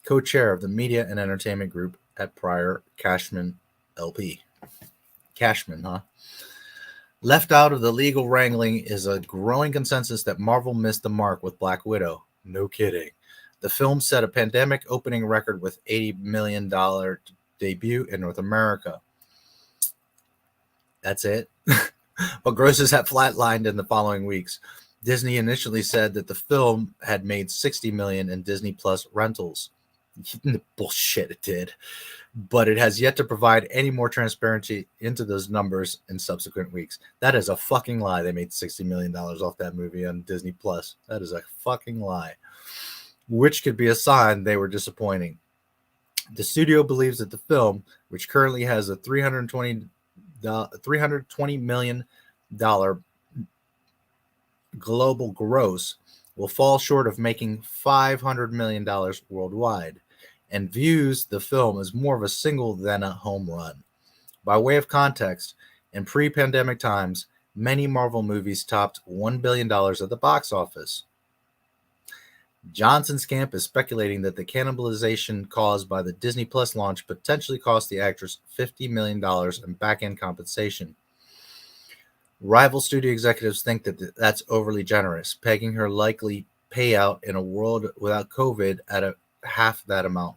co-chair of the Media and Entertainment Group at Prior Cashman LP. Cashman, huh? Left out of the legal wrangling is a growing consensus that Marvel missed the mark with Black Widow. No kidding. The film set a pandemic opening record with $80 million debut in North America. That's it. But grosses have flatlined in the following weeks. Disney initially said that the film had made $60 million in Disney Plus rentals. Bullshit, it did. But it has yet to provide any more transparency into those numbers in subsequent weeks. That is a fucking lie. They made $60 million off that movie on Disney Plus. That is a fucking lie, which could be a sign they were disappointing. The studio believes that the film, which currently has a $320 million global gross, will fall short of making $500 million worldwide, and views the film as more of a single than a home run. By way of context, in pre-pandemic times, many Marvel movies topped $1 billion at the box office. Johnson's camp is speculating that the cannibalization caused by the Disney Plus launch potentially cost the actress $50 million in back-end compensation. Rival studio executives think that that's overly generous, pegging her likely payout in a world without COVID at half that amount.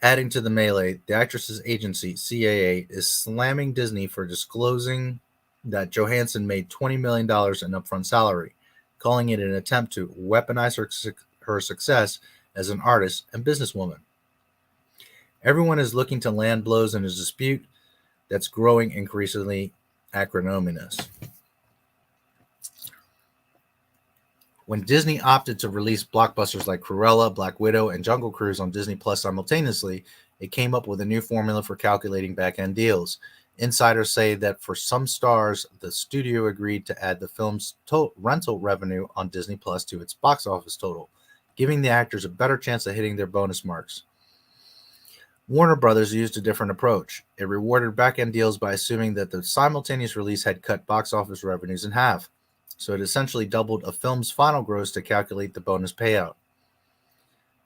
Adding to the melee, the actress's agency, CAA, is slamming Disney for disclosing that Johansson made $20 million in upfront salary, calling it an attempt to weaponize her success as an artist and businesswoman. Everyone is looking to land blows in a dispute that's growing increasingly acrimonious. When Disney opted to release blockbusters like Cruella, Black Widow, and Jungle Cruise on Disney Plus simultaneously, it came up with a new formula for calculating back-end deals. Insiders say that for some stars, the studio agreed to add the film's rental revenue on Disney Plus to its box office total, giving the actors a better chance of hitting their bonus marks. Warner Brothers used a different approach. It rewarded back-end deals by assuming that the simultaneous release had cut box office revenues in half, so it essentially doubled a film's final gross to calculate the bonus payout.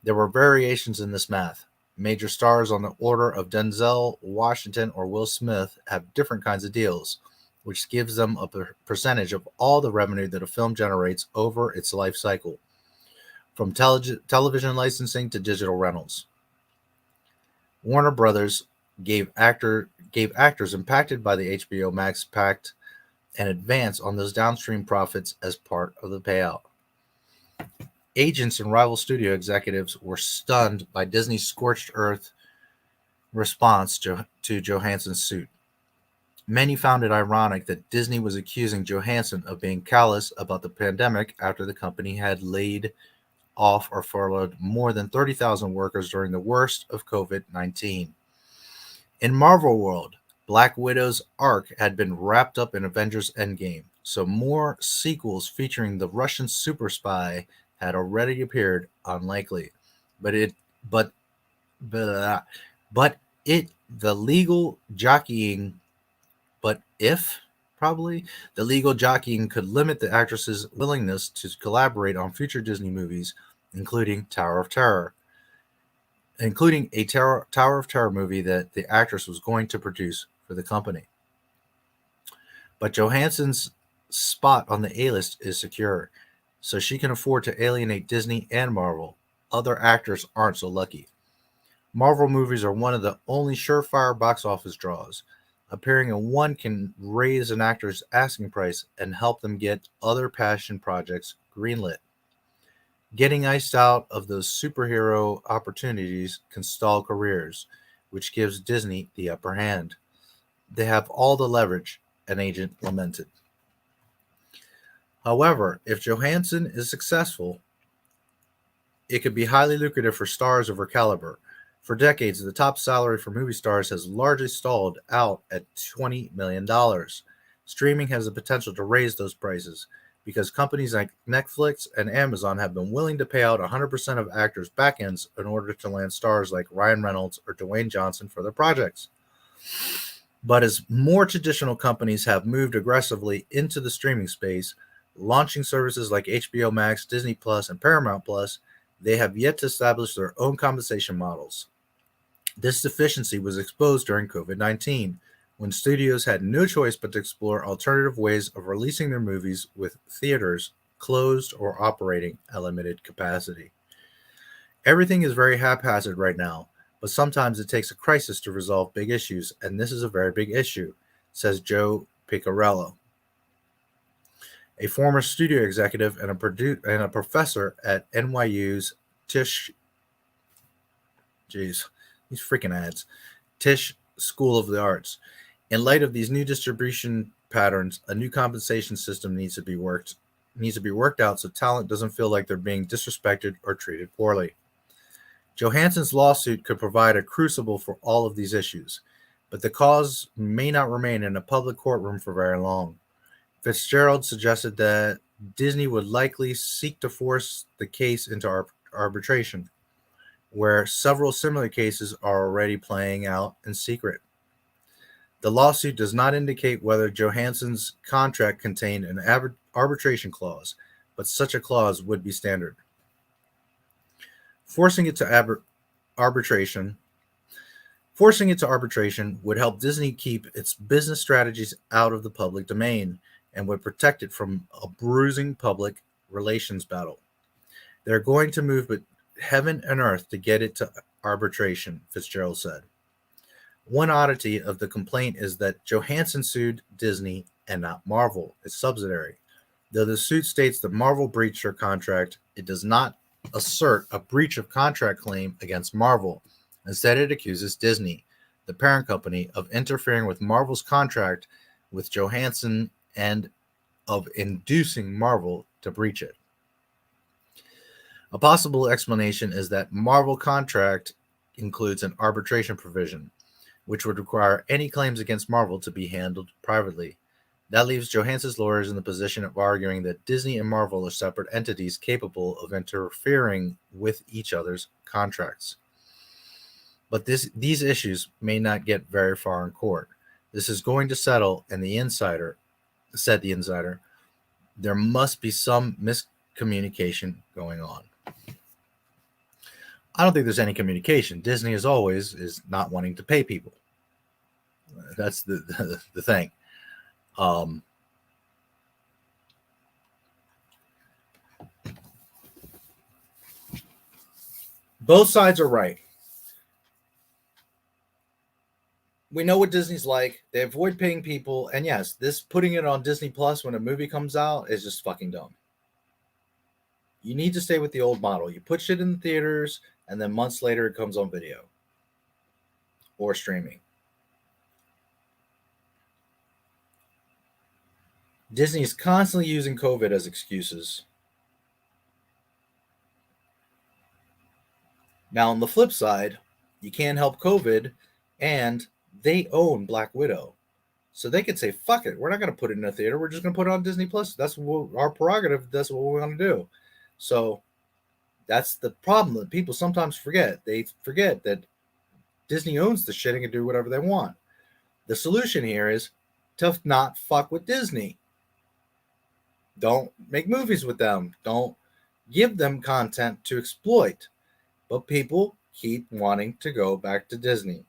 There were variations in this math. Major stars on the order of Denzel Washington or Will Smith have different kinds of deals, which gives them a percentage of all the revenue that a film generates over its life cycle, from television licensing to digital rentals. Warner Brothers gave actors impacted by the HBO Max pact an advance on those downstream profits as part of the payout. Agents and rival studio executives were stunned by Disney's scorched earth response to Johansson's suit. Many found it ironic that Disney was accusing Johansson of being callous about the pandemic after the company had laid off or furloughed more than 30,000 workers during the worst of COVID-19. In Marvel world, Black Widow's arc had been wrapped up in Avengers Endgame, so more sequels featuring the Russian super spy had already appeared, unlikely. The legal jockeying could limit the actress's willingness to collaborate on future Disney movies, including a Tower of Terror movie that the actress was going to produce for the company. But Johansson's spot on the A-list is secure, so she can afford to alienate Disney and Marvel. Other actors aren't so lucky. Marvel movies are one of the only surefire box office draws. Appearing in one can raise an actor's asking price and help them get other passion projects greenlit. Getting iced out of those superhero opportunities can stall careers, which gives Disney the upper hand. They have all the leverage, an agent lamented. However, if Johansson is successful, it could be highly lucrative for stars of her caliber. For decades, the top salary for movie stars has largely stalled out at $20 million. Streaming has the potential to raise those prices because companies like Netflix and Amazon have been willing to pay out 100% of actors' backends in order to land stars like Ryan Reynolds or Dwayne Johnson for their projects. But as more traditional companies have moved aggressively into the streaming space, launching services like HBO Max, Disney Plus, and Paramount Plus, they have yet to establish their own compensation models. This deficiency was exposed during COVID-19, when studios had no choice but to explore alternative ways of releasing their movies with theaters closed or operating at limited capacity. Everything is very haphazard right now, but sometimes it takes a crisis to resolve big issues, and this is a very big issue, says Joe Piccarello, a former studio executive and a professor at NYU's Tisch School of the Arts. In light of these new distribution patterns, a new compensation system needs to be worked out so talent doesn't feel like they're being disrespected or treated poorly. Johansson's lawsuit could provide a crucible for all of these issues, but the cause may not remain in a public courtroom for very long. Fitzgerald suggested that Disney would likely seek to force the case into arbitration, where several similar cases are already playing out in secret. The lawsuit does not indicate whether Johansson's contract contained an arbitration clause, but such a clause would be standard. Forcing it to arbitration would help Disney keep its business strategies out of the public domain and would protect it from a bruising public relations battle. They're going to move with heaven and earth to get it to arbitration, Fitzgerald said. One oddity of the complaint is that Johansson sued Disney and not Marvel, its subsidiary. Though the suit states that Marvel breached her contract, it does not assert a breach of contract claim against Marvel. Instead, it accuses Disney, the parent company, of interfering with Marvel's contract with Johansson and of inducing Marvel to breach it. A possible explanation is that Marvel contract includes an arbitration provision, which would require any claims against Marvel to be handled privately. That leaves Johansson's lawyers in the position of arguing that Disney and Marvel are separate entities capable of interfering with each other's contracts. But these issues may not get very far in court. This is going to settle, and the insider said, there must be some miscommunication going on. I don't think there's any communication. Disney, as always, is not wanting to pay people. That's the thing. Both sides are right. We know what Disney's like. They avoid paying people. And yes, this putting it on Disney Plus when a movie comes out is just fucking dumb. You need to stay with the old model. You put shit in the theaters, and then months later it comes on video or streaming. Disney is constantly using COVID as excuses. Now, on the flip side, you can't help COVID, and they own Black Widow. So they could say, fuck it, we're not going to put it in a theater. We're just going to put it on Disney Plus. That's our prerogative. That's what we want to do. So that's the problem that people sometimes forget. They forget that Disney owns the shit and can do whatever they want. The solution here is to not fuck with Disney. Don't make movies with them. Don't give them content to exploit. But people keep wanting to go back to Disney,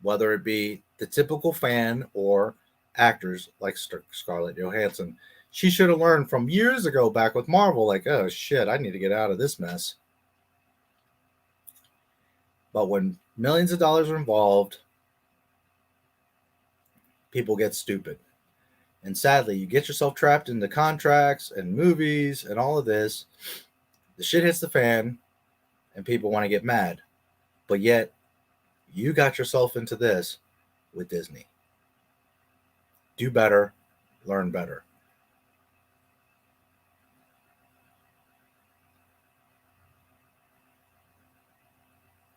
whether it be the typical fan or actors like Scarlett Johansson. She should have learned from years ago back with Marvel, like, oh shit, I need to get out of this mess. But when millions of dollars are involved, people get stupid. And sadly, you get yourself trapped into contracts and movies and all of this. The shit hits the fan and people want to get mad. But yet, you got yourself into this with Disney. Do better, learn better.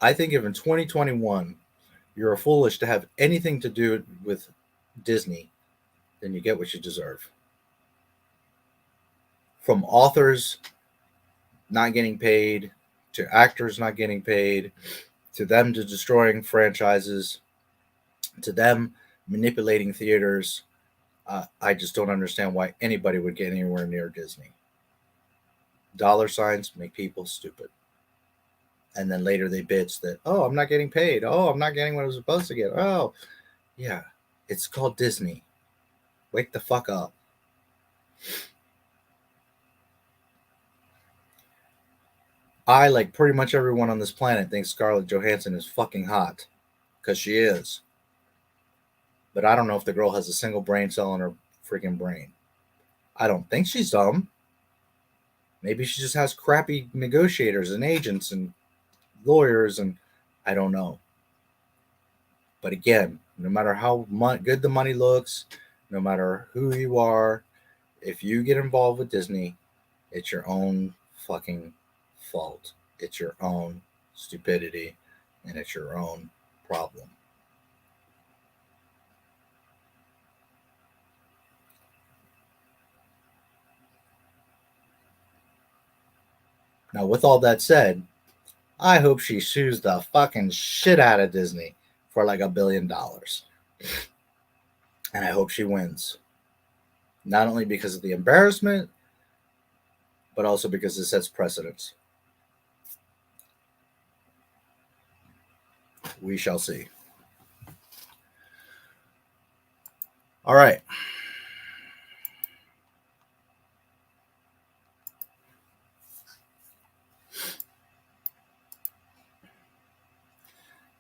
I think if in 2021 you're foolish to have anything to do with Disney, then you get what you deserve. From authors not getting paid, to actors not getting paid, to them to destroying franchises, to them manipulating theaters, I just don't understand why anybody would get anywhere near Disney. Dollar signs make people stupid. And then later they bitch that, oh, I'm not getting paid. Oh, I'm not getting what I was supposed to get. Oh, yeah, it's called Disney. Wake the fuck up. I, like pretty much everyone on this planet, thinks Scarlett Johansson is fucking hot. Because she is. But I don't know if the girl has a single brain cell in her freaking brain. I don't think she's dumb. Maybe she just has crappy negotiators and agents and lawyers, and I don't know. But again, no matter how good the money looks, no matter who you are, if you get involved with Disney, it's your own fucking fault. It's your own stupidity, and it's your own problem. Now, with all that said, I hope she sues the fucking shit out of Disney for like $1 billion. And I hope she wins. Not only because of the embarrassment, but also because it sets precedents. We shall see. All right.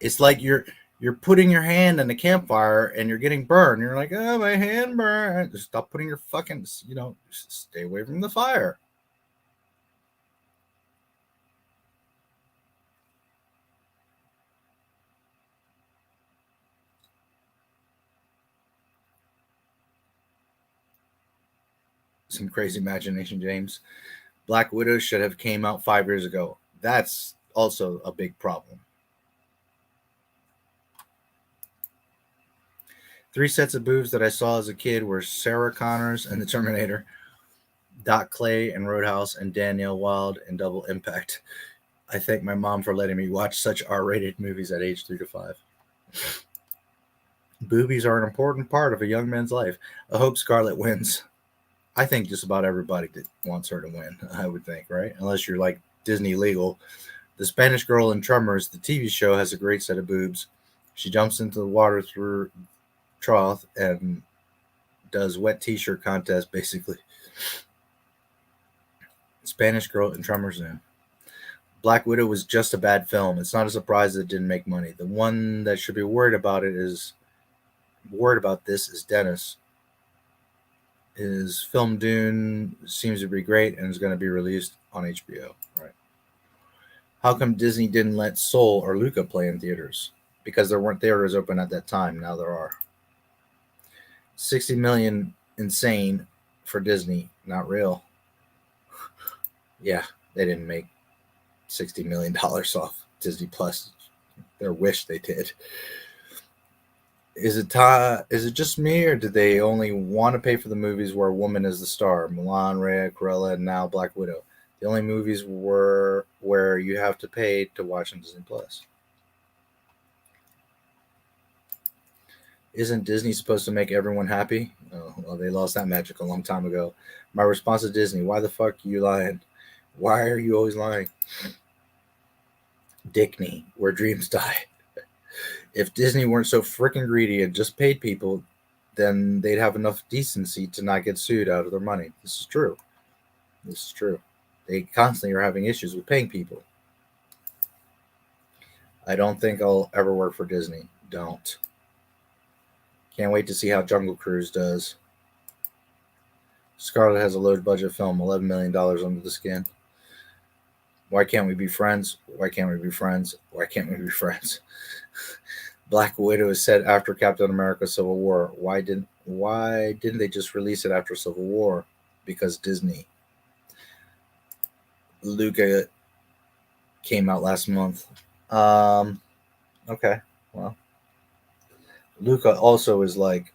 It's like you're putting your hand in the campfire and you're getting burned. You're like, oh, my hand burned. Just stop putting your fucking, stay away from the fire. Some crazy imagination, James. Black Widow should have came out 5 years ago. That's also a big problem. 3 sets of boobs that I saw as a kid were Sarah Connors and the Terminator, Doc Clay and Roadhouse, and Danielle Wild in Double Impact. I thank my mom for letting me watch such R-rated movies at age 3 to 5. Boobies are an important part of a young man's life. I hope Scarlett wins. I think just about everybody that wants her to win, I would think, right? Unless you're like Disney legal. The Spanish Girl in Tremors, the TV show, has a great set of boobs. She jumps into the water through trough and does wet t-shirt contest, basically. Spanish Girl in Tremors now. Black Widow was just a bad film. It's not a surprise that it didn't make money. The one that should be worried about this is Dennis. His film Dune seems to be great and is going to be released on HBO. Right? How come Disney didn't let Soul or Luca play in theaters? Because there weren't theaters open at that time. Now there are. 60 million insane for Disney. Not real. Yeah, they didn't make $60 million off Disney Plus. Their wish they did. Is it just me, or did they only want to pay for the movies where a woman is the star? Mulan, Rhea, Cruella, and now Black Widow. The only movies were where you have to pay to watch on Disney Plus. Isn't Disney supposed to make everyone happy? Oh, well, they lost that magic a long time ago. My response to Disney: why the fuck are you lying? Why are you always lying? Dickney, where dreams die. If Disney weren't so freaking greedy and just paid people, then they'd have enough decency to not get sued out of their money. This is true. This is true. They constantly are having issues with paying people. I don't think I'll ever work for Disney. Don't. Can't wait to see how Jungle Cruise does. Scarlett has a low-budget film, $11 million under the skin. Why can't we be friends? Why can't we be friends? Why can't we be friends? Black Widow is set after Captain America: Civil War. Why didn't they just release it after Civil War? Because Disney. Luca came out last month. Okay, well, Luca also is like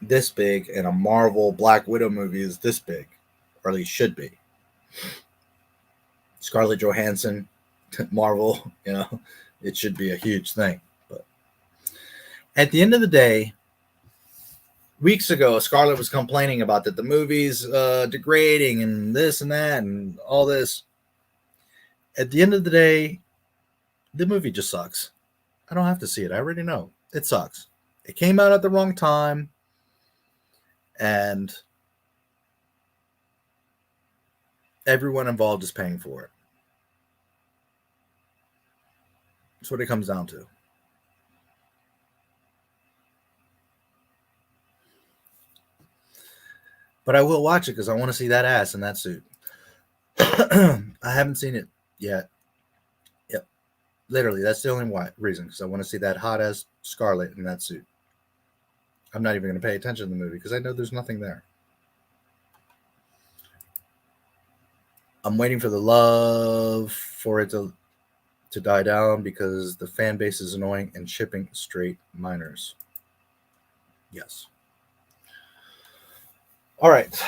this big, and a Marvel Black Widow movie is this big, or at least should be. Scarlett Johansson, Marvel, it should be a huge thing. But at the end of the day, weeks ago, Scarlett was complaining about that the movie's degrading and this and that and all this. At the end of the day, the movie just sucks. I don't have to see it. I already know. It sucks. It came out at the wrong time. And everyone involved is paying for it. That's what it comes down to. But I will watch it because I want to see that ass in that suit. I haven't seen it yet. Yep. Literally, that's the only reason, because I want to see that hot ass Scarlett in that suit. I'm not even going to pay attention to the movie because I know there's nothing there. I'm waiting for the love for it to die down because the fan base is annoying and shipping straight minors. Yes. All right.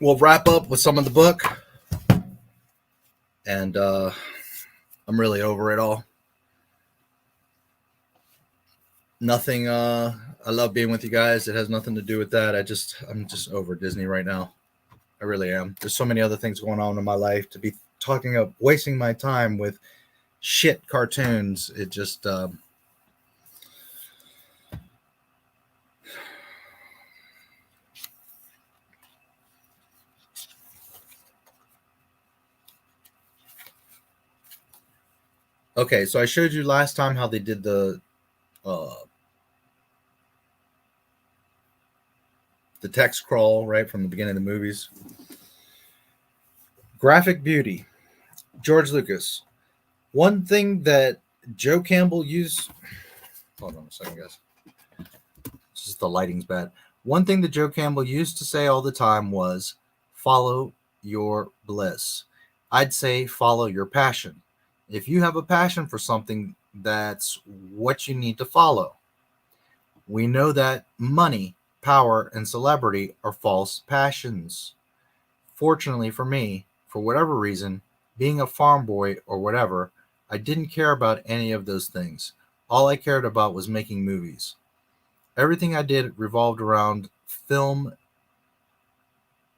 We'll wrap up with some of the book. And I'm really over it all. Nothing. I love being with you guys. It has nothing to do with that. I'm just over Disney right now. I really am. There's so many other things going on in my life to be wasting my time with shit cartoons. It just okay, so I showed you last time how they did the text crawl right from the beginning of the movies. Graphic beauty. George Lucas. One thing that Joe Campbell used... Hold on a second, guys. Just the lighting's bad. One thing that Joe Campbell used to say all the time was, follow your bliss. I'd say follow your passion. If you have a passion for something, that's what you need to follow. We know that money, power, and celebrity are false passions. Fortunately for me, for whatever reason, being a farm boy or whatever, I didn't care about any of those things. All I cared about was making movies. Everything I did revolved around film.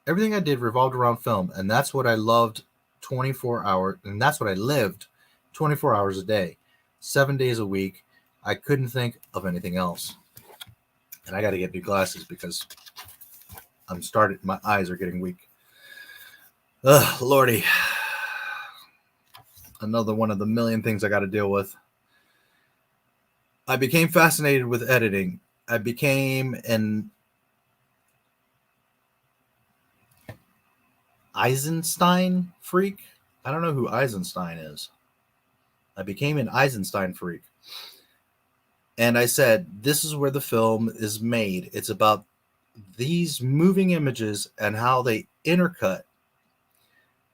And that's what I loved 24 hours, and that's what I lived 24 hours a day, 7 days a week. I couldn't think of anything else. And I got to get new glasses because my eyes are getting weak. Ugh, Lordy. Another one of the million things I got to deal with. I became fascinated with editing. I became an Eisenstein freak. I don't know who Eisenstein is. I became an Eisenstein freak. And I said, this is where the film is made. It's about these moving images and how they intercut.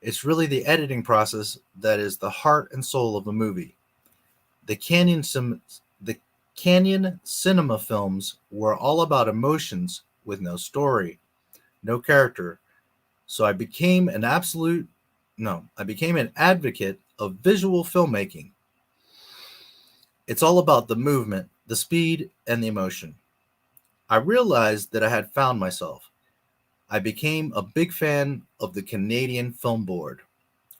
It's really the editing process that is the heart and soul of the movie. The Canyon cinema films were all about emotions with no story, no character. So I became an advocate of visual filmmaking. It's all about the movement, the speed, and the emotion. I realized that I had found myself. I became a big fan of the Canadian Film Board,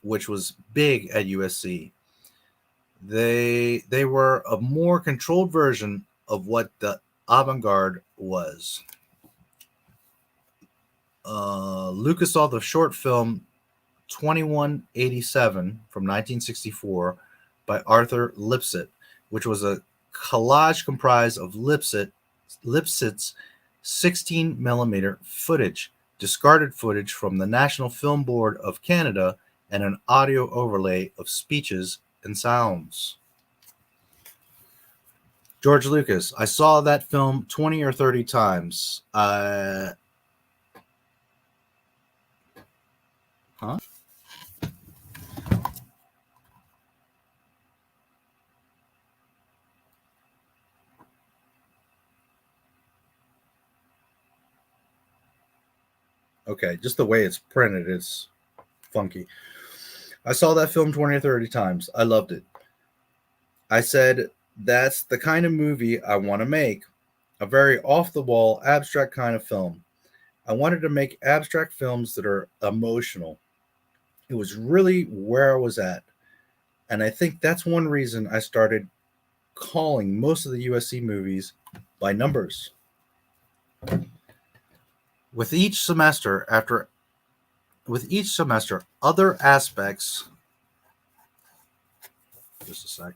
which was big at USC. They were a more controlled version of what the avant-garde was. Lucas saw the short film 2187 from 1964 by Arthur Lipsett, which was a collage comprised of Lipsett's 16mm footage, discarded footage from the National Film Board of Canada, and an audio overlay of speeches and sounds. George Lucas, I saw that film 20 or 30 times. Okay, just the way it's printed is funky. I saw that film 20 or 30 times. I loved it. I said, that's the kind of movie I want to make. A very off-the-wall, abstract kind of film. I wanted to make abstract films that are emotional. It was really where I was at. And I think that's one reason I started calling most of the USC movies by numbers. With each semester, other aspects. Just a sec.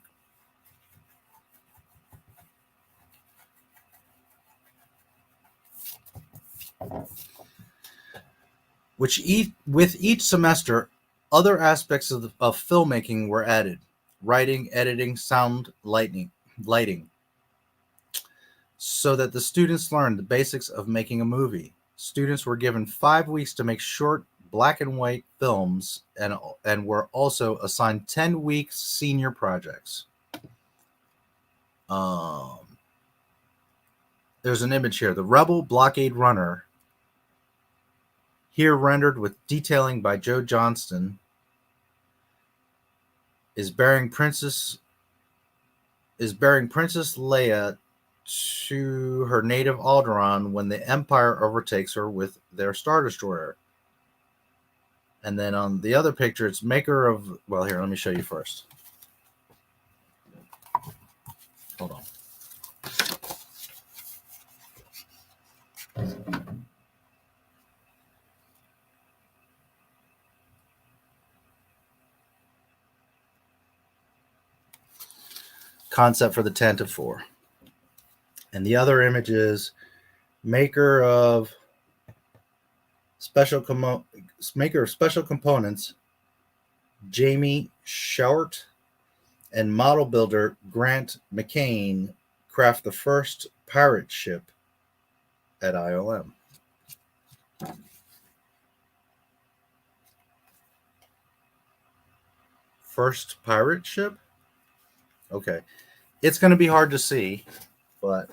With each semester, other aspects of filmmaking were added: writing, editing, sound, lighting, so that the students learned the basics of making a movie. Students were given 5 weeks to make short black and white films and were also assigned 10-week senior projects. There's an image here. The Rebel Blockade Runner, here rendered with detailing by Joe Johnston, is bearing Princess Leia to her native Alderaan when the Empire overtakes her with their Star Destroyer. And then on the other picture, it's maker of... Well, here, let me show you first. Hold on. Concept for the Tent of Four. And the other image is maker of special components, Jamie Short, and model builder Grant McCain craft the first pirate ship at IOM. First pirate ship? Okay. It's going to be hard to see, but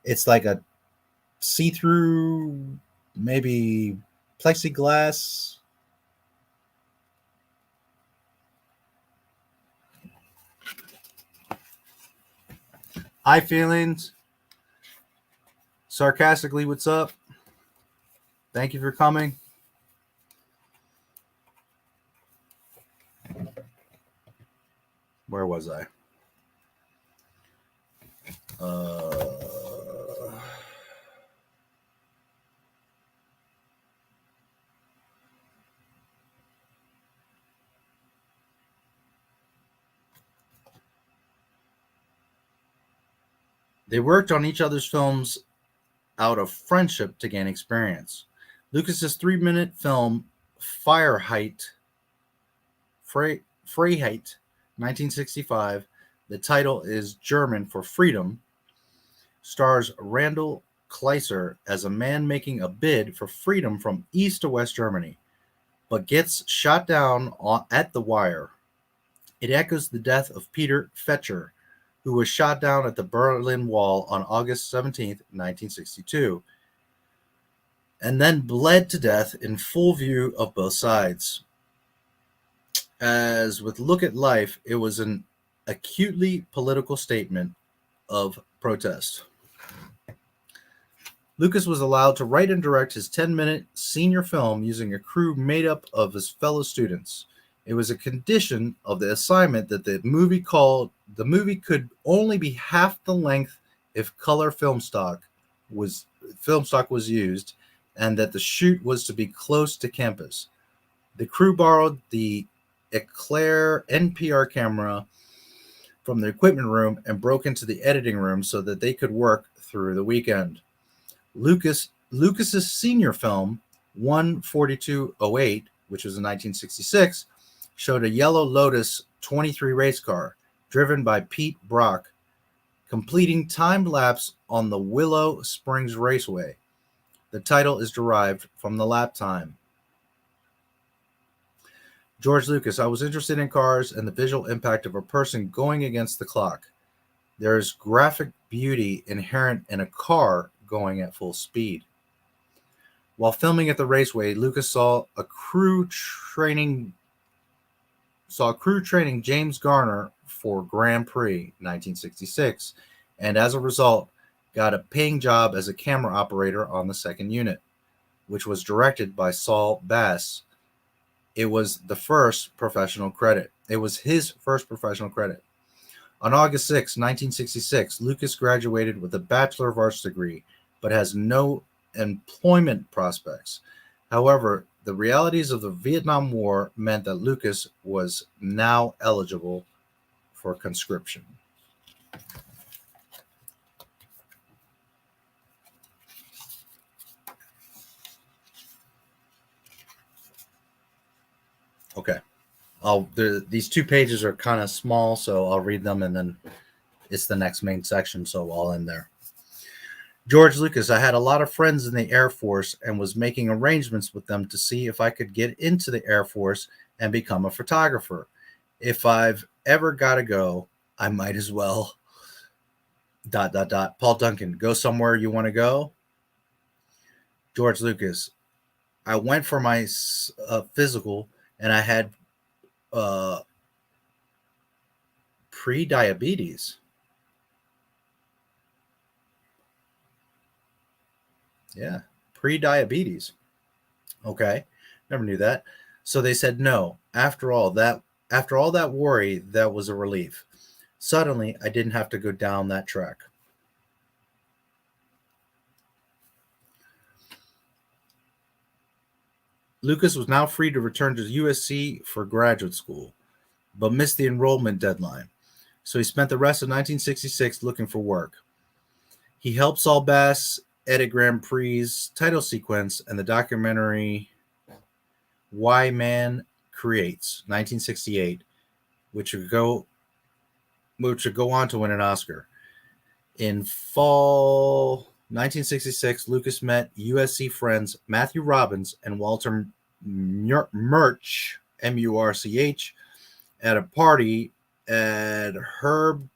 it's like a see-through, maybe plexiglass. Hi, feelings. Sarcastically, what's up? Thank you for coming. Where was I? They worked on each other's films out of friendship to gain experience. Lucas's 3-minute film Freiheit, 1965, the title is German for freedom, stars Randall Kleiser as a man making a bid for freedom from East to West Germany, but gets shot down at the wire. It echoes the death of Peter Fetcher, who was shot down at the Berlin Wall on August 17, 1962, and then bled to death in full view of both sides. As with Look at Life, it was an acutely political statement of protest. Lucas was allowed to write and direct his 10-minute senior film using a crew made up of his fellow students. It was a condition of the assignment that the movie could only be half the length if color film stock was used, and that the shoot was to be close to campus. The crew borrowed the Eclair NPR camera from the equipment room and broke into the editing room so that they could work through the weekend. Lucas's senior film, 14208, which was in 1966, showed a yellow Lotus 23 race car driven by Pete Brock, completing time-lapse on the Willow Springs Raceway. The title is derived from the lap time. George Lucas, I was interested in cars and the visual impact of a person going against the clock. There is graphic beauty inherent in a car going at full speed. While filming at the raceway, Lucas saw crew training James Garner for Grand Prix 1966, and as a result, got a paying job as a camera operator on the second unit, which was directed by Saul Bass. It was his first professional credit. On August 6, 1966, Lucas graduated with a Bachelor of Arts degree, but has no employment prospects. However, the realities of the Vietnam War meant that Lucas was now eligible for conscription. Okay. These 2 pages are kind of small, so I'll read them and then it's the next main section, so I'll end there. George Lucas, I had a lot of friends in the Air Force and was making arrangements with them to see if I could get into the Air Force and become a photographer. If I've ever got to go, I might as well. ... Paul Duncan, go somewhere you want to go? George Lucas, I went for my physical and I had pre-diabetes. Yeah, pre-diabetes. Okay, never knew that. So they said no. After all that worry, that was a relief. Suddenly, I didn't have to go down that track. Lucas was now free to return to USC for graduate school, but missed the enrollment deadline. So he spent the rest of 1966 looking for work. He helped Saul Bass edit Grand Prix's title sequence and the documentary Why Man creates, 1968, which would go on to win an Oscar. In fall 1966, Lucas met USC friends Matthew Robbins and Walter Murch, M-U-R-C-H, at a party at Herb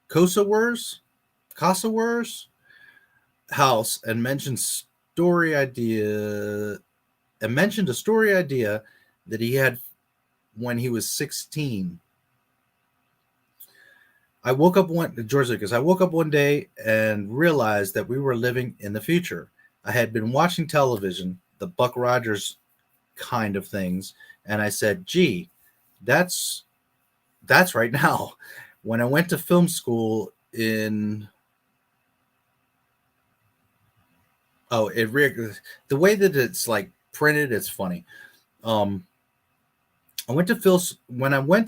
Kosower's house and mentioned a story idea that he had when he was 16. George Lucas, I woke up one day and realized that we were living in the future. I had been watching television, the Buck Rogers kind of things, and I said, gee, that's right now. When I went to film school the way that it's like printed, it's funny. When I went to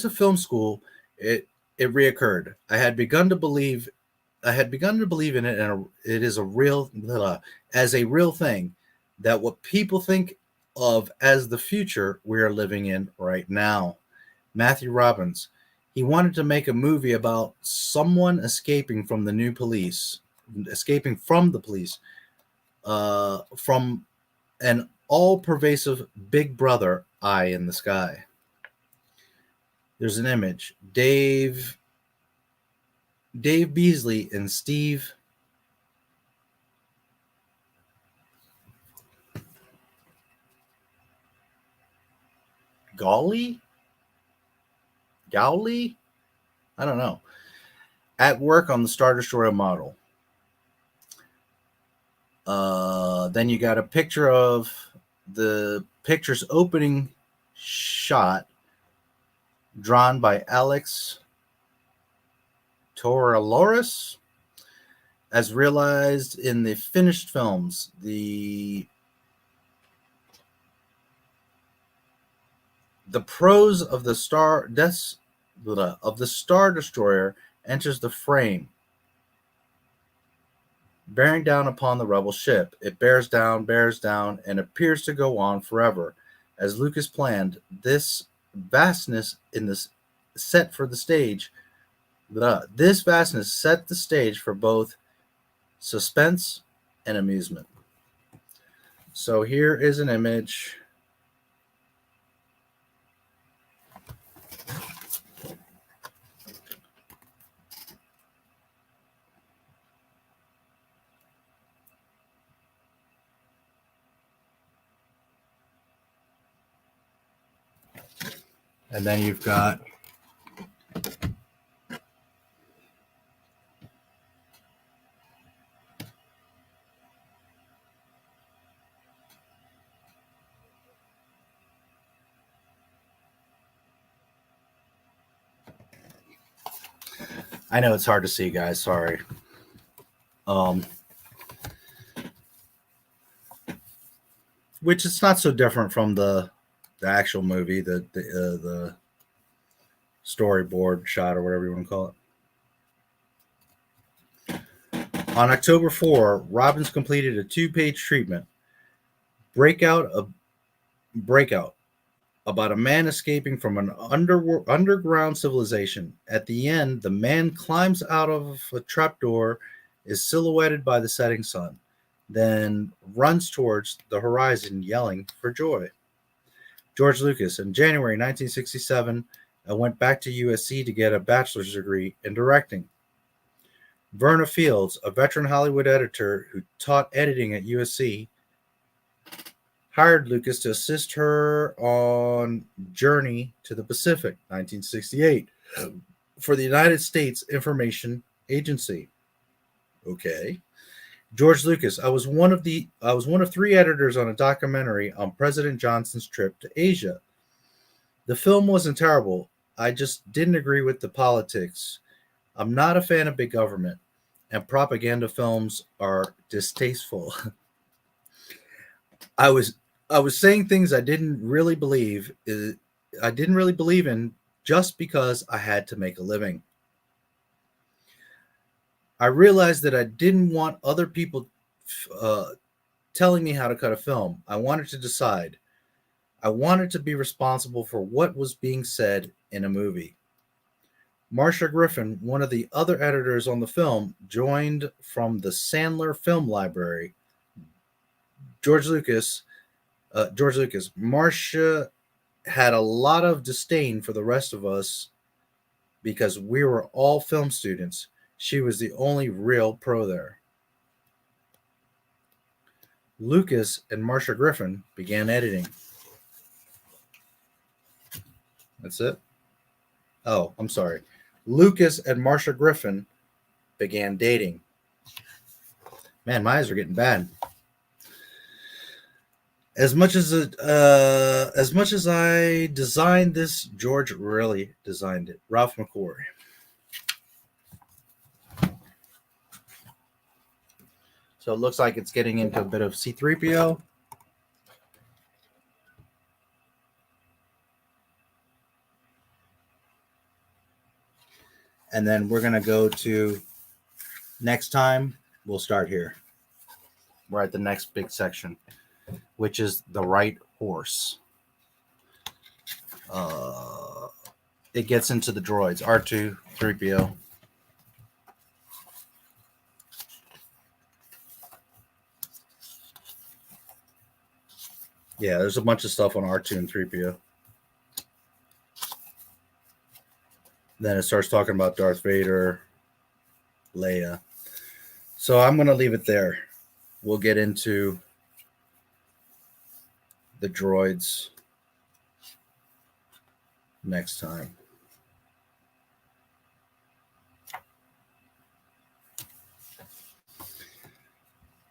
film school, it reoccurred. I had begun to believe in it, and it is as a real thing, that what people think of as the future we are living in right now. Matthew Robbins, he wanted to make a movie about someone escaping from the police, from an all-pervasive Big Brother eye in the sky. There's an image. Dave Beasley and Steve Gowley? I don't know. At work on the Star Destroyer model. Then you got a picture of the picture's opening shot drawn by Alex Torreloris, as realized in the finished films. The prose of the Star Destroyer enters the frame, bearing down upon the rebel ship. It bears down, and appears to go on forever. As Lucas planned, this vastness set the stage for both suspense and amusement. So here is an image. And then you've got I know it's hard to see, guys. Sorry. Which is not so different from the actual movie, the storyboard shot or whatever you want to call it. On October 4, Robbins completed a 2-page treatment, Breakout, about a man escaping from an underground civilization. At the end, the man climbs out of a trapdoor, is silhouetted by the setting sun, then runs towards the horizon yelling for joy. George Lucas. In January 1967, I went back to USC to get a bachelor's degree in directing. Verna Fields, a veteran Hollywood editor who taught editing at USC, hired Lucas to assist her on Journey to the Pacific, 1968, for the United States Information Agency. Okay. George Lucas. I was one of 3 editors on a documentary on President Johnson's trip to Asia. The film wasn't terrible. I just didn't agree with the politics. I'm not a fan of big government, and propaganda films are distasteful. I was saying things I didn't really believe in just because I had to make a living. I realized that I didn't want other people telling me how to cut a film. I wanted to decide. I wanted to be responsible for what was being said in a movie. Marcia Griffin, one of the other editors on the film, joined from the Sandler Film Library. George Lucas. Marcia had a lot of disdain for the rest of us because we were all film students. She was the only real pro there. Lucas and Marcia Griffin began editing. That's it? Oh, I'm sorry. Lucas and Marcia Griffin began dating. Man, my eyes are getting bad. As much as I designed this, George really designed it. Ralph McQuarrie. So it looks like it's getting into a bit of C-3PO. And then we're going to go to next time. We'll start here. We're at the next big section, which is the right horse. It gets into the droids, R2, 3PO. Yeah, there's a bunch of stuff on R2 and 3PO. Then it starts talking about Darth Vader, Leia. So I'm going to leave it there. We'll get into the droids next time.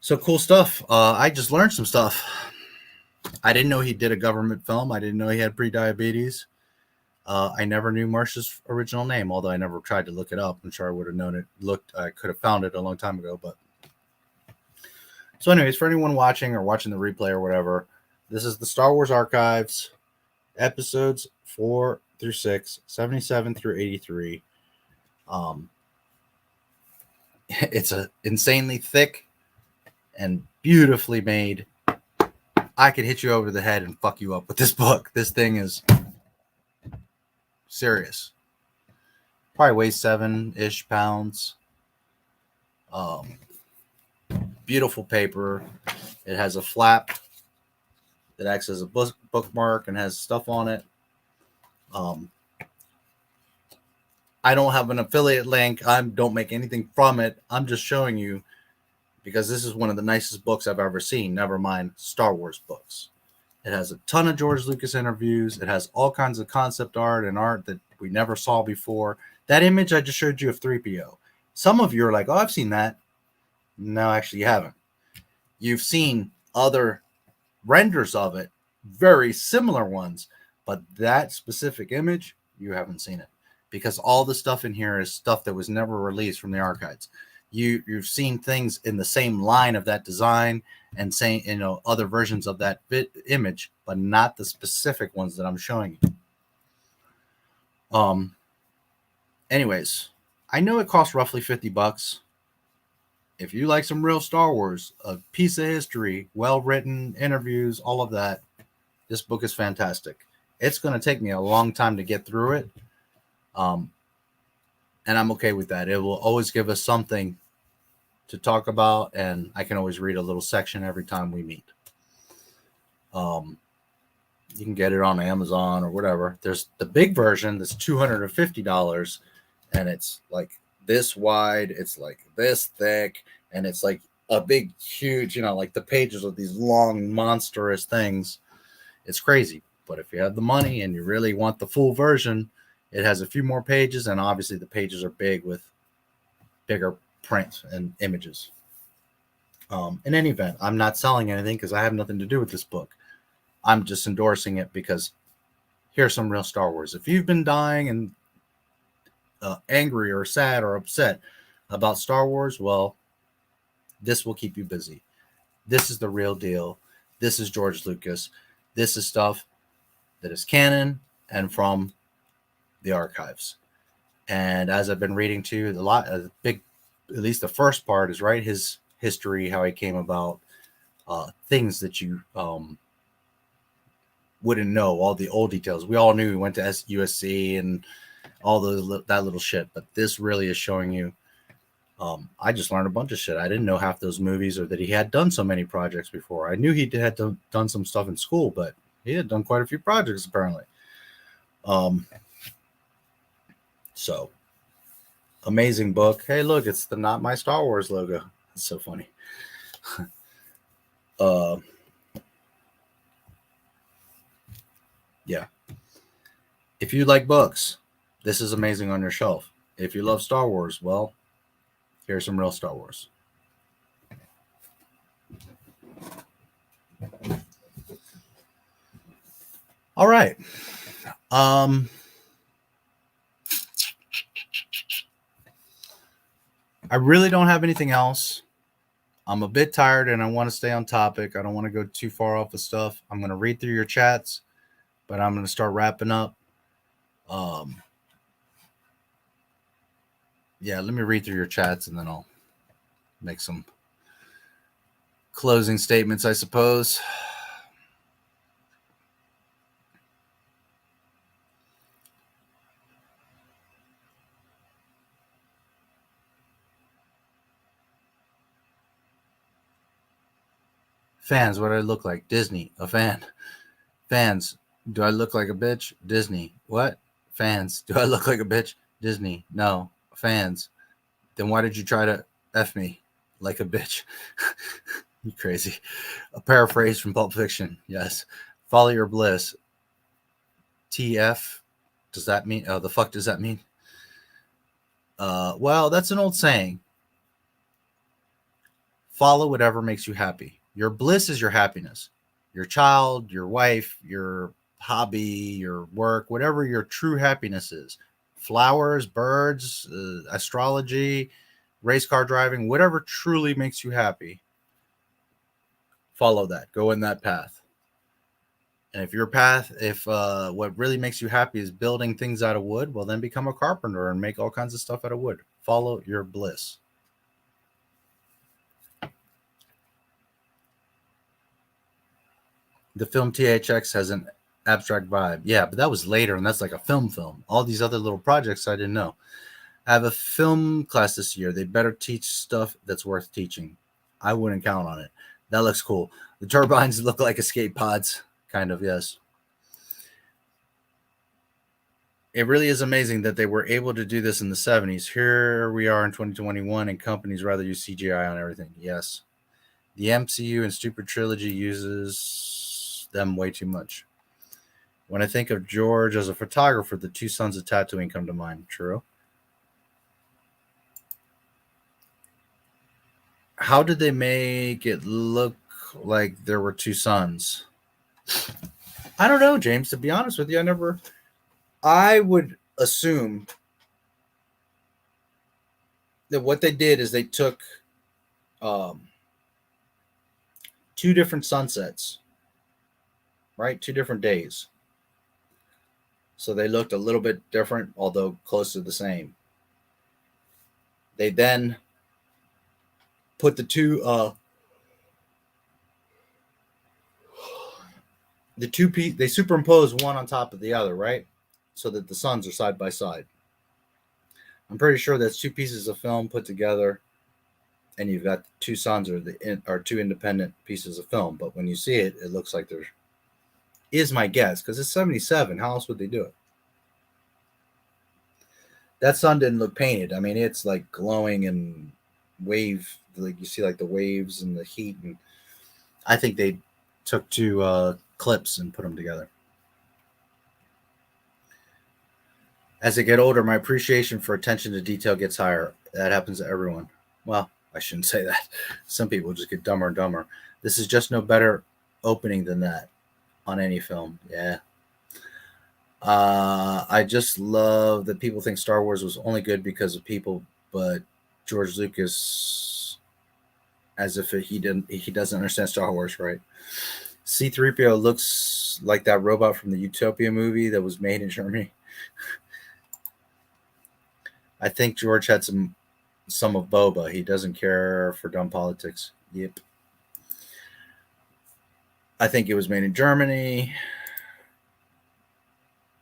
So cool stuff. I just learned some stuff. I didn't know he did a government film. I didn't know he had pre-diabetes. I never knew Marcia's original name, although I never tried to look it up. I'm sure I would have known it. I could have found it a long time ago. But so anyways, for anyone watching or watching the replay or whatever, this is the Star Wars Archives, episodes 4 through 6, 77 through 83. It's a insanely thick and beautifully made. I could hit you over the head and fuck you up with this book. This thing is serious. Probably weighs 7-ish pounds. Beautiful paper. It has a flap that acts as a bookmark and has stuff on it. I don't have an affiliate link. I don't make anything from it. I'm just showing you because this is one of the nicest books I've ever seen. Never mind Star Wars books. It has a ton of George Lucas interviews. It has all kinds of concept art and art that we never saw before. That image I just showed you of 3PO. Some of you are like, oh, I've seen that. No, actually you haven't. You've seen other renders of it, very similar ones, but that specific image, you haven't seen it because all the stuff in here is stuff that was never released from the archives. You've seen things in the same line of that design and saying, other versions of that image, but not the specific ones that I'm showing you. Anyways, I know it costs roughly $50. If you like some real Star Wars, a piece of history, well-written interviews, all of that, this book is fantastic. It's going to take me a long time to get through it. And I'm okay with that. It will always give us something to talk about, and I can always read a little section every time we meet. You can get it on Amazon or whatever. There's the big version that's $250, and it's like this wide, it's like this thick, and it's like a big, huge, like the pages of these long, monstrous things. It's crazy. But if you have the money and you really want the full version, it has a few more pages, and obviously the pages are big with bigger print and images. In any event, I'm not selling anything because I have nothing to do with this book. I'm just endorsing it because here's some real Star Wars. If you've been dying and angry or sad or upset about Star Wars, well, this will keep you busy. This is the real deal. This is George Lucas. This is stuff that is canon and from the archives. And as I've been reading to you, at least the first part is right, his history, how he came about, things that you wouldn't know all the old details. We all knew he went to USC and all that little shit, but this really is showing you. I just learned a bunch of shit. I didn't know half those movies or that he had done so many projects before. I knew he had done some stuff in school, but he had done quite a few projects apparently. So amazing book. Hey, look, it's the Not My Star Wars logo. It's so funny. Yeah. If you like books, this is amazing on your shelf. If you love Star Wars, well, here's some real Star Wars. All right. I really don't have anything else. I'm a bit tired and I want to stay on topic. I don't want to go too far off of stuff. I'm going to read through your chats, but I'm going to start wrapping up. Yeah, let me read through your chats and then I'll make some closing statements, I suppose. Fans, what do I look like? Disney, a fan. Fans, do I look like a bitch? Disney, what? Fans, do I look like a bitch? Disney, no. Fans, then why did you try to F me like a bitch? You crazy. A paraphrase from Pulp Fiction, yes. Follow your bliss. TF, does that mean, the fuck does that mean? Well, that's an old saying. Follow whatever makes you happy. Your bliss is your happiness. Your child, your wife, your hobby, your work, whatever your true happiness is. Flowers, birds, astrology, race car driving, whatever truly makes you happy. Follow that. Go in that path. And if your path, what really makes you happy is building things out of wood, well, then become a carpenter and make all kinds of stuff out of wood. Follow your bliss. The film THX has an abstract vibe. Yeah, but that was later, and that's like a film. All these other little projects I didn't know. I have a film class this year. They better teach stuff that's worth teaching. I wouldn't count on it. That looks cool. The turbines look like escape pods. Kind of, yes. It really is amazing that they were able to do this in the 70s. Here we are in 2021, and companies rather use CGI on everything. Yes. The MCU and Stupid Trilogy uses them way too much. When I think of George as a photographer, the two sons of Tatooine come to mind. True. How did they make it look like there were two sons? I don't know, James. To be honest with you, I would assume that what they did is they took two different sunsets, right? 2 different days. So they looked a little bit different, although close to the same. They then put they superimpose one on top of the other, right? So that the suns are side by side. I'm pretty sure that's 2 pieces of film put together, and you've got 2 suns or 2 independent pieces of film. But when you see it, it looks like there is my guess, because it's 77. How else would they do it? That sun didn't look painted. I mean, it's like glowing and wave, like you see like the waves and the heat. And I think they took 2 clips and put them together. As I get older, my appreciation for attention to detail gets higher. That happens to everyone. Well, I shouldn't say that. Some people just get dumber and dumber. This is just no better opening than that on any film. Yeah. I just love that people think Star Wars was only good because of people, but George Lucas, as if he doesn't understand Star Wars, right? C-3PO looks like that robot from the Utopia movie that was made in Germany. I think George had some of Boba. He doesn't care for dumb politics. Yep. I think it was made in Germany.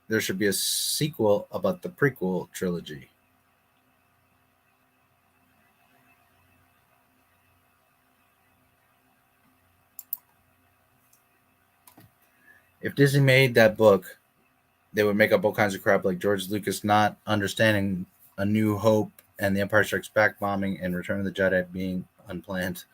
there should be a sequel about the prequel trilogy. If Disney made that book, they would make up all kinds of crap like George Lucas not understanding A New Hope and The Empire Strikes Back bombing and Return of the Jedi being unplanned.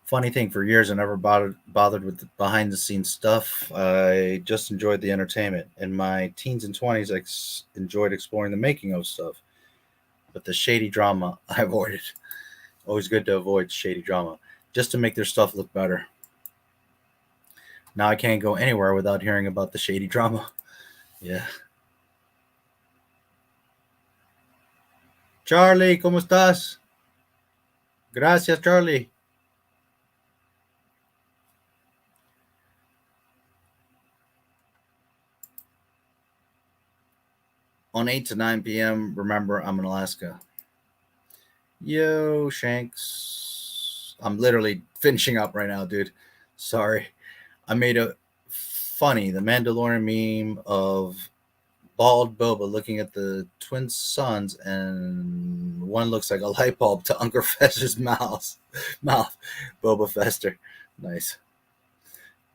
Funny thing, for years I never bothered with the behind-the-scenes stuff. I just enjoyed the entertainment. In my teens and 20s, I enjoyed exploring the making of stuff. But the shady drama, I avoided. Always good to avoid shady drama, just to make their stuff look better. Now I can't go anywhere without hearing about the shady drama. Yeah. Charlie, ¿cómo estás? Gracias, Charlie. On 8 to 9 p.m., remember, I'm in Alaska. Yo, Shanks. I'm literally finishing up right now, dude. Sorry. I made a funny, the Mandalorian meme of bald Boba looking at the twin suns, and one looks like a light bulb to Uncle Fester's mouth. Boba Fester. Nice.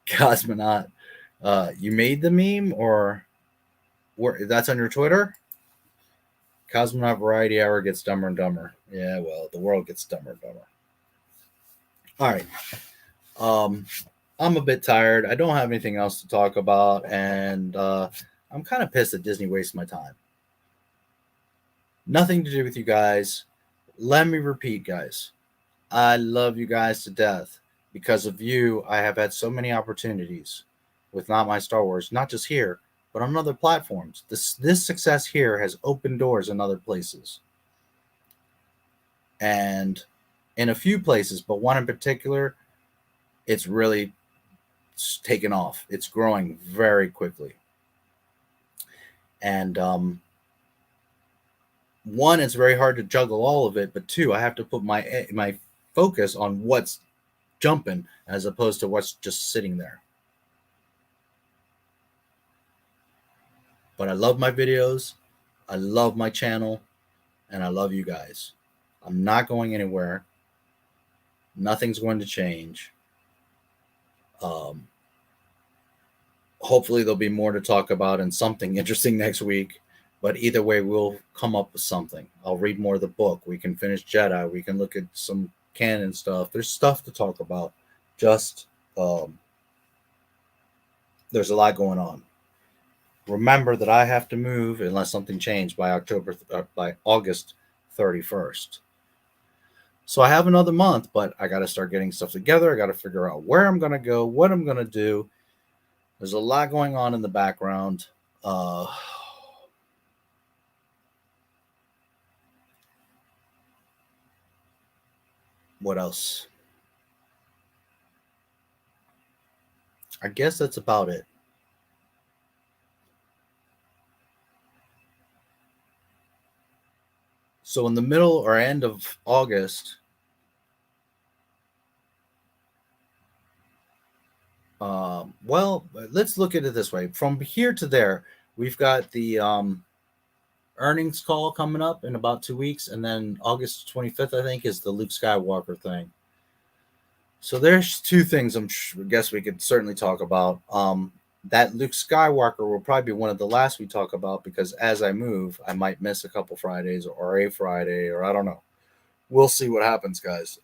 Cosmonaut. You made the meme, or that's on your Twitter? Cosmonaut Variety Hour gets dumber and dumber. Yeah, well, the world gets dumber and dumber. All right. I'm a bit tired. I don't have anything else to talk about, and I'm kind of pissed that Disney wastes my time. Nothing to do with you guys. Let me repeat, guys. I love you guys to death. Because of you, I have had so many opportunities with Not My Star Wars, not just here, but on other platforms. This success here has opened doors in other places. And in a few places, but one in particular, it's really taken off. It's growing very quickly. And one, it's very hard to juggle all of it, but two, I have to put my focus on what's jumping as opposed to what's just sitting there. But I love my videos, I love my channel, and I love you guys. I'm not going anywhere. Nothing's going to change. Hopefully there'll be more to talk about and something interesting next week. But either way, we'll come up with something. I'll read more of the book. We can finish Jedi. We can look at some canon stuff. There's stuff to talk about. Just there's a lot going on. Remember that I have to move unless something changed by August 31st. So I have another month, but I got to start getting stuff together. I got to figure out where I'm going to go, what I'm going to do. There's a lot going on in the background. What else? I guess that's about it. So in the middle or end of August, well, let's look at it this way. From here to there, we've got the earnings call coming up in about 2 weeks, and then August 25th, I think, is the Luke Skywalker thing. So there's two things I guess we could certainly talk about. That Luke Skywalker will probably be one of the last we talk about, because as I move, I might miss a couple Fridays or a Friday, or I don't know. We'll see what happens, guys.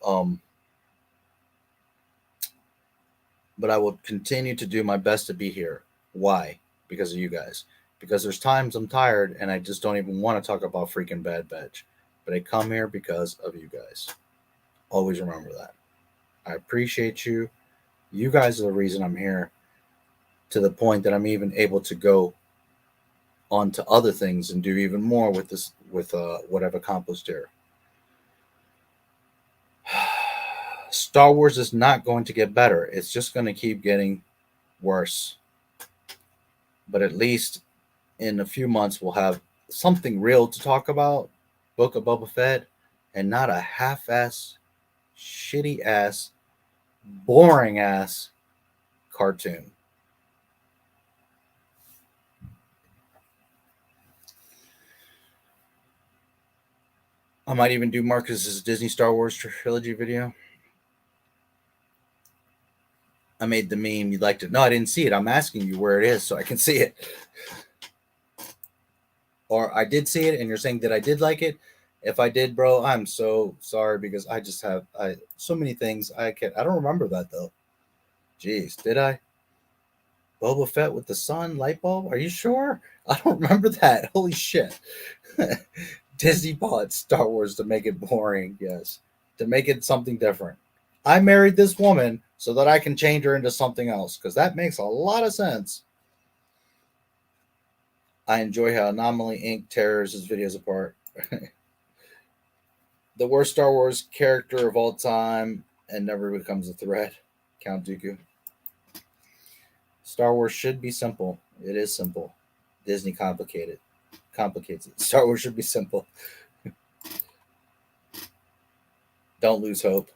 But I will continue to do my best to be here. Why? Because of you guys. Because there's times I'm tired and I just don't even want to talk about freaking Bad Batch. But I come here because of you guys. Always remember that. I appreciate you. You guys are the reason I'm here, to the point that I'm even able to go on to other things and do even more with this, with what I've accomplished here. Star Wars is not going to get better. It's just going to keep getting worse. But at least in a few months, we'll have something real to talk about. Book of Boba Fett, and not a half-ass, shitty-ass, boring-ass cartoon. I might even do Marcus's Disney Star Wars trilogy video. I made the meme. You liked it. No, I didn't see it. I'm asking you where it is so I can see it. Or I did see it and you're saying that I did like it. If I did, bro, I'm so sorry because I just have so many things I don't remember that though. Jeez, did I? Boba Fett with the sun light bulb? Are you sure? I don't remember that. Holy shit. Disney bought Star Wars to make it boring, yes. To make it something different. I married this woman so that I can change her into something else, because that makes a lot of sense. I enjoy how Anomaly Inc. tears his videos apart. The worst Star Wars character of all time and never becomes a threat. Count Dooku. Star Wars should be simple. It is simple. Disney complicates it. Star Wars should be simple. Don't lose hope.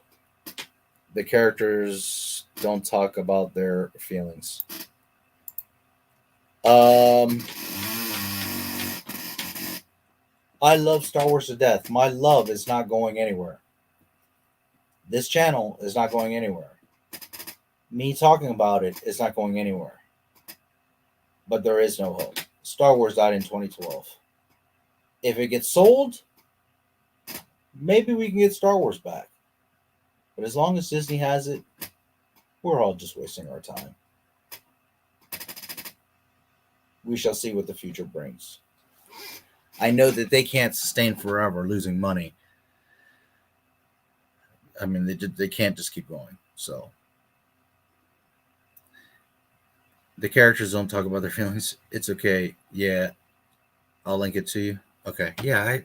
The characters don't talk about their feelings. I love Star Wars to death. My love is not going anywhere. This channel is not going anywhere. Me talking about it is not going anywhere. But there is no hope. Star Wars died in 2012. If it gets sold, maybe we can get Star Wars back. But as long as Disney has it, we're all just wasting our time. We shall see what the future brings. I know that they can't sustain forever losing money. I mean, they can't just keep going. So the characters don't talk about their feelings. It's okay. Yeah, I'll link it to you. Okay. Yeah.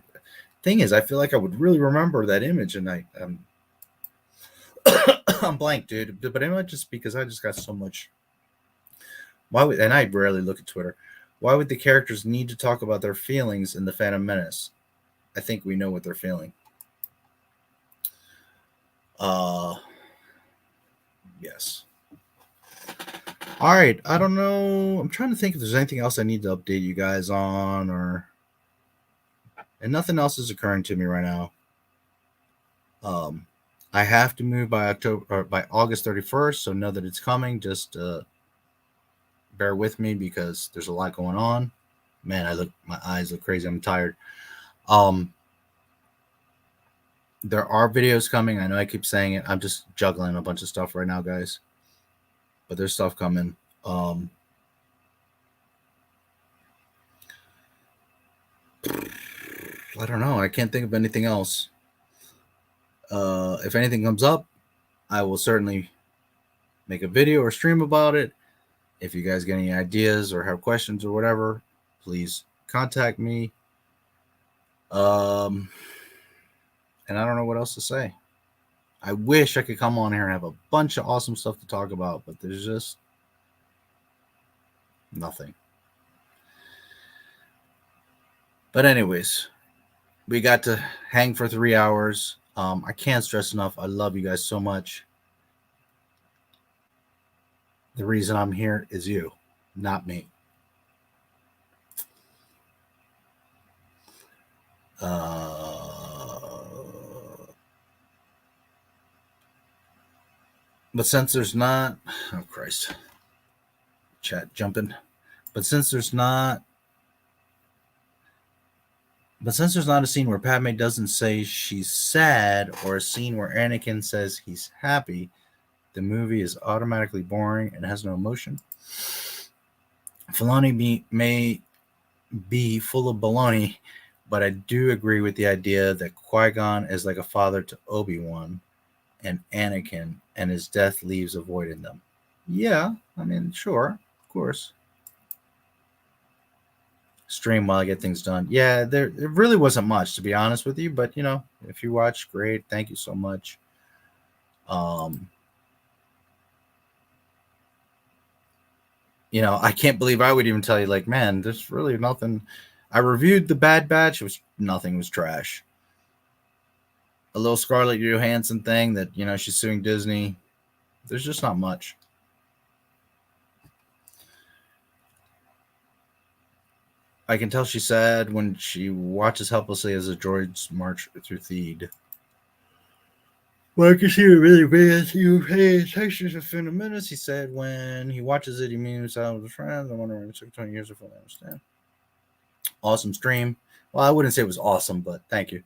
Thing is, I feel like I would really remember that image, and I'm blank, dude. But it might just because I just got so much. And I rarely look at Twitter. Why would the characters need to talk about their feelings in The Phantom Menace? I think we know what they're feeling. Yes. All right. I don't know. I'm trying to think if there's anything else I need to update you guys on, and nothing else is occurring to me right now. I have to move by August 31st, so know that it's coming. Just bear with me because there's a lot going on. Man, my eyes look crazy. I'm tired. There are videos coming. I know I keep saying it. I'm just juggling a bunch of stuff right now, guys. But there's stuff coming. I don't know. I can't think of anything else. If anything comes up, I will certainly make a video or stream about it. If you guys get any ideas or have questions or whatever, please contact me. And I don't know what else to say. I wish I could come on here and have a bunch of awesome stuff to talk about, but there's just nothing. But anyways, we got to hang for 3 hours. I can't stress enough. I love you guys so much. The reason I'm here is you, not me. But since there's not, oh Christ, chat jumping. But since there's not a scene where Padme doesn't say she's sad or a scene where Anakin says he's happy, the movie is automatically boring and has no emotion. Filoni may be full of baloney, but I do agree with the idea that Qui-Gon is like a father to Obi-Wan and Anakin, and his death leaves a void in them. Yeah, I mean, sure, of course. Stream while I get things done. Yeah, there really wasn't much, to be honest with you, but, you know, if you watch, great. Thank you so much. You know, I can't believe I would even tell you, like, man, there's really nothing. I reviewed The Bad Batch. Nothing was trash. A little Scarlett Johansson thing that, you know, she's suing Disney. There's just not much. I can tell she's sad when she watches helplessly as the droids march through Theed. Well, I can see it really bad. You pay attention to fundamentals, he said. When he watches it, he means out with his friends. I'm wondering if it took 20 years to fully understand. Awesome stream. Well, I wouldn't say it was awesome, but thank you.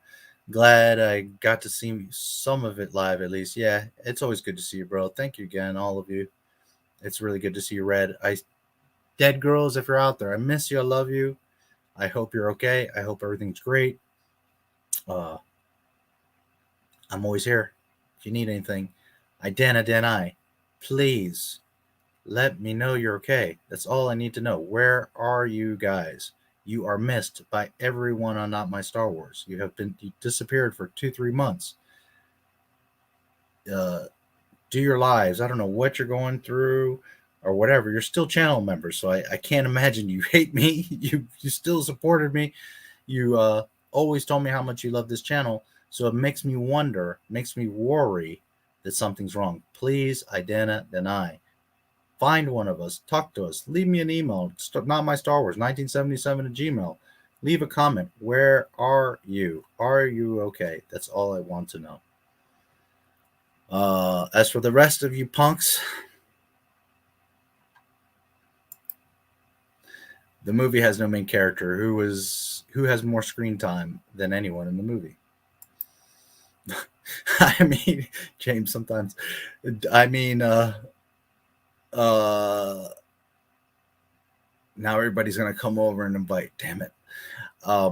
Glad I got to see some of it live, at least. Yeah, it's always good to see you, bro. Thank you again, all of you. It's really good to see you, Red. Dead girls, if you're out there, I miss you. I love you. I hope you're okay. I hope everything's great. I'm always here. If you need anything, please let me know you're okay. That's all I need to know. Where are you guys? You are missed by everyone on Not My Star Wars. You disappeared for 2-3 months. Do your lives. I don't know what you're going through or whatever. You're still channel members, so I can't imagine you hate me. You still supported me. You always told me how much you love this channel. So it makes me wonder, makes me worry that something's wrong. Please deny. Find one of us. Talk to us. Leave me an email. NotMyStarWars1977@gmail. Leave a comment. Where are you? Are you okay? That's all I want to know. As for the rest of you punks, the movie has no main character. Who has more screen time than anyone in the movie? I mean, James, sometimes. I mean, now everybody's gonna come over and invite. Damn it. I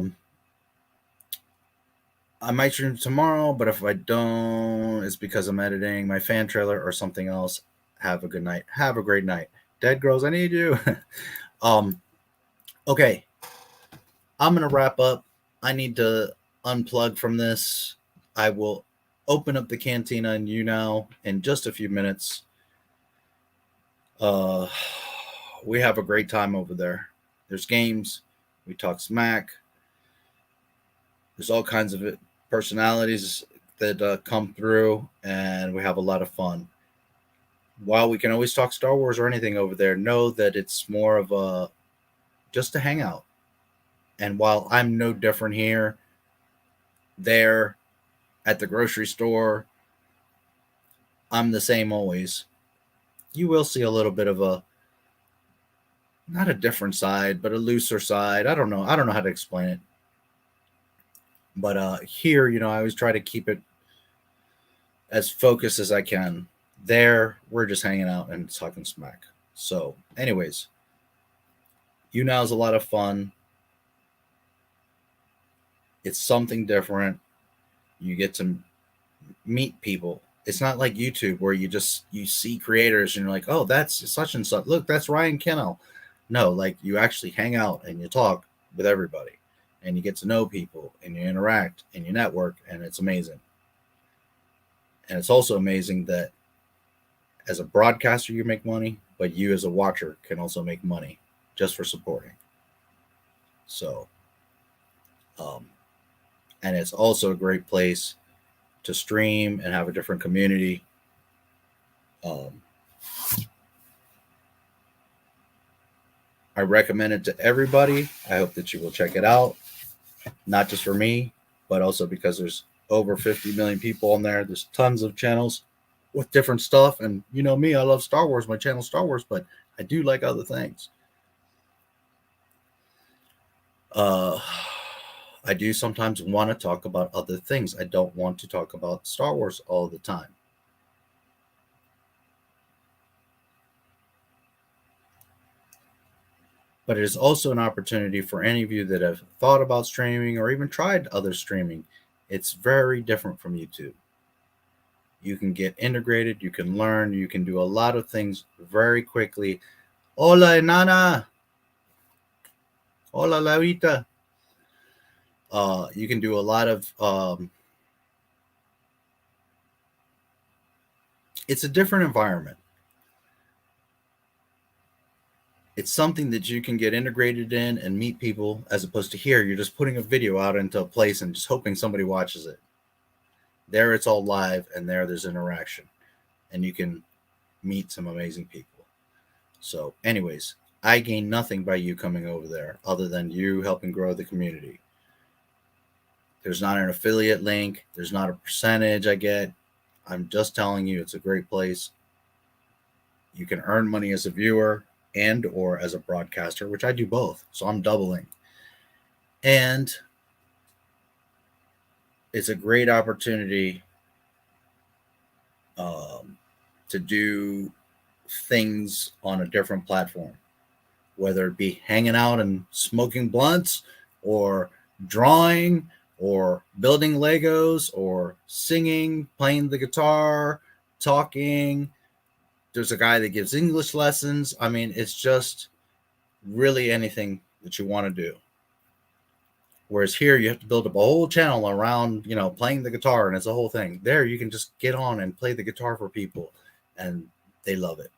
might stream tomorrow, but if I don't, it's because I'm editing my fan trailer or something else. Have a good night. Have a great night. Dead girls, I need you. Okay. I'm gonna wrap up. I need to unplug from this. I will open up the cantina and YouNow in just a few minutes. We have a great time over there. There's games. We talk smack. There's all kinds of personalities that come through, and we have a lot of fun. While we can always talk Star Wars or anything over there, know that it's more of just a hangout. And while I'm no different here, there, at the grocery store, I'm the same always. You will see a little bit of not a different side, but a looser side. I don't know how to explain it. But here, I always try to keep it as focused as I can. There, we're just hanging out and talking smack. So, anyways, YouNow is a lot of fun. It's something different. You get to meet people. It's not like YouTube where you see creators and you're like, oh, that's such and such. Look, that's Ryan Kennel. No, like you actually hang out and you talk with everybody and you get to know people and you interact and you network, and it's amazing. And it's also amazing that as a broadcaster, you make money, but you as a watcher can also make money just for supporting. So, and it's also a great place to stream and have a different community. I recommend it to everybody. I hope that you will check it out, not just for me, but also because there's over 50 million people on there. There's tons of channels with different stuff. And you know me, I love Star Wars. My channel's Star Wars, but I do like other things. I do sometimes want to talk about other things. I don't want to talk about Star Wars all the time. But it is also an opportunity for any of you that have thought about streaming or even tried other streaming. It's very different from YouTube. You can get integrated, you can learn, you can do a lot of things very quickly. Hola, Nana. Hola, Laurita. You can do a lot of, it's a different environment. It's something that you can get integrated in and meet people, as opposed to here, you're just putting a video out into a place and just hoping somebody watches it. There, it's all live, and there's interaction, and you can meet some amazing people. So anyways, I gain nothing by you coming over there other than you helping grow the community. There's not an affiliate link. There's not a percentage I get. I'm just telling you it's a great place. You can earn money as a viewer and or as a broadcaster, which I do both. So I'm doubling. And it's a great opportunity to do things on a different platform, whether it be hanging out and smoking blunts or drawing or building Legos or singing, playing the guitar, talking. There's a guy that gives English lessons. I mean, it's just really anything that you want to do. Whereas here you have to build up a whole channel around, you know, playing the guitar, and it's a whole thing. There you can just get on and play the guitar for people, and they love it.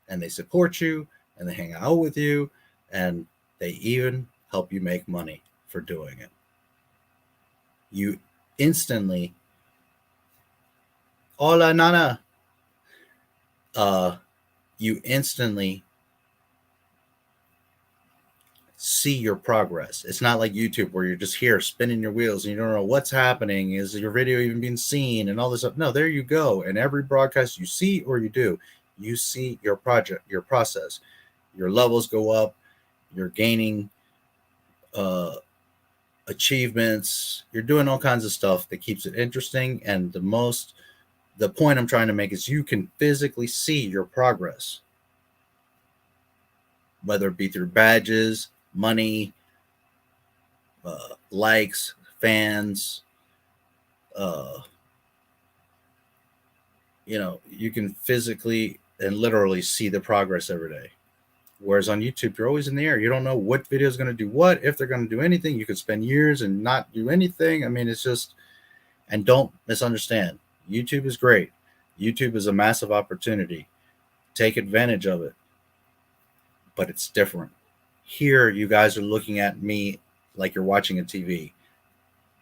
And they support you, and they hang out with you, and they even help you make money for doing it. You instantly, hola nana, you instantly see your progress. It's not like YouTube where you're just here spinning your wheels and you don't know what's happening. Is your video even being seen and all this stuff? No, there you go. And every broadcast you see or you do, you see your project, your process. Your levels go up. You're gaining achievements. You're doing all kinds of stuff that keeps it interesting. And the point I'm trying to make is you can physically see your progress, whether it be through badges, money, likes, fans. You know, you can physically and literally see the progress every day. Whereas on YouTube, you're always in the air. You don't know what video is going to do what, if they're going to do anything. You could spend years and not do anything. I mean, it's just, and don't misunderstand. YouTube is great. YouTube is a massive opportunity. Take advantage of it. But it's different. Here, you guys are looking at me like you're watching a TV.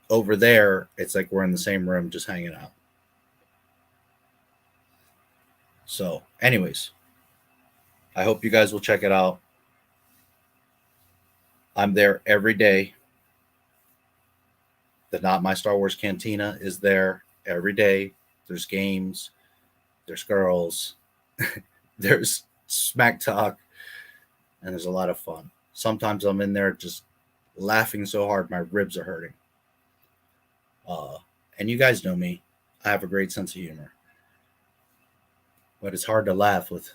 Over there, it's like we're in the same room just hanging out. So, anyways, I hope you guys will check it out. I'm there every day. The Not My Star Wars Cantina is there every day. There's games. There's girls. There's smack talk. And there's a lot of fun. Sometimes I'm in there just laughing so hard my ribs are hurting. And you guys know me. I have a great sense of humor. But it's hard to laugh with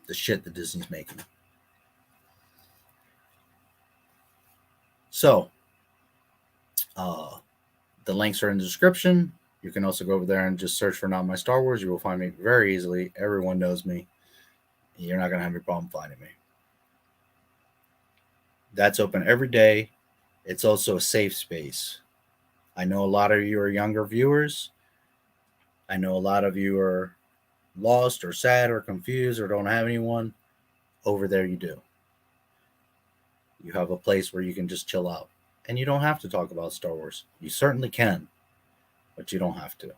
the shit that Disney's making. So, the links are in the description. You can also go over there and just search for Not My Star Wars. You will find me very easily. Everyone knows me. You're not going to have any problem finding me. That's open every day. It's also a safe space. I know a lot of you are younger viewers. I know a lot of you are lost or sad or confused or don't have anyone. Over there you do. You have a place where you can just chill out. And you don't have to talk about Star Wars. You certainly can, but you don't have to.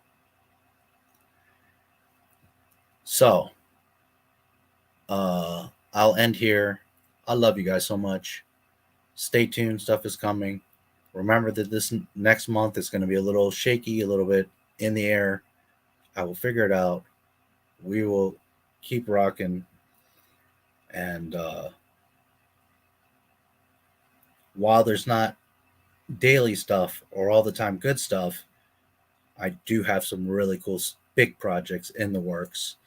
So, I'll end here. I love you guys so much. Stay tuned. Stuff is coming. Remember that this next month is going to be a little shaky, a little bit in the air. I will figure it out. We will keep rocking. And while there's not daily stuff or all the time good stuff, I do have some really cool big projects in the works.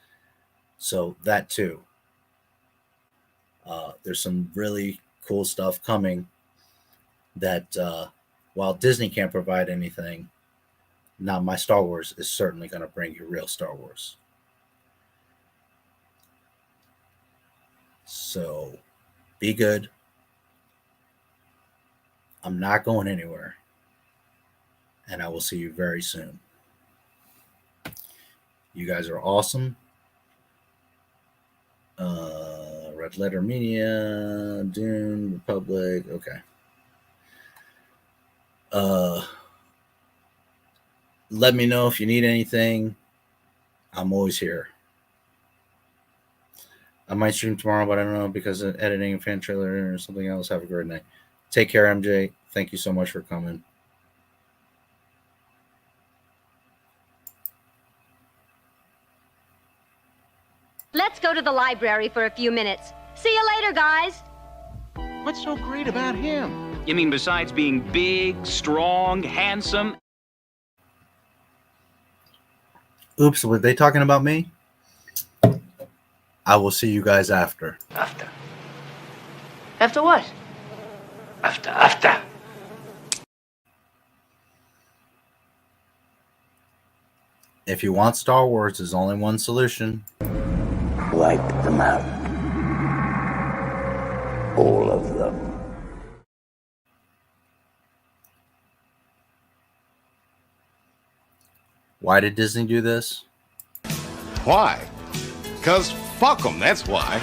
So that too. There's some really cool stuff coming that while Disney can't provide anything, Not My Star Wars is certainly going to bring you real Star Wars. So be good. I'm not going anywhere. And I will see you very soon. You guys are awesome. Red Letter Media, Dune, Republic. Okay. Let me know if you need anything. I'm always here. I might stream tomorrow, but I don't know because of editing a fan trailer or something else. Have a great night. Take care, MJ. Thank you so much for coming. Let's go to the library for a few minutes. See you later, guys. What's so great about him? You mean besides being big, strong, handsome? Oops, were they talking about me? I will see you guys after. After what? After. If you want Star Wars, there's only one solution. Wipe them out. All of them. Why did Disney do this? Why? Because fuck them, that's why.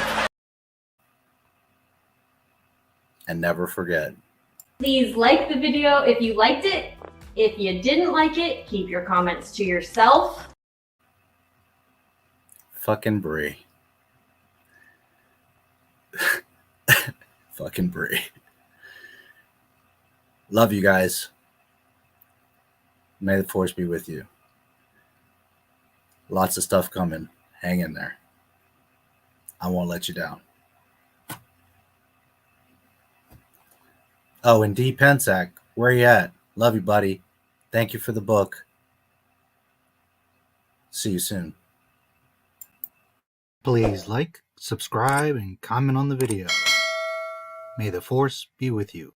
And never forget. Please like the video if you liked it. If you didn't like it, keep your comments to yourself. Fucking Brie. Fucking Brie. Love you guys. May the force be with you. Lots of stuff coming. Hang in there. I won't let you down. Oh, and D. Pensac, where you at? Love you, buddy. Thank you for the book. See you soon. Please like, subscribe, and comment on the video. May the force be with you.